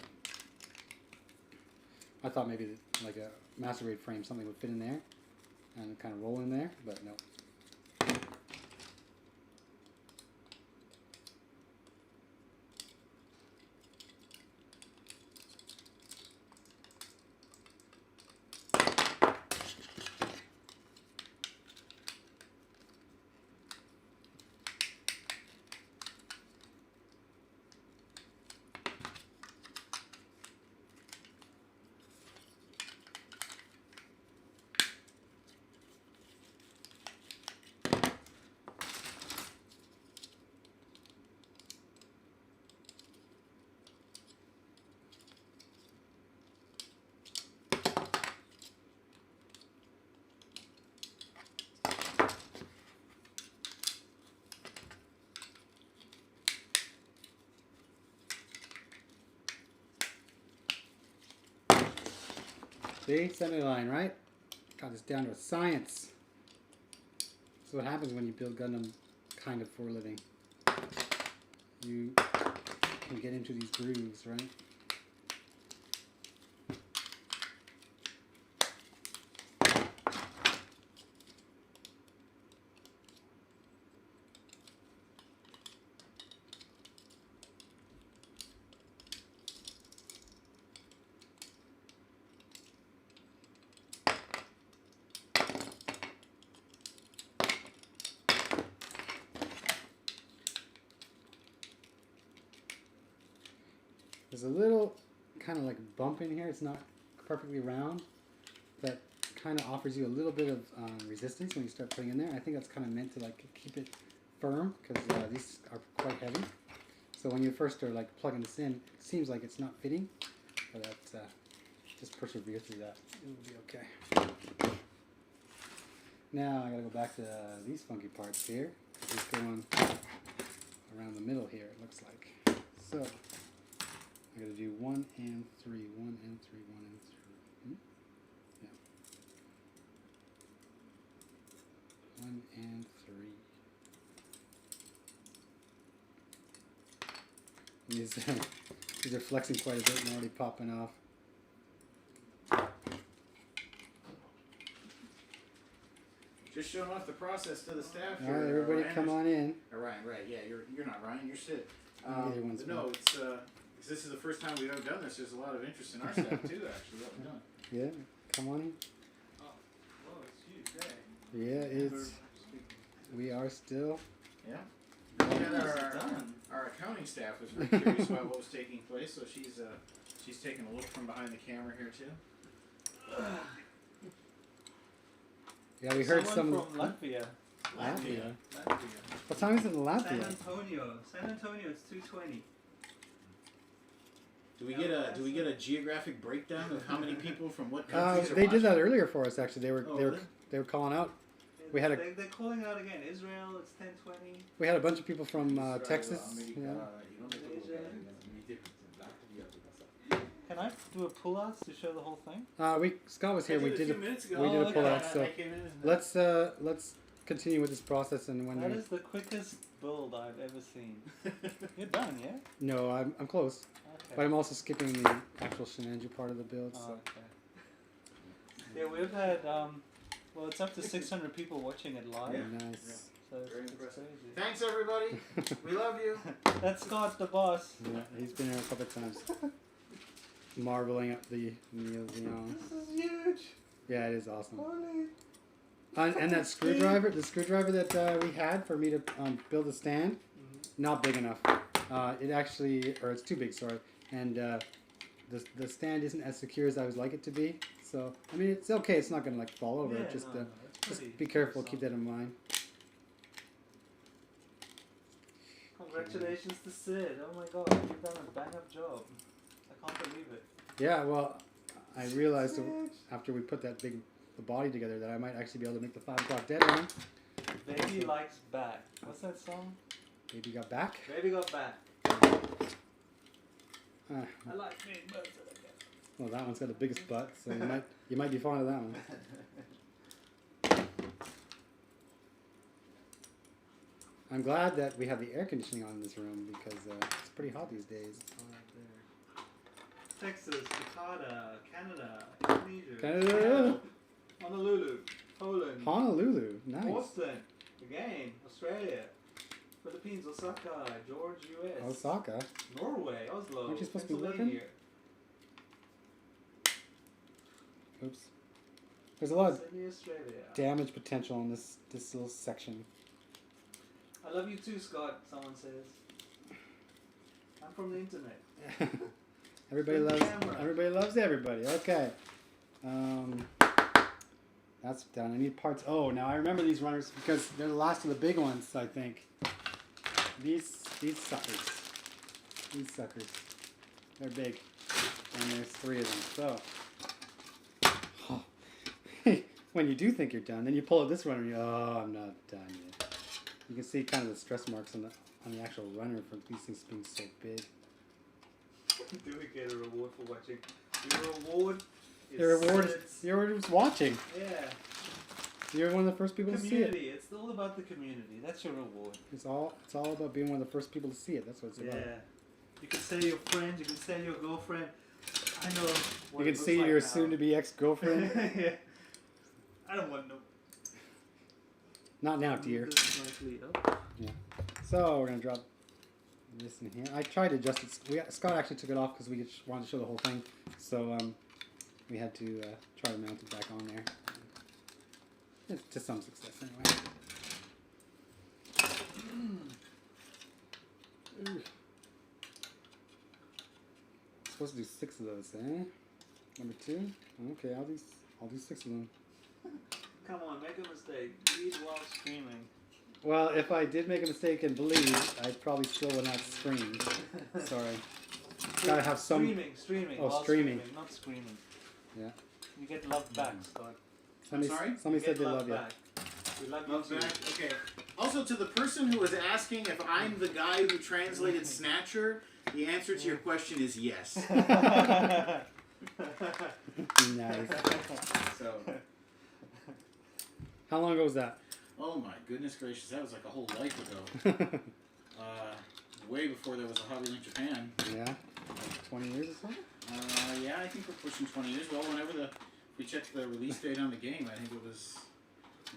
I thought maybe like a master raid frame, something would fit in there and kind of roll in there, but no. See, center line, right? Got this down to a science. This is what happens when you build Gundam kind of for a living. You can get into these grooves, right? There's a little kind of like bump in here. It's not perfectly round. That kind of offers you a little bit of resistance when you start putting in there. I think that's kind of meant to like keep it firm because these are quite heavy. So when you first are like plugging this in, it seems like it's not fitting, but that's just persevere through that. It will be okay. Now I gotta go back to these funky parts here. It's going around the middle here. It looks like so. I gotta do 1 and 3, 1 and 3, 1 and 3. Yeah. 1 and 3. These are flexing quite a bit and already popping off. Just showing off the process to the staff here. All right, everybody, come on in. Ryan, right? Yeah, you're not Ryan. You're Sid. Neither one's no, it's this is the first time we've ever done this. There's a lot of interest in our staff too, actually. What we've done. Yeah, come on in. Oh, whoa, it's huge, eh? Yeah, it's. We are still. Yeah. And our accounting staff was very curious about what was taking place, so she's taking a look from behind the camera here too. Yeah, we heard Someone from Latvia. Latvia. What time is it in Latvia? San Antonio, it's 2:20. Do we get a geographic breakdown of how many people from what countries are They did watching? that earlier for us. Actually, Really? they were calling out. They're calling out again. Israel, it's 10:20. We had a bunch of people from Texas. Yeah. Can I do a pull-outs to show the whole thing? Scott was here. We did a ago. pull-out. So let's continue with this process and when that is the quickest build I've ever seen. You're done, yeah? No, I'm close. Okay. But I'm also skipping the actual Shenanju part of the build. Oh, So. okay. Yeah, we've had well, it's up to 600 people watching it live. Yeah. Nice. So Very it's impressive. crazy. Thanks, everybody. We love you. That's Scott, the boss. Yeah, he's been here a couple of times. Marveling at the Zeong. This is huge. Yeah, it is awesome. Holy. And that screwdriver, the screwdriver that we had for me to build a stand, not big enough. It actually, or it's too big, sorry. And the stand isn't as secure as I would like it to be. So, I mean, it's okay. It's not going to like fall over. Yeah, Just just be careful. Keep that in mind. Congratulations to Sid. Oh my god, you've done a bang up job. I can't believe it. Yeah, well, I realized after we put that big body together that I might actually be able to make the 5 o'clock deadline. Baby likes back. What's that song? Baby got back. Baby got back. Ah, I like big butts. well, that one's got the biggest butt, so you might be fond of that one. I'm glad that we have the air conditioning on in this room because it's pretty hot these days. Texas, Jakarta, Canada, Indonesia, Canada. Honolulu, Poland, Honolulu, nice. Boston, again, Australia, Philippines, Osaka, George, US, Osaka. Norway, Oslo, Aren't you supposed to be Pennsylvania, Oops. There's a lot of Sydney, Australia. damage potential in this little section. I love you too, Scott, someone says. I'm from the internet. Everybody loves everybody. Okay. That's done. I need parts. Oh, now I remember these runners because they're the last of the big ones, I think. These suckers. These suckers. They're big. And there's 3 of them. So. When you do think you're done, then you pull out this runner and you're, oh, I'm not done yet. You can see kind of the stress marks on the actual runner from these things being so big. Do we get a reward for watching? Your reward is Your reward is watching. Yeah. You're one of the first people to see it. Community. It's all about the community. That's your reward. It's all about being one of the first people to see it. That's what it's about. Yeah. You can say your friend. You can say your girlfriend. I know. What You can see your soon-to-be ex-girlfriend. Yeah. I don't want no. Not now, dear. Yeah. So we're gonna drop this in here. I tried to adjust it. Scott actually took it off because we wanted to show the whole thing. So we had to try to mount it back on there. It's to some success anyway. Supposed to do 6 of those, eh? Number 2. Okay, I'll do 6 of them. Come on, make a mistake. Read while screaming. Well, if I did make a mistake and bleed, I probably still would not scream. Sorry. Gotta have some. Streaming. Oh, while streaming. Not screaming. Yeah. You get love back, Scott. Somebody said they love you. Back. We love Love you too. back. Okay. Also, to the person who was asking if I'm the guy who translated Snatcher, the answer to your question is yes. Nice. So. How long ago was that? Oh my goodness gracious, that was like a whole life ago. Way before there was a HobbyLink Japan. Yeah. Like 20 years or so? Yeah, I think we're pushing 20 years. Well, whenever we checked the release date on the game, I think it was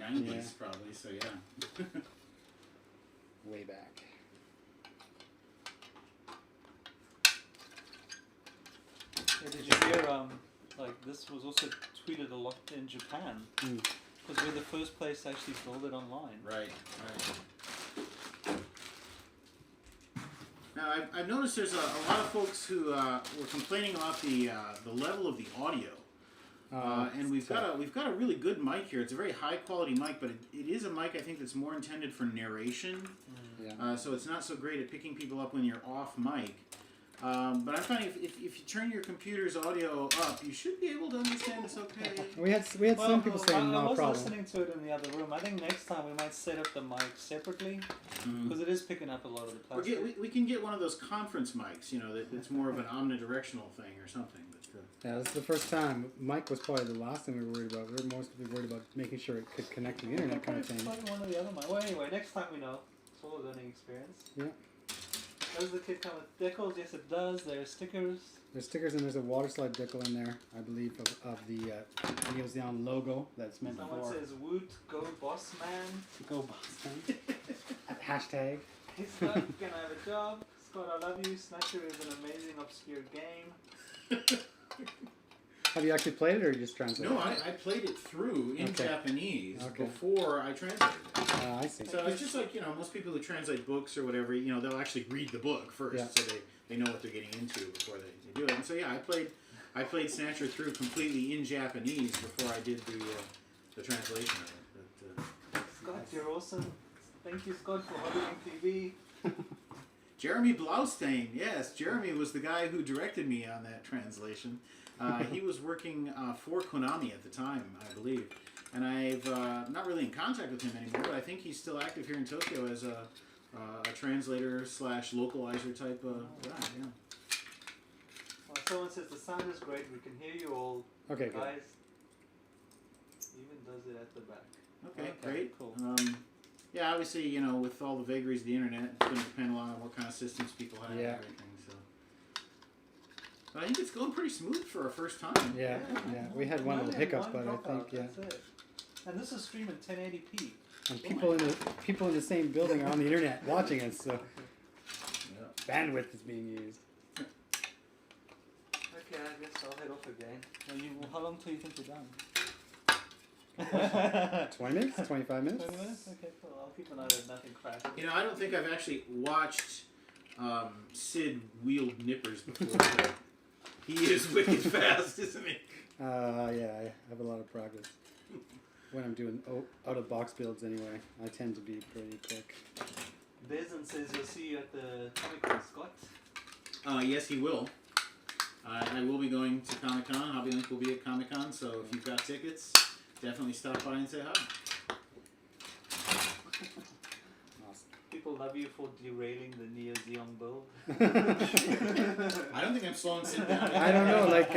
90s probably, so yeah. Way back. Yeah, did you hear, like, this was also tweeted a lot in Japan. Because we're the first place to actually build it online. Right. Now, I've noticed there's a lot of folks who were complaining about the level of the audio. And we've got a really good mic here. It's a very high quality mic, but it is a mic I think that's more intended for narration. Yeah. So it's not so great at picking people up when you're off mic. But I'm finding if you turn your computer's audio up, you should be able to understand this okay. We had some people saying no problem. I was listening to it in the other room. I think next time we might set up the mic separately because it is picking up a lot of the plastic. We can get one of those conference mics, that's more of an omnidirectional thing or something. But, yeah, this is the first time. Mike was probably the last thing we were worried about. We were mostly worried about making sure it could connect to the internet kind of thing. One or the other mic. Well, anyway, next time we know. It's all a learning experience. Yeah. Does the kit come with decals? Yes, it does. There are stickers. There's stickers and there's a water slide decal in there, I believe, of the Zeong logo that's meant Someone for. says, Woot, go boss man. Go Boston. Hashtag. Hey Scott, can I have a job? Scott, I love you. Snatcher is an amazing obscure game. Have you actually played it or you just translated No, it? I played it through in Okay. Japanese Okay. before I translated it. I see. So it's just like, most people who translate books or whatever, they'll actually read the book first, Yeah. so they know what they're getting into before they do it. And so yeah, I played Snatcher through completely in Japanese before I did the translation of it. But, Scott, you're awesome. Thank you, Scott, for HobbyLink TV. Jeremy Blaustein, yes, Jeremy was the guy who directed me on that translation. He was working for Konami at the time, I believe. And I've not really in contact with him anymore, but I think he's still active here in Tokyo as a translator / localizer type guy. Yeah. Well, someone says the sound is great. We can hear you all. Okay, good. Guys, even does it at the back. Okay, great. Cool. Yeah, obviously, with all the vagaries of the internet, it's going to depend a lot on what kind of systems people have and everything. So, but I think it's going pretty smooth for our first time. Yeah. We had one little hiccup, but I think That's it. And this is streaming 1080p. And people in the same building are on the internet watching us, so bandwidth is being used. Okay, I guess I'll head off again. How long till you think you're done? 20 minutes? 25 minutes? 20 minutes? Okay, cool. I'll keep an eye that nothing crashes. I don't think I've actually watched Sid wield nippers before. But he is wicked fast, isn't he? Yeah, I have a lot of progress. When I'm doing out-of-box builds anyway, I tend to be pretty quick. Desmond says he'll see you at the Comic-Con, Scott. Yes, he will. I will be going to Comic-Con. HobbyLink will be at Comic-Con, so if you've got tickets, definitely stop by and say hi. Awesome. People love you for derailing the Neo Zeong build. I don't think I'm slowing Sid down. I don't know, like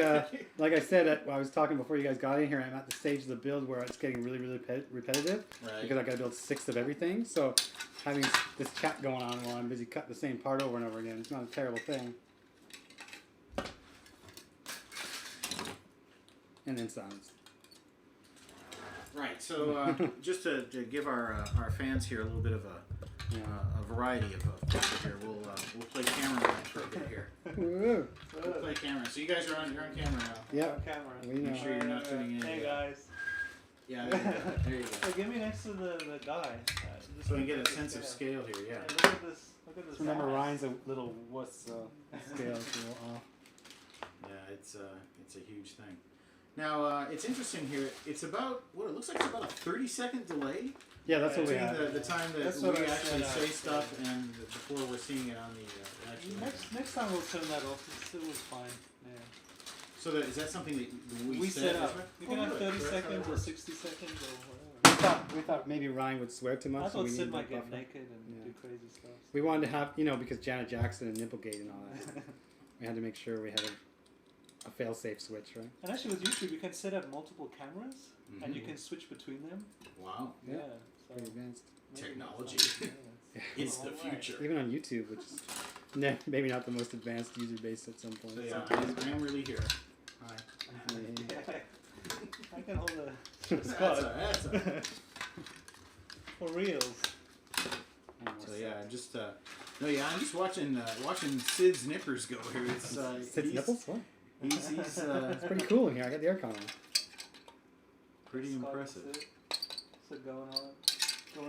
I said, I was talking before you guys got in here, I'm at the stage of the build where it's getting really, really repetitive. Right. Because I got to build 6 of everything, so having this chat going on while I'm busy cutting the same part over and over again, it's not a terrible thing. And then silence. Right, so just to give our fans here a little bit of a variety of picture here, we'll play camera mode for a bit here. Woo. We'll play camera. So you guys you're on camera now. Yep. Camera. We know. Make sure you're not tuning in. Hey yet. guys. Yeah, there you go. There you go. Hey, get me next to the guy. So we can get a sense of scale here. Yeah. Hey, look at this. Look at this. Remember, ass. Ryan's a little wuss, so scale's a little off. Yeah, it's a huge thing. Now it's interesting here. It's about it looks like it's about a 30-second delay. Yeah, that's what we between have. the time that That's we what I actually said, say stuff and before we're seeing it on the actual. Next time we'll turn that off. It was fine. Yeah. So is that something that we set up. isn't it? You can have really? 30 So that's how it seconds or works. 60 seconds or whatever. We thought maybe Ryan would swear too much. I so thought we Sid needed might that get buffer. naked and Yeah. do crazy stuff. We wanted to have, because Janet Jackson and Nipplegate and all that. We had to make sure we had a fail-safe switch, right? And actually with YouTube you can set up multiple cameras and you can switch between them. Wow. Yeah. So Very advanced. maybe Technology. next time, yeah, It's a the long way. future. Even on YouTube, which is maybe not the most advanced user base at some point. So yeah, I am really here. Hi. Yeah. I can hold a That's Scott a. for reals. So yeah, I'm just I'm just watching Sid's nippers go here. It's Sid's nipples? What? He's It's pretty cool in here. I got the aircon on. pretty Scott, impressive. Sid going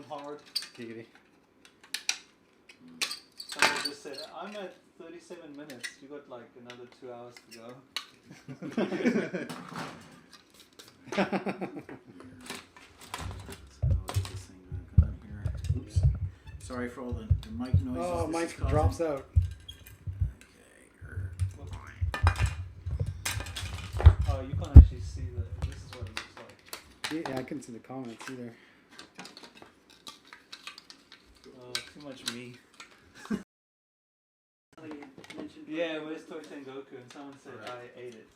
hard. Giggity. Somebody just said, I'm at 37 minutes. You got like another 2 hours to go. Oops. Sorry for all the mic noises. Oh, this Mike is causing. drops out. Oh, you can't actually see this is what it looks like. Yeah, I couldn't see the comments either. Too much me. Yeah, Where's Toy Tengoku? And someone said Right. I ate it.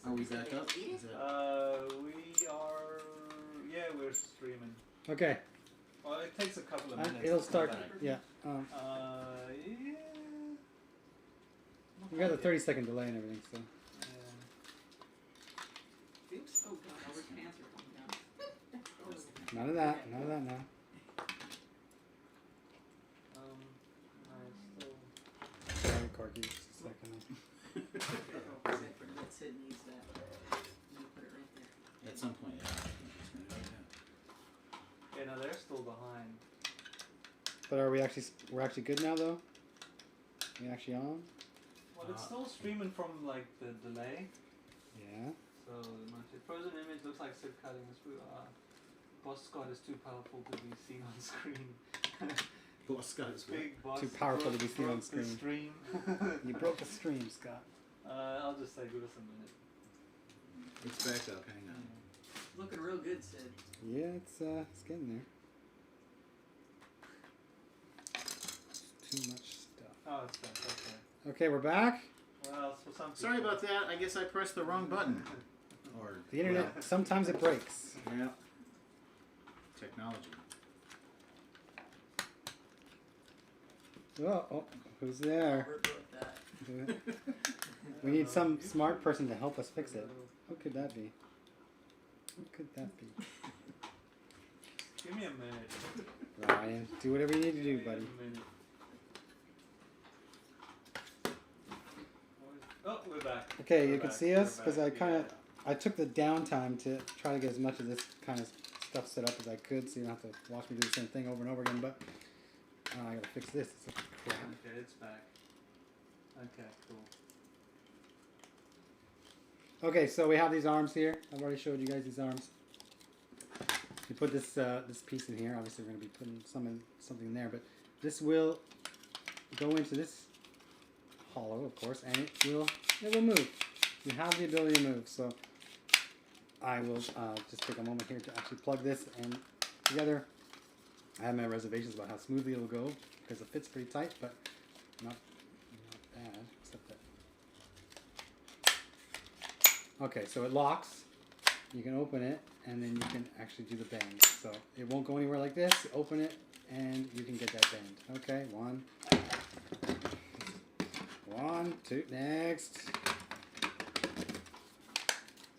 Are we back up? Is that... We are. Yeah, we're streaming. Okay. Well, it takes a couple of minutes. It'll to come start. back. Yeah. Yeah, You got the 30-second delay and everything, so. Oops. Oh god, our pants are coming down. None of that. None of that now. Sorry, Corky. Just a second. Sid needs that. You put it right there. At some point, yeah. Yeah, no, they're still behind. But are we actually? We're actually good now, though. We actually on? Well, it's still streaming from like the delay. Yeah. So my frozen image looks like Sid cutting this. Boss Scott is too powerful to be seen on screen. Boss Scott is Big boss. Too powerful to be seen on screen. The stream. You broke the stream, Scott. I'll just say give us a minute. It's back up. Hang on. Looking real good, Sid. Yeah, it's getting there. Too much stuff. Oh, it's back. Okay. Okay, we're back. Well, so some Sorry people- about that. I guess I pressed the wrong button. Or The internet, sometimes it breaks. Yeah. Technology. Oh, who's there? Robert wrote that. We need some smart person to help us fix it. Who could that be? Who could that be? Give me a minute. Ryan, do whatever you need to do, Give me buddy. a minute. Oh, we're back. Okay, We're you can back. see We're us because back. I took the downtime to try to get as much of this kind of stuff set up as I could, so you don't have to watch me do the same thing over and over again. But I gotta fix this. It's a crap. Okay, it's back. Okay, cool. Okay, so we have these arms here. I've already showed you guys these arms. You put this this piece in here. Obviously, we're going to be putting something in there, but this will go into this hollow, of course, and it will move. You have the ability to move. So I will just take a moment here to actually plug this and together. I have my reservations about how smoothly it will go because it fits pretty tight, but not bad, except that. Okay, so it locks. You can open it, and then you can actually do the bend. So it won't go anywhere like this. Open it, and you can get that bend. Okay, one, two, next.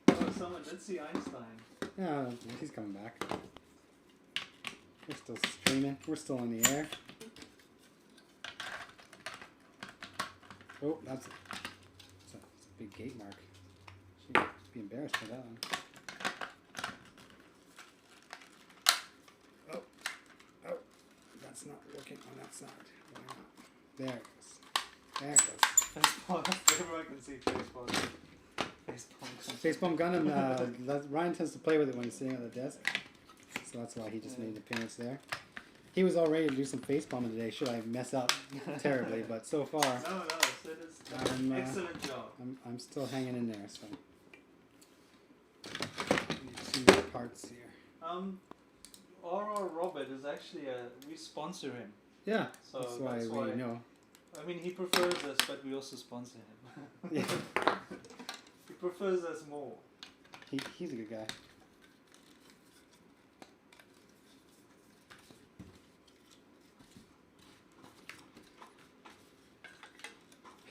Oh, someone did see Einstein. Oh, he's coming back. We're still streaming. We're still in the air. Oh, that's a big gate mark. She'd be embarrassed for that one. Oh, that's not working on that side. Why not? There it goes. There it goes. Facepalm. Everyone can see facepalm. Facepalm Gundam, Ryan tends to play with it when he's sitting at the desk. So that's why he just made an appearance there. He was all ready to do some facepalming today. Should I mess up terribly? But so far, No, Sid is excellent job. I'm still hanging in there. So two more parts here. R.R. Robert is actually we sponsor him. Yeah, So that's why we know. I mean, he prefers us, but we also sponsor him. Yeah, He prefers us more. he's a good guy.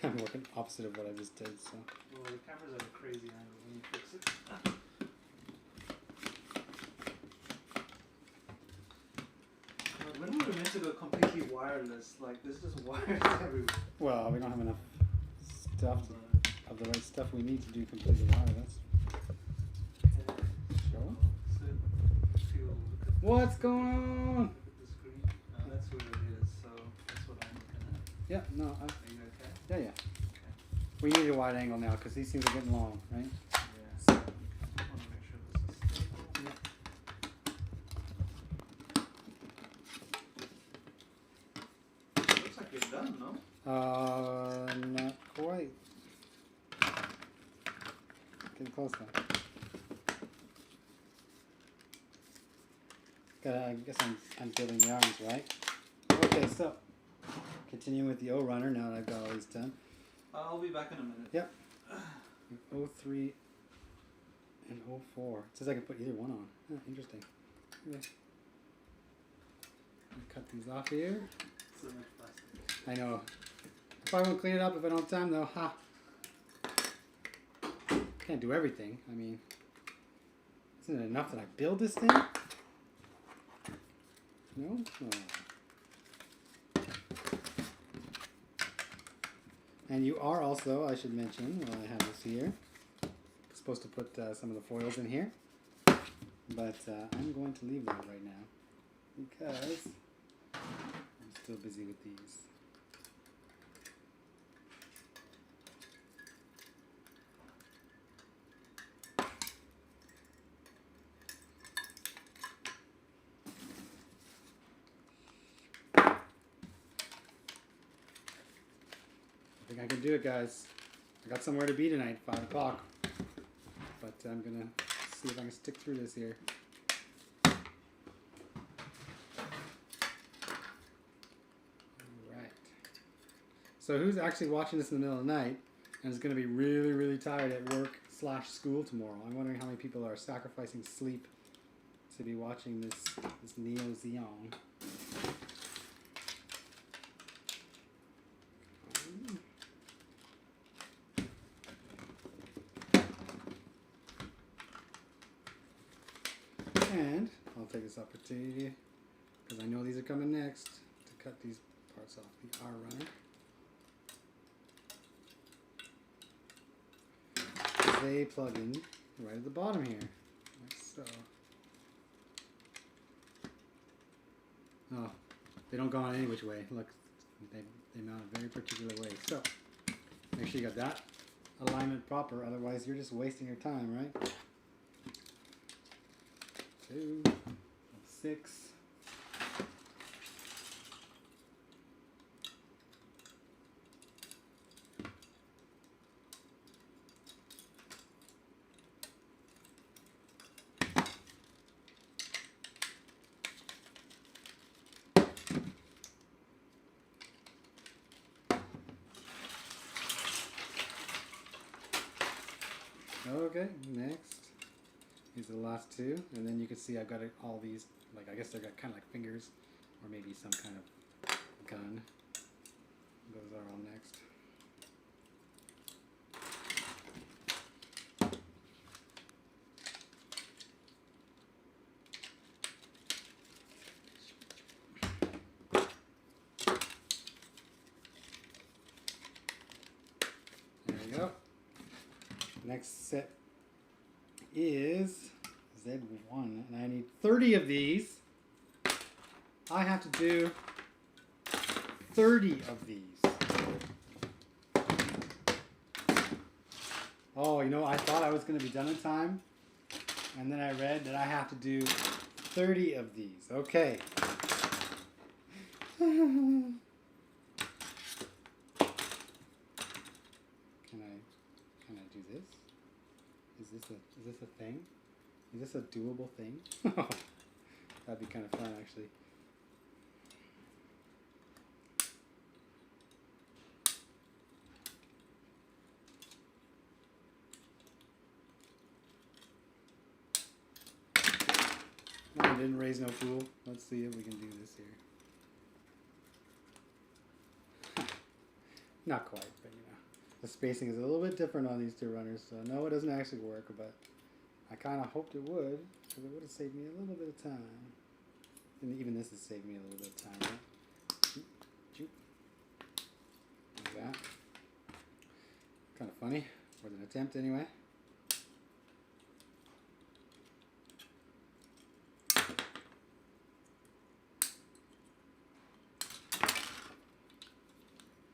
I'm working opposite of what I just did, so. Well, the camera's at a crazy angle when you fix it. But when we were meant to go completely wireless, like there's just wires everywhere. Well, we don't have enough stuff of the right stuff we need to do completely wireless. Sure. What's going on? Look at the screen. That's what it is. So that's what I'm looking at. Yeah, no, Are you okay? yeah. Okay. We need a wide angle now because these things are getting long, right? Yeah. I want to make sure this is stable. Looks like you're done, no? Not quite. Getting close now. I guess I'm building the arms, right? Okay, so continue with the O runner now that I've got all these done. I'll be back in a minute. Yep. 03 and 04. It says I can put either one on. Oh, interesting. Okay. Cut these off here. So much plastic. I know. Probably won't clean it up if I don't have time though. Ha. Can't do everything. I mean, isn't it enough that I build this thing? No? Oh. And you are also, I should mention, while I have this here, supposed to put some of the foils in here. But I'm going to leave those right now because I'm still busy with these. I think I can do it, guys. I got somewhere to be tonight, 5 o'clock. But I'm going to see if I can stick through this here. Alright. So who's actually watching this in the middle of the night and is going to be really, really tired at work / school tomorrow? I'm wondering how many people are sacrificing sleep to be watching this Neo Zeong. And I'll take this opportunity, because I know these are coming next, to cut these parts off the R runner. They plug in right at the bottom here, like so. Oh, they don't go on any which way. Look, they mount a very particular way. So, make sure you got that alignment proper, otherwise you're just wasting your time, right? 2, 6. Okay, next. These are the last 2, and then you can see I've got all these, like I guess they've got kind of like fingers, or maybe some kind of gun. Those are all next. There we go. Next set is Z1, and I need 30 of these. I have to do 30 of these. Oh, you know, I thought I was going to be done in time, and then I read that I have to do 30 of these. Okay. Can I do this? Is this a thing? Is this a doable thing? That'd be kind of fun, actually. No, I didn't raise no fool. Let's see if we can do this here. Not quite, but you know. The spacing is a little bit different on these 2 runners, so no, it doesn't actually work, but I kind of hoped it would, because it would have saved me a little bit of time. And even this has saved me a little bit of time, right? Like that. Kind of funny, worth an attempt anyway.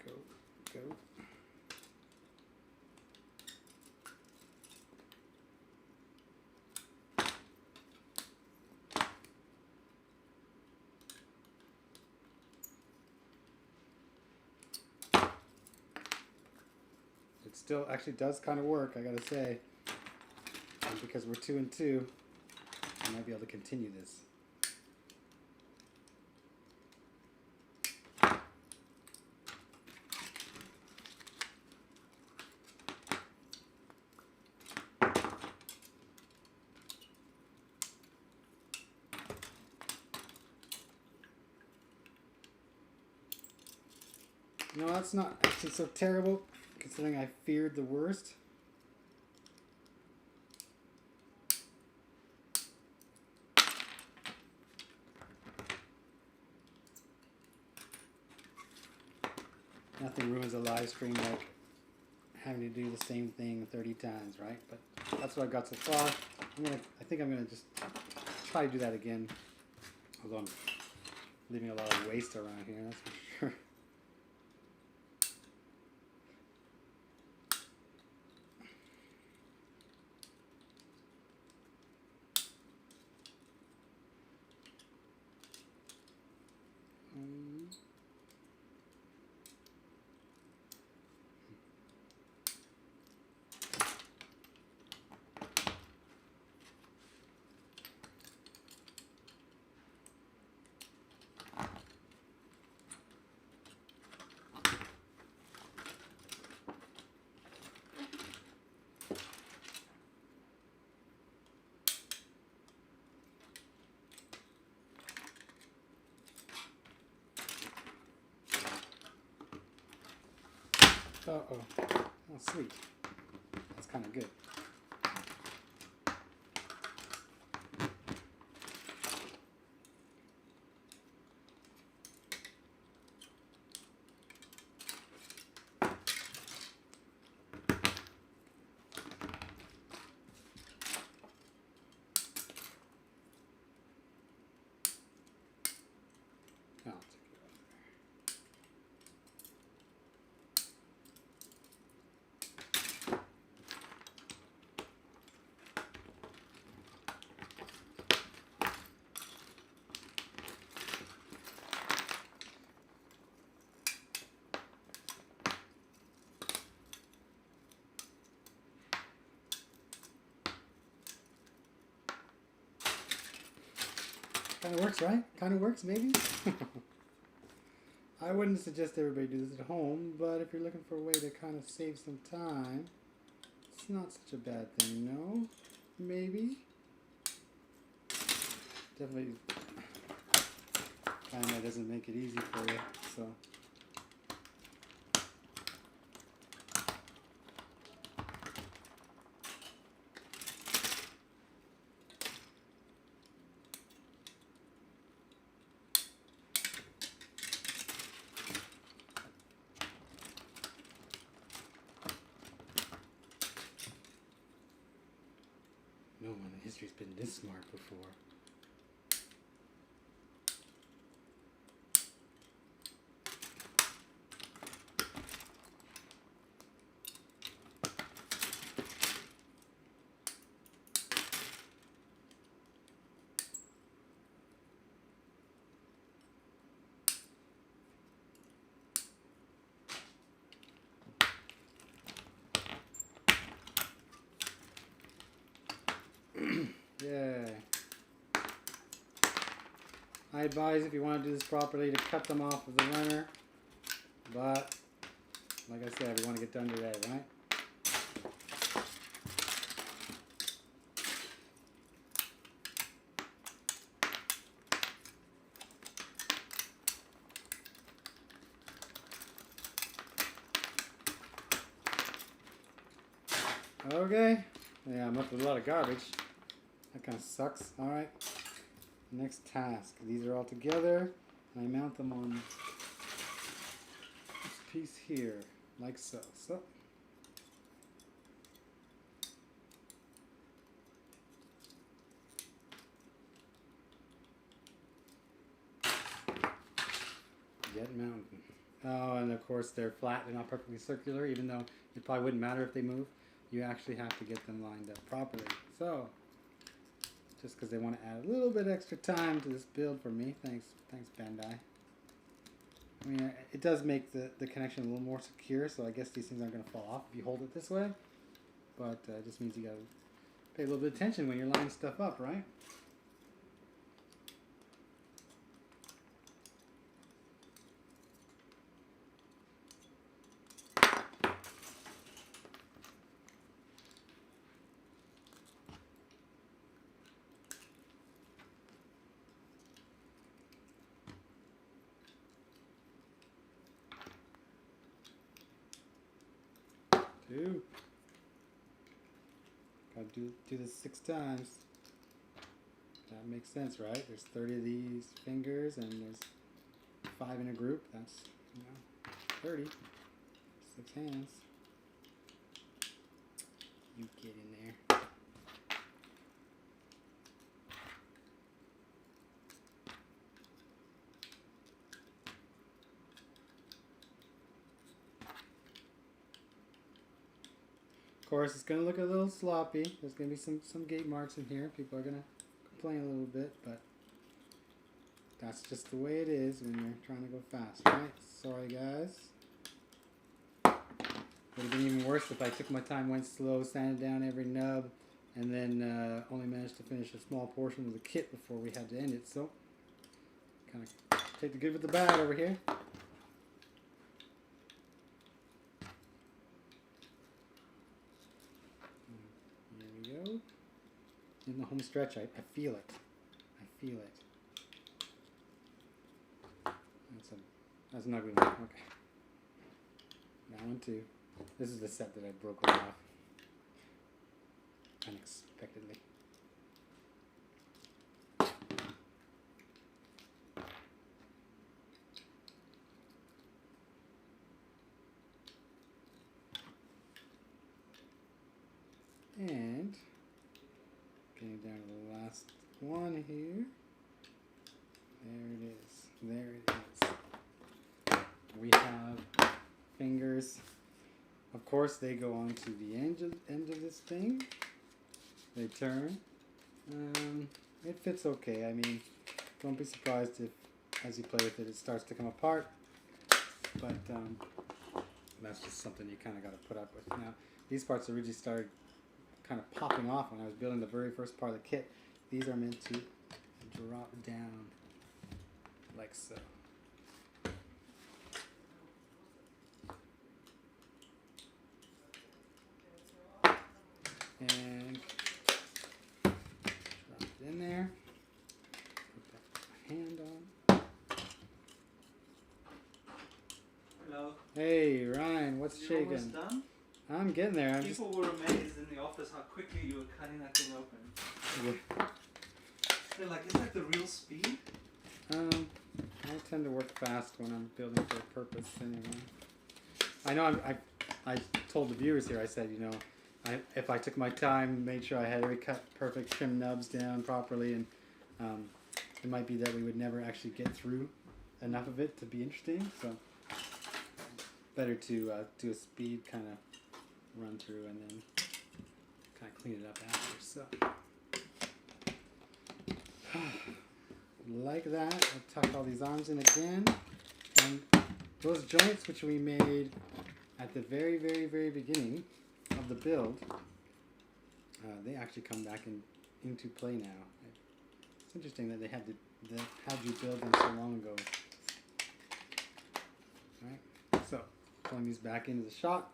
Go. It still actually does kind of work, I gotta say. And because we're 2 and 2, I might be able to continue this. No, that's not actually so terrible, considering I feared the worst. Nothing ruins a live stream like having to do the same thing 30 times, right? But that's what I've got so far. I think I'm gonna just try to do that again. Although I'm leaving a lot of waste around here, that's for sure. Uh-oh. Oh, sweet. That's kind of good. I'll take it out Kind of works, right? Kind of works, maybe? I wouldn't suggest everybody do this at home, but if you're looking for a way to kind of save some time, it's not such a bad thing, no? Maybe? Definitely kind of doesn't make it easy for you, so... No one in history's been this smart before. Yeah. I advise, if you want to do this properly, to cut them off with the runner. But, like I said, we want to get done today, right? Okay. Yeah, I'm up with a lot of garbage. That kind of sucks. Alright. Next task. These are all together. And I mount them on this piece here. Like so. So. Get mounted. Oh, and of course they're flat. They're not perfectly circular, even though it probably wouldn't matter if they move. You actually have to get them lined up properly. So, just because they want to add a little bit extra time to this build for me. Thanks Bandai. I mean, it does make the connection a little more secure, so I guess these things aren't going to fall off if you hold it this way. But it just means you got to pay a little bit of attention when you're lining stuff up, right? 2. Gotta do this 6 times. That makes sense, right? There's 30 of these fingers, and there's 5 in a group. That's 30. 6 hands. You get in there. Of course, it's going to look a little sloppy. There's going to be some gate marks in here. People are going to complain a little bit, but that's just the way it is when you're trying to go fast, right? Sorry, guys. It would have been even worse if I took my time, went slow, sanded down every nub, and then only managed to finish a small portion of the kit before we had to end it. So, kind of take the good with the bad over here. There we go. In the home stretch, I feel it. I feel it. That's an ugly one. Okay. That one too. This is the set that I broke right off unexpectedly. And getting down to the last one here. There it is. There it is. We have fingers. Of course, they go on to the end of this thing. They turn. It fits okay. I mean, don't be surprised if, as you play with it, it starts to come apart. But that's just something you kind of got to put up with. Now, these parts originally started kind of popping off when I was building the very first part of the kit. These are meant to drop down like so. And drop it in there. Put my hand on. Hello. Hey Ryan, what's You shaking? almost done? I'm getting there. People were amazed in the office how quickly you were cutting that thing open. They're like, is that the real speed? I tend to work fast when I'm building for a purpose anyway. I know I told the viewers here, I said, you know, if I took my time, made sure I had every cut perfect, trim nubs down properly, and it might be that we would never actually get through enough of it to be interesting, so better to do a speed kind of run through and then kind of clean it up after. So like that, I'll tuck all these arms in again, and those joints which we made at the very, very, very beginning of the build, they actually come back into play now. It's interesting that they had you build them so long ago. Alright, so pulling these back into the shot.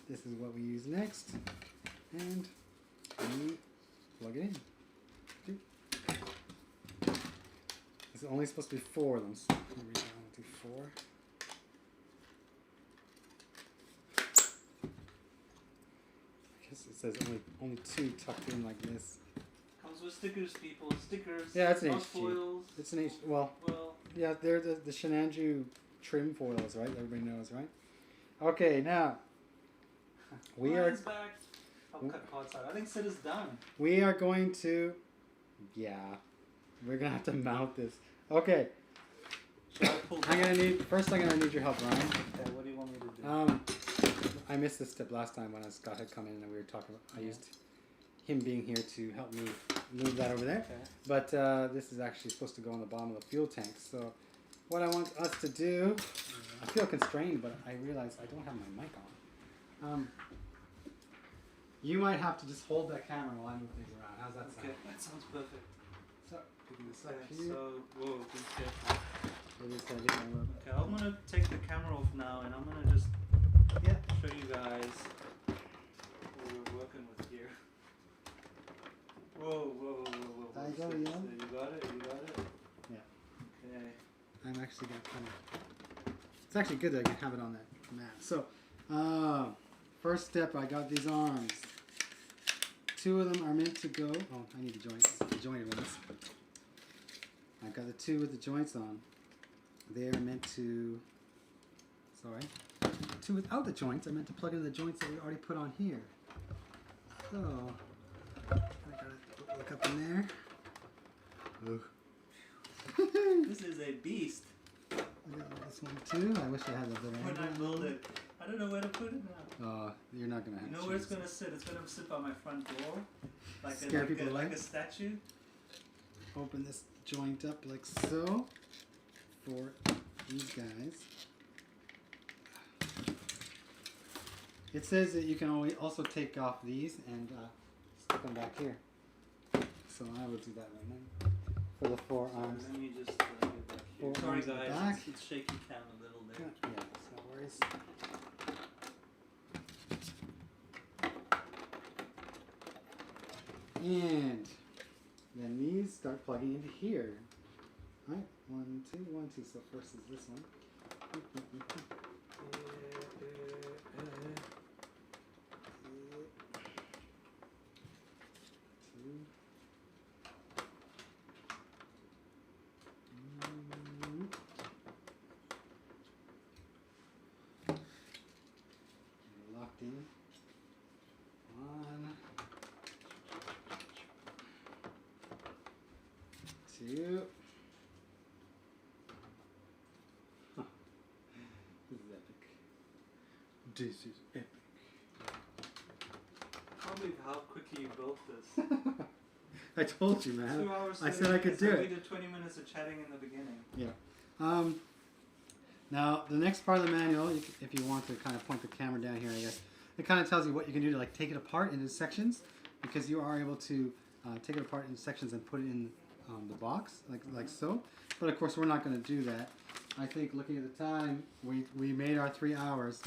This is what we use next, and we plug it in. It's only supposed to be 4 of them, so here we go, I'll do 4. I guess it says only 2 tucked in like this. Comes with stickers, people. Stickers. Yeah, it's an not HG. foils. It's an H. Well, yeah, they're the Shenanju trim foils, right? Everybody knows, right? Okay, now Ryan's back. I'll cut parts out. I think Sid is done. We are going to, yeah, we're gonna have to mount this. Okay. I'm gonna need your help, Ryan. Okay, what do you want me to do? I missed this step last time when Scott had come in and we were talking. I used him being here to help me move that over there. Okay. But this is actually supposed to go on the bottom of the fuel tank. So what I want us to do, I feel constrained, but I realize I don't have my mic on. You might have to just hold that camera while I move things around. How's that sound? Okay, that sounds perfect. So, picking this up Okay, here. so, whoa, be careful. Okay, Okay, I'm gonna take the camera off now, and I'm gonna just show you guys what we're working with here. Whoa, whoa, whoa, whoa, whoa. I got it, You got it? You got it? Yeah. Okay. I'm actually going to kind of... It's actually good that I can have it on that mat. So, first step, I got these arms. 2 of them are meant to go. Oh, I need the joints, the jointed ones. I got the 2 with the joints on. They are meant to. Sorry. 2 without the joints are meant to plug into the joints that we already put on here. So I gotta look up in there. Oh. This is a beast. I got this one too. I wish I had a better When I angle. build it, I don't know where to put it now. Oh, you're not gonna have. You know where it's gonna sit? It's gonna sit by my front door, like Scare people away? like a statue. Open this joint up like so for these guys. It says that you can also take off these and stick them back here. So I will do that right now for the 4 arms. Let me just get back here. 4 Sorry arms in the guys, back. it's shaky cam a little there. Yeah, no worries. And then these start plugging into here. Right? 1, 2, 1, 2. So first is this one. Locked in. 1, 2. Huh. This is epic. This is epic. I can't believe how quickly you built this. I told you, man. 2 hours. I said I could do We it. did 20 minutes of chatting in the beginning. Yeah. Now the next part of the manual, if you want to kind of point the camera down here, I guess it kind of tells you what you can do to like take it apart into sections, because you are able to take it apart into sections and put it in the box like so. But of course, we're not going to do that. I think looking at the time, we made our 3 hours.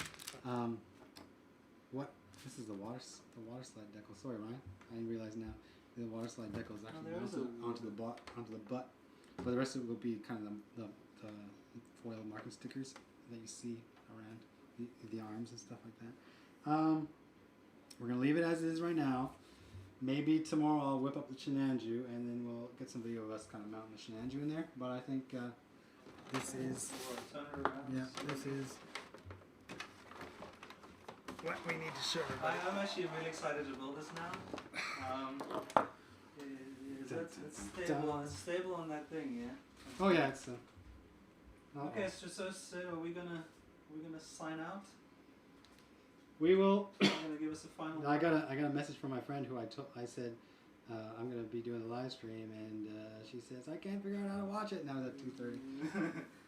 What? This is the water slide decal. Sorry, Ryan. I didn't realize now. The water slide decal is actually onto the butt. But the rest of it will be kind of the foil marking stickers that you see around the arms and stuff like that. We're going to leave it as it is right now. Maybe tomorrow I'll whip up the Shenanju and then we'll get some video of us kind of mounting the Shenanju in there. But I think this is, yeah, this is what we need to show everybody. I'm actually really excited to build this now. It's stable. It's stable on that thing, yeah. Oh yeah, it's. Okay, so are we gonna sign out? We will. You're gonna give us a final. I got a message from my friend who I said I'm gonna be doing the live stream, and she says I can't figure out how to watch it. Now it's at 2:30.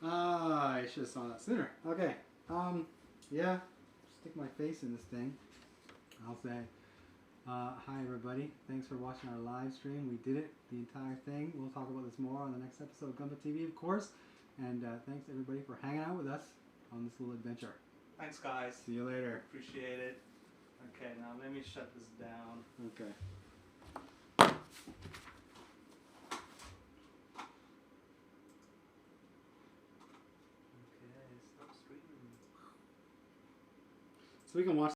I should have saw that sooner. Okay. Yeah. Stick my face in this thing. I'll say hi everybody. Thanks for watching our live stream. We did it, the entire thing. We'll talk about this more on the next episode of Gunpla TV, of course. And thanks everybody for hanging out with us on this little adventure. Thanks, guys. See you later. Appreciate it. Okay, now let me shut this down. Okay. Okay, stop streaming. So we can watch